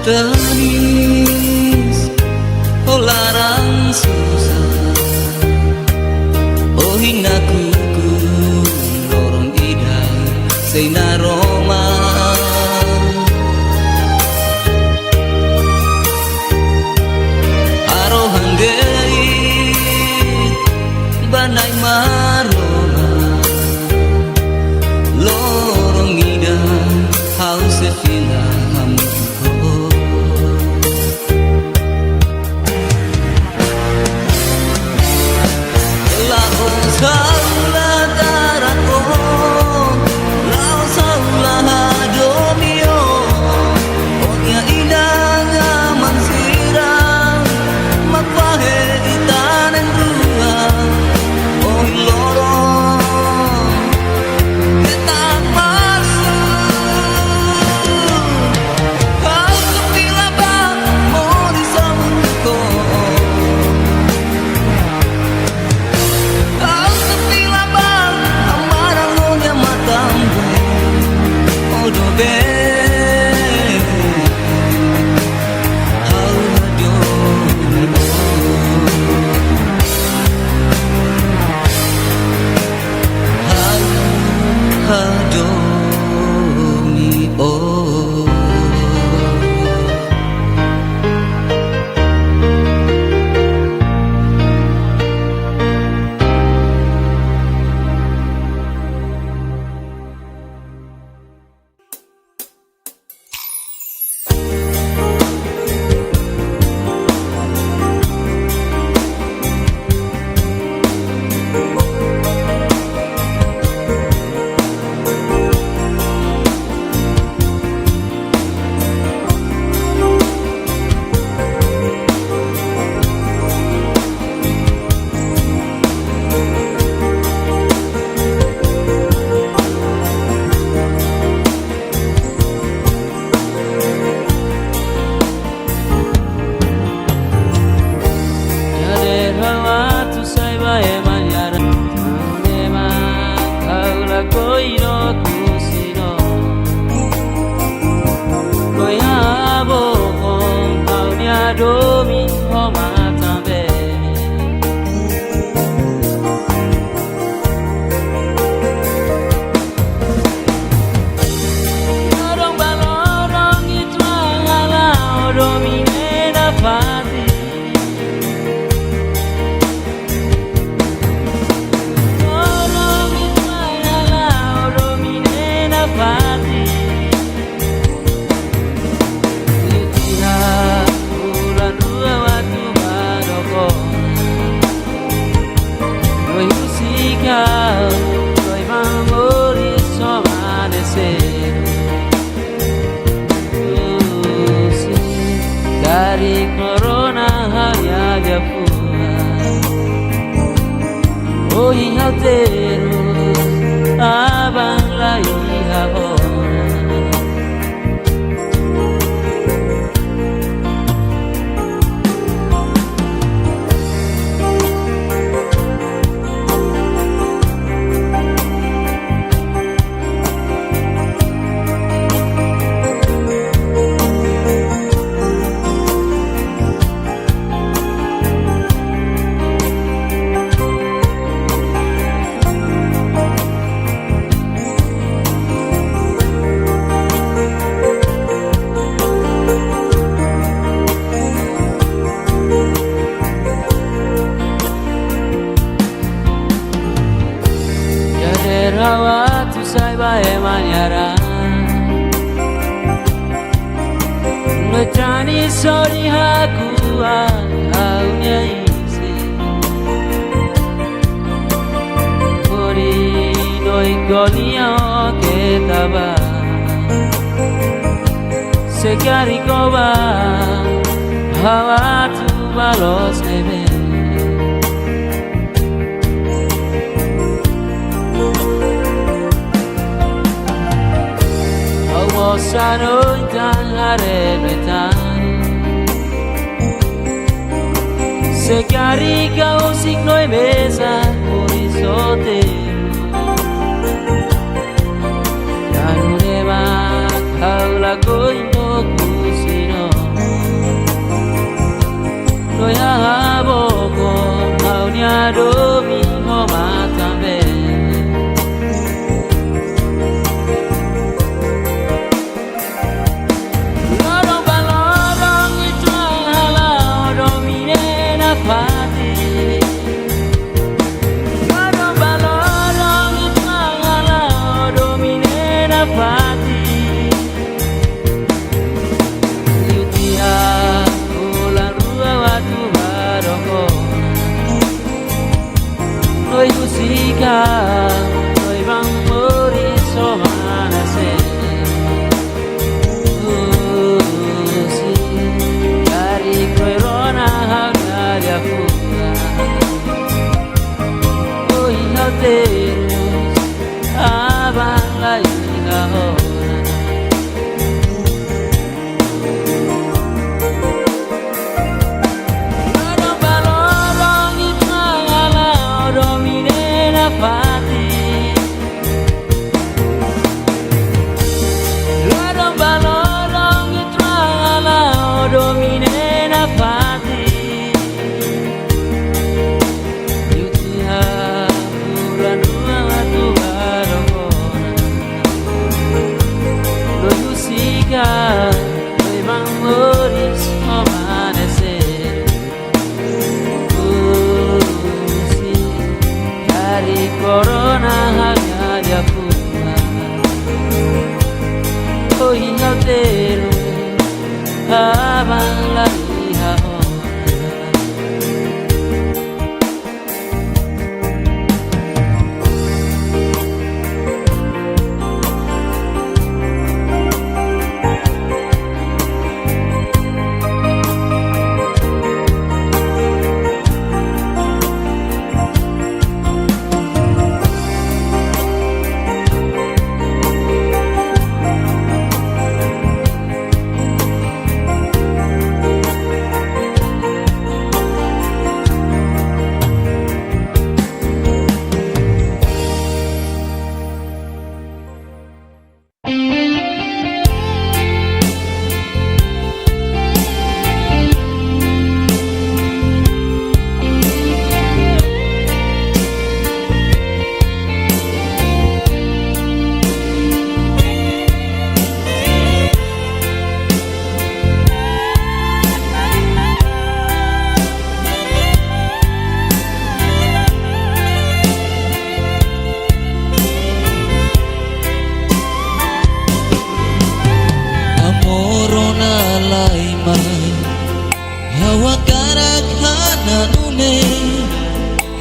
tenis oh larang susah oh hinaku lorong ida seina Roma arohan geit banai maroma lorong ida haus sefina Dari corona hanya dia pulang oh ingat terus abang lagi orang rawat usai bae manyara Nojani sori haku aunya isi Kori doi gonia ketaba Sekari koba hawa tu balos nebe Sano tan harebetan Se carica un signo e mesa horizonte Kanurema kaula koino kusino boko aunya domi homatambe lorong balorong itu hala domine na pati lorong balorong itu hala domine na pati yutia ulan rua watu baroko noi musika noi bang mori somana se si dari corona hanya fuga oi halteros abang lagi kahora corona hanya dia pulang oh ingatero abang lagi hahora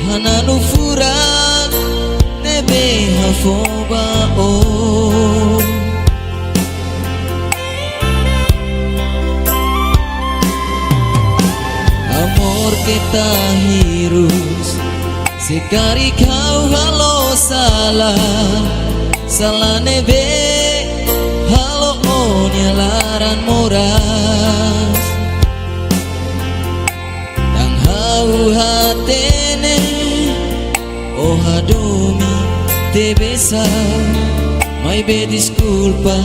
Hananu furak nebe hafoba o amor kita hirus sekali kau halo salah nebe halo onya laran moras tang hau hatene oh adomi te besa mai be disculpa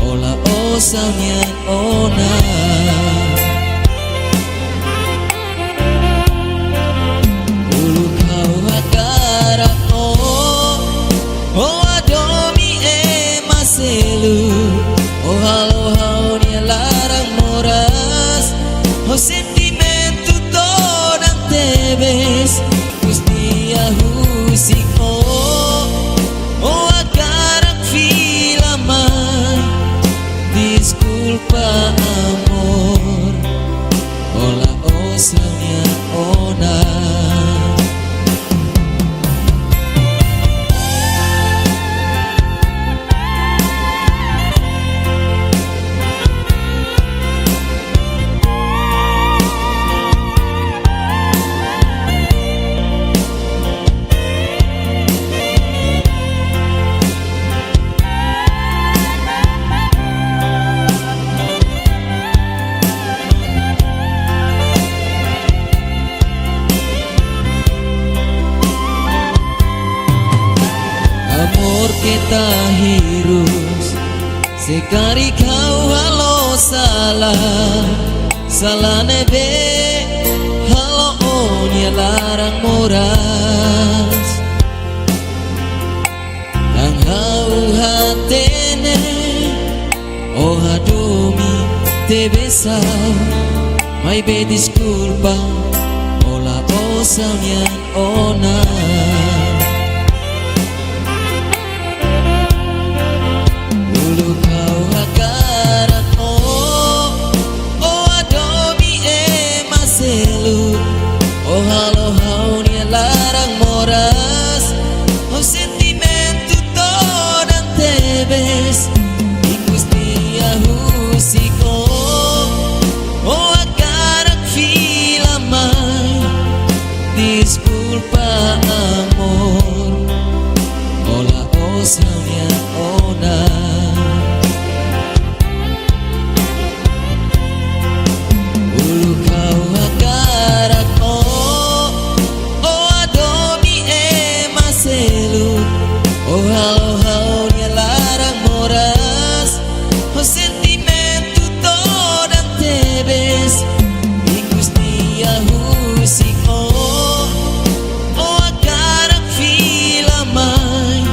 ola osanya ona ulu kau akara oh adomi maselu oh halo haunya larang moras oh sentimento todang tebes husiko oh akarang filamay disculpa amor ola osanya ona kita hirus sekali kau halo salah nebe nia larang moras Ang hauhatene O hadomi te besar May be disculpa Ola osang yan ona Ulu kau hakarat mo O adomi e maselu O halo hau nia larang moras O sentimento todan tebes Ingus dia husiko O akarat filamay Disculpa amor Ola osang yan ona Ulu kau hakarat mo O adomi e maselu O halo hau nia larang moras O sentimento todan tebes Ingus dia husiko O akarat filamay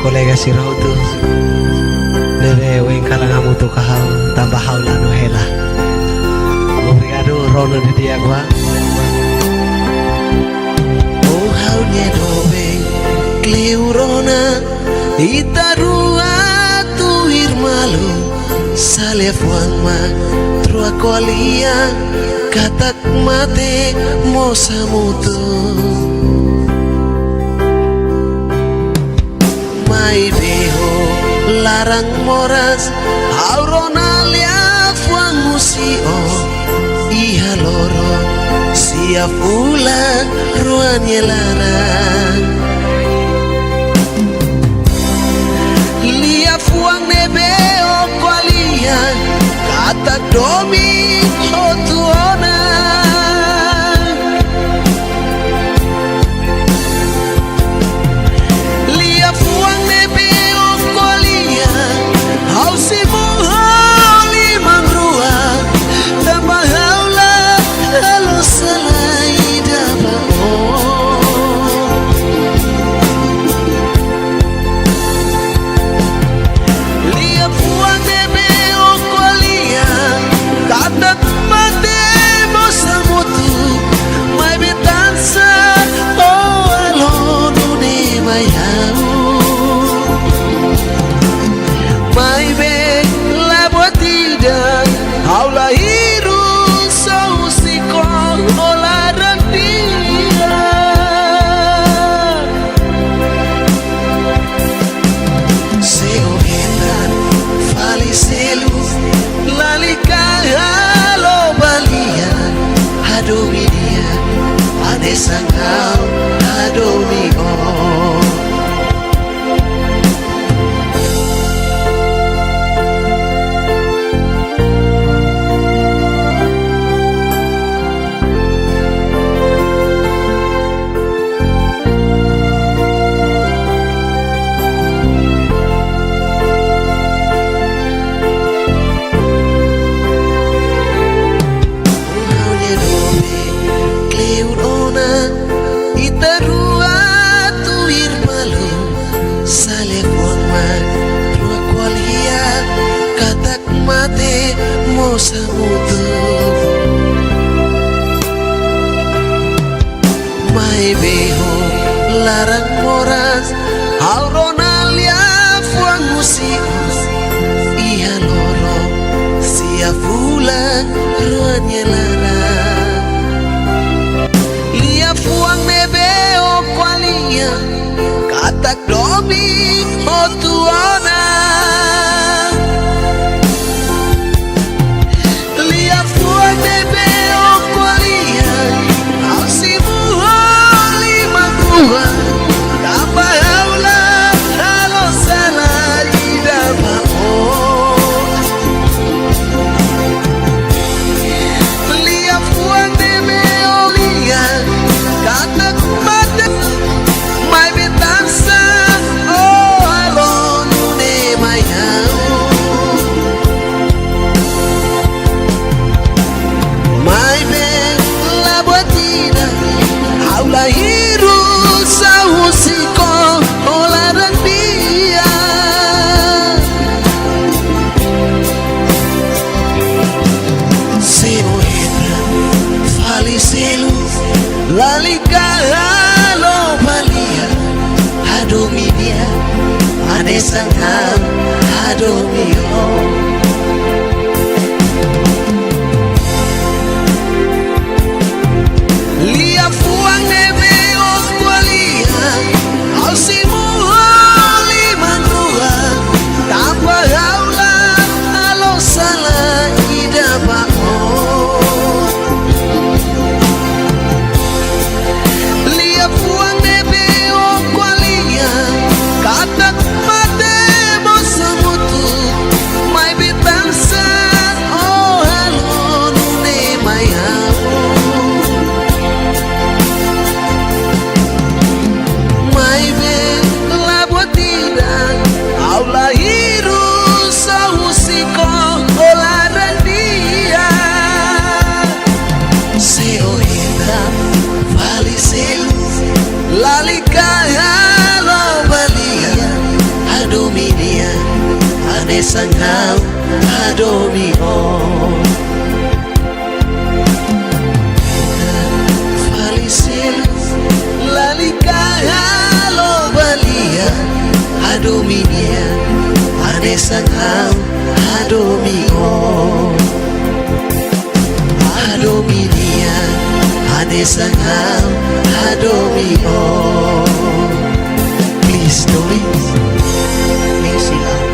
kolega si raw tu nere weng kalangamu tu kahau tambah haula no hela. Obrigado Rono de Diagua. Oh haunya dobe kleurona itarua tu irmalu sale fuangma trua kolia katak mate mosa mutu mai beho larang moras auronalia fuang musio iha loro sia fula ruanya larang lia fuang nebeo qualia kata domi otuona lia fuang nebeo qualia hausi muholi mangrua tambah haula halo salai dabao lia fuang nebeo bosa mutu mai beho larang moras auronalia fuang musius iha loro sia fulang ruanya larang lia fuang nebeo qualia katak domi otuana lia fuang nebeo qualia au simu lima gua tambah aula halo salah ida bao lia fuang nebeo lia katak mata mai betansa oh alon ne mai mai ben la botina aula hiru sahusiko olaran dia seno entra falicelo lalika halo balia adominia anesangam adomio lia fuang nebeo qualia au simu lima dua tambah aula alo salah ida bao lia fuang nebeo qualia katak mate bosa mutu mai betansa oh alon ne mai mai ben la botina aula hiru sahusiko olaran dia se oida falicelo lalika halo balia adominia anesangau adomio falicelo lalika halo balia adominia anesangau adomio adominia anesangau adomio please Doris please love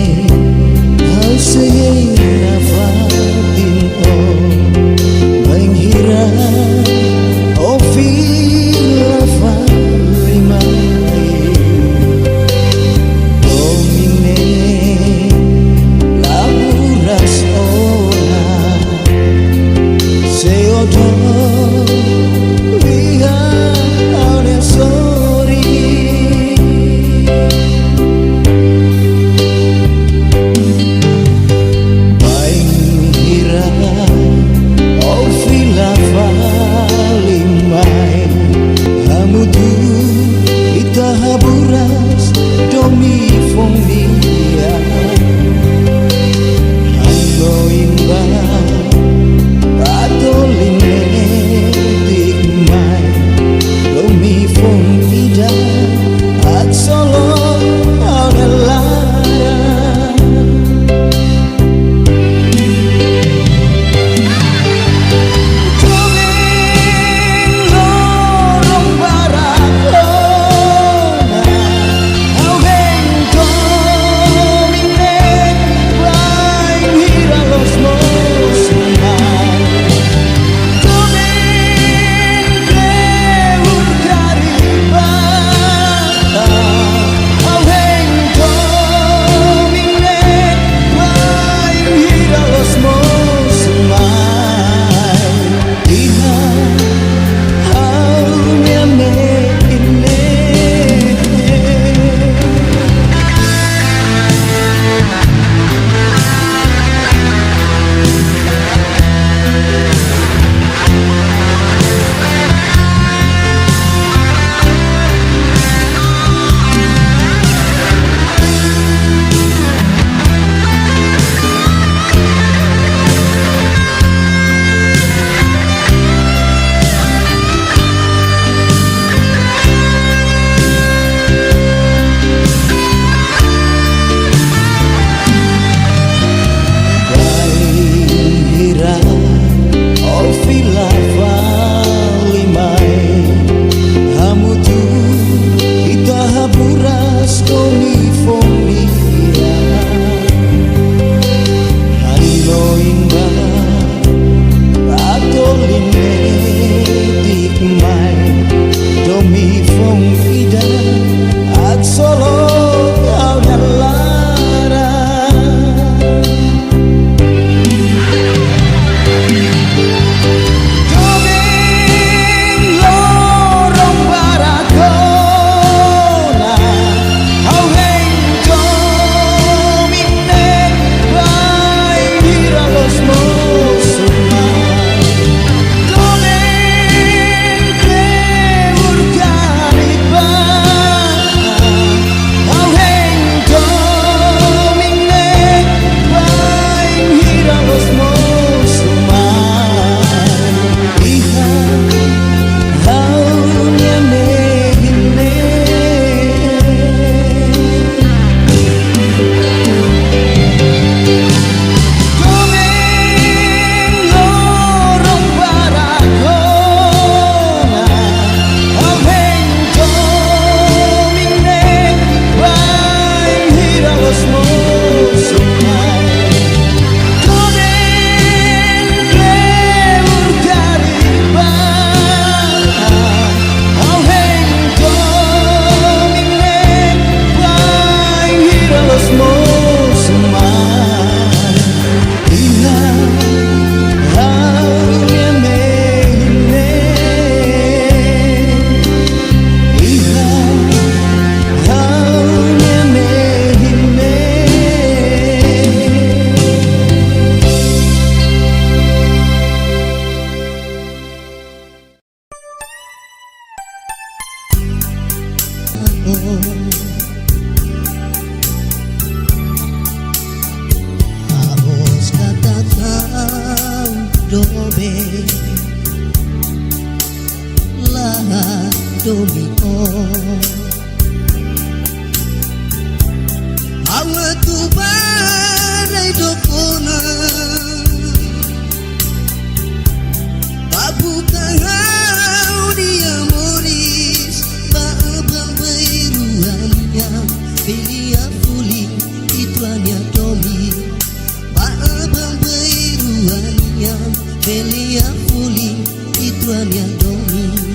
I'll sing dobe la domi o awa tu barai dokona babu kahau dia moris babang beruannya filia fuli ituannya domi babang beruannya filia fuli ituannya domi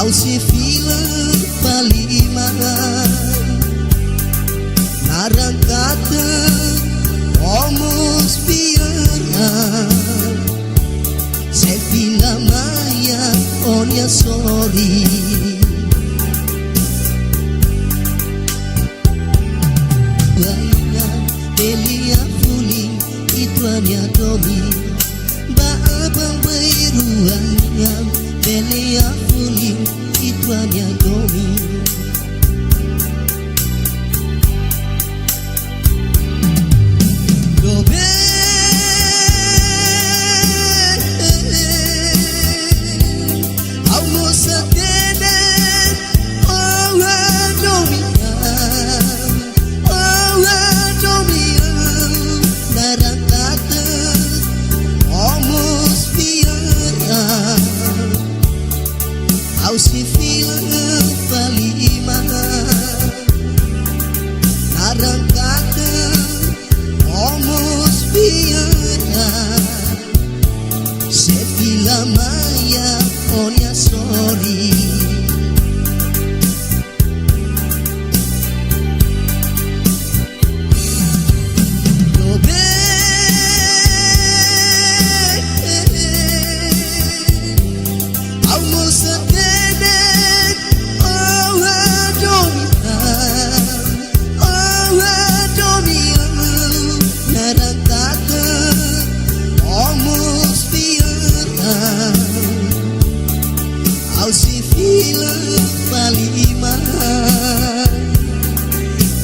se fila palimahan narangkata omos piaran se fila maya onya sorry Baina belia fuli ituannya domi baabang beruannya belia fuli ituannya domi dobe aumo satene owa domi narakata omos piaran au si fila palimahan narangkata omos piaran se fila maya onya sorry dobe aumo satene narangkata omos piaran au si fila palimahan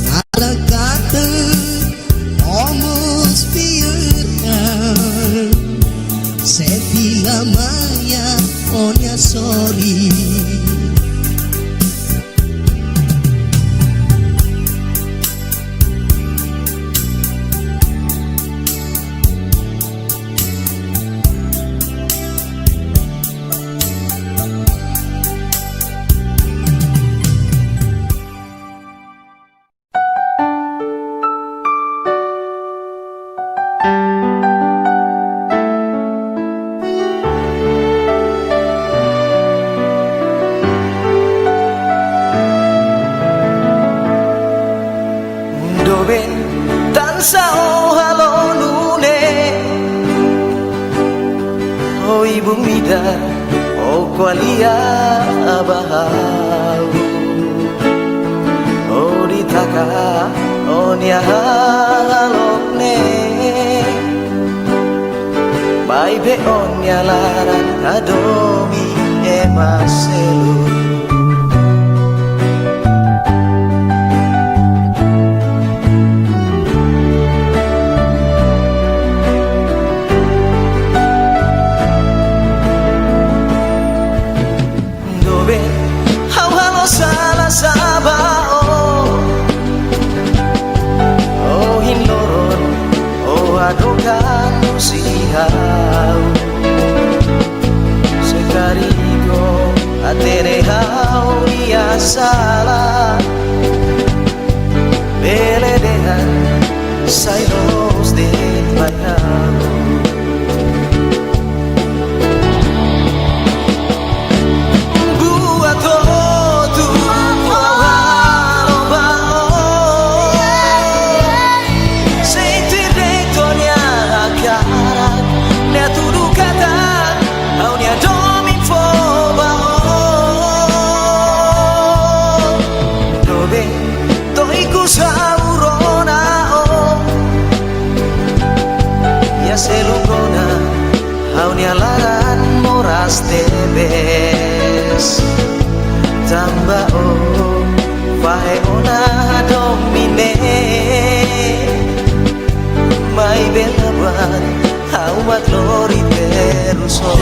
narangkata omos piaran se fila maya onya sorry tansa o halonune o ibung mida o kwalia abahau o ditaka o nia halone bai be on nia laran adomi e maselu adokan sihau sekarigo atere hau ia salah beledehan sailos de bayau buat tu as debes Tamba o fae ona domine Mai belabat hau maglori teruso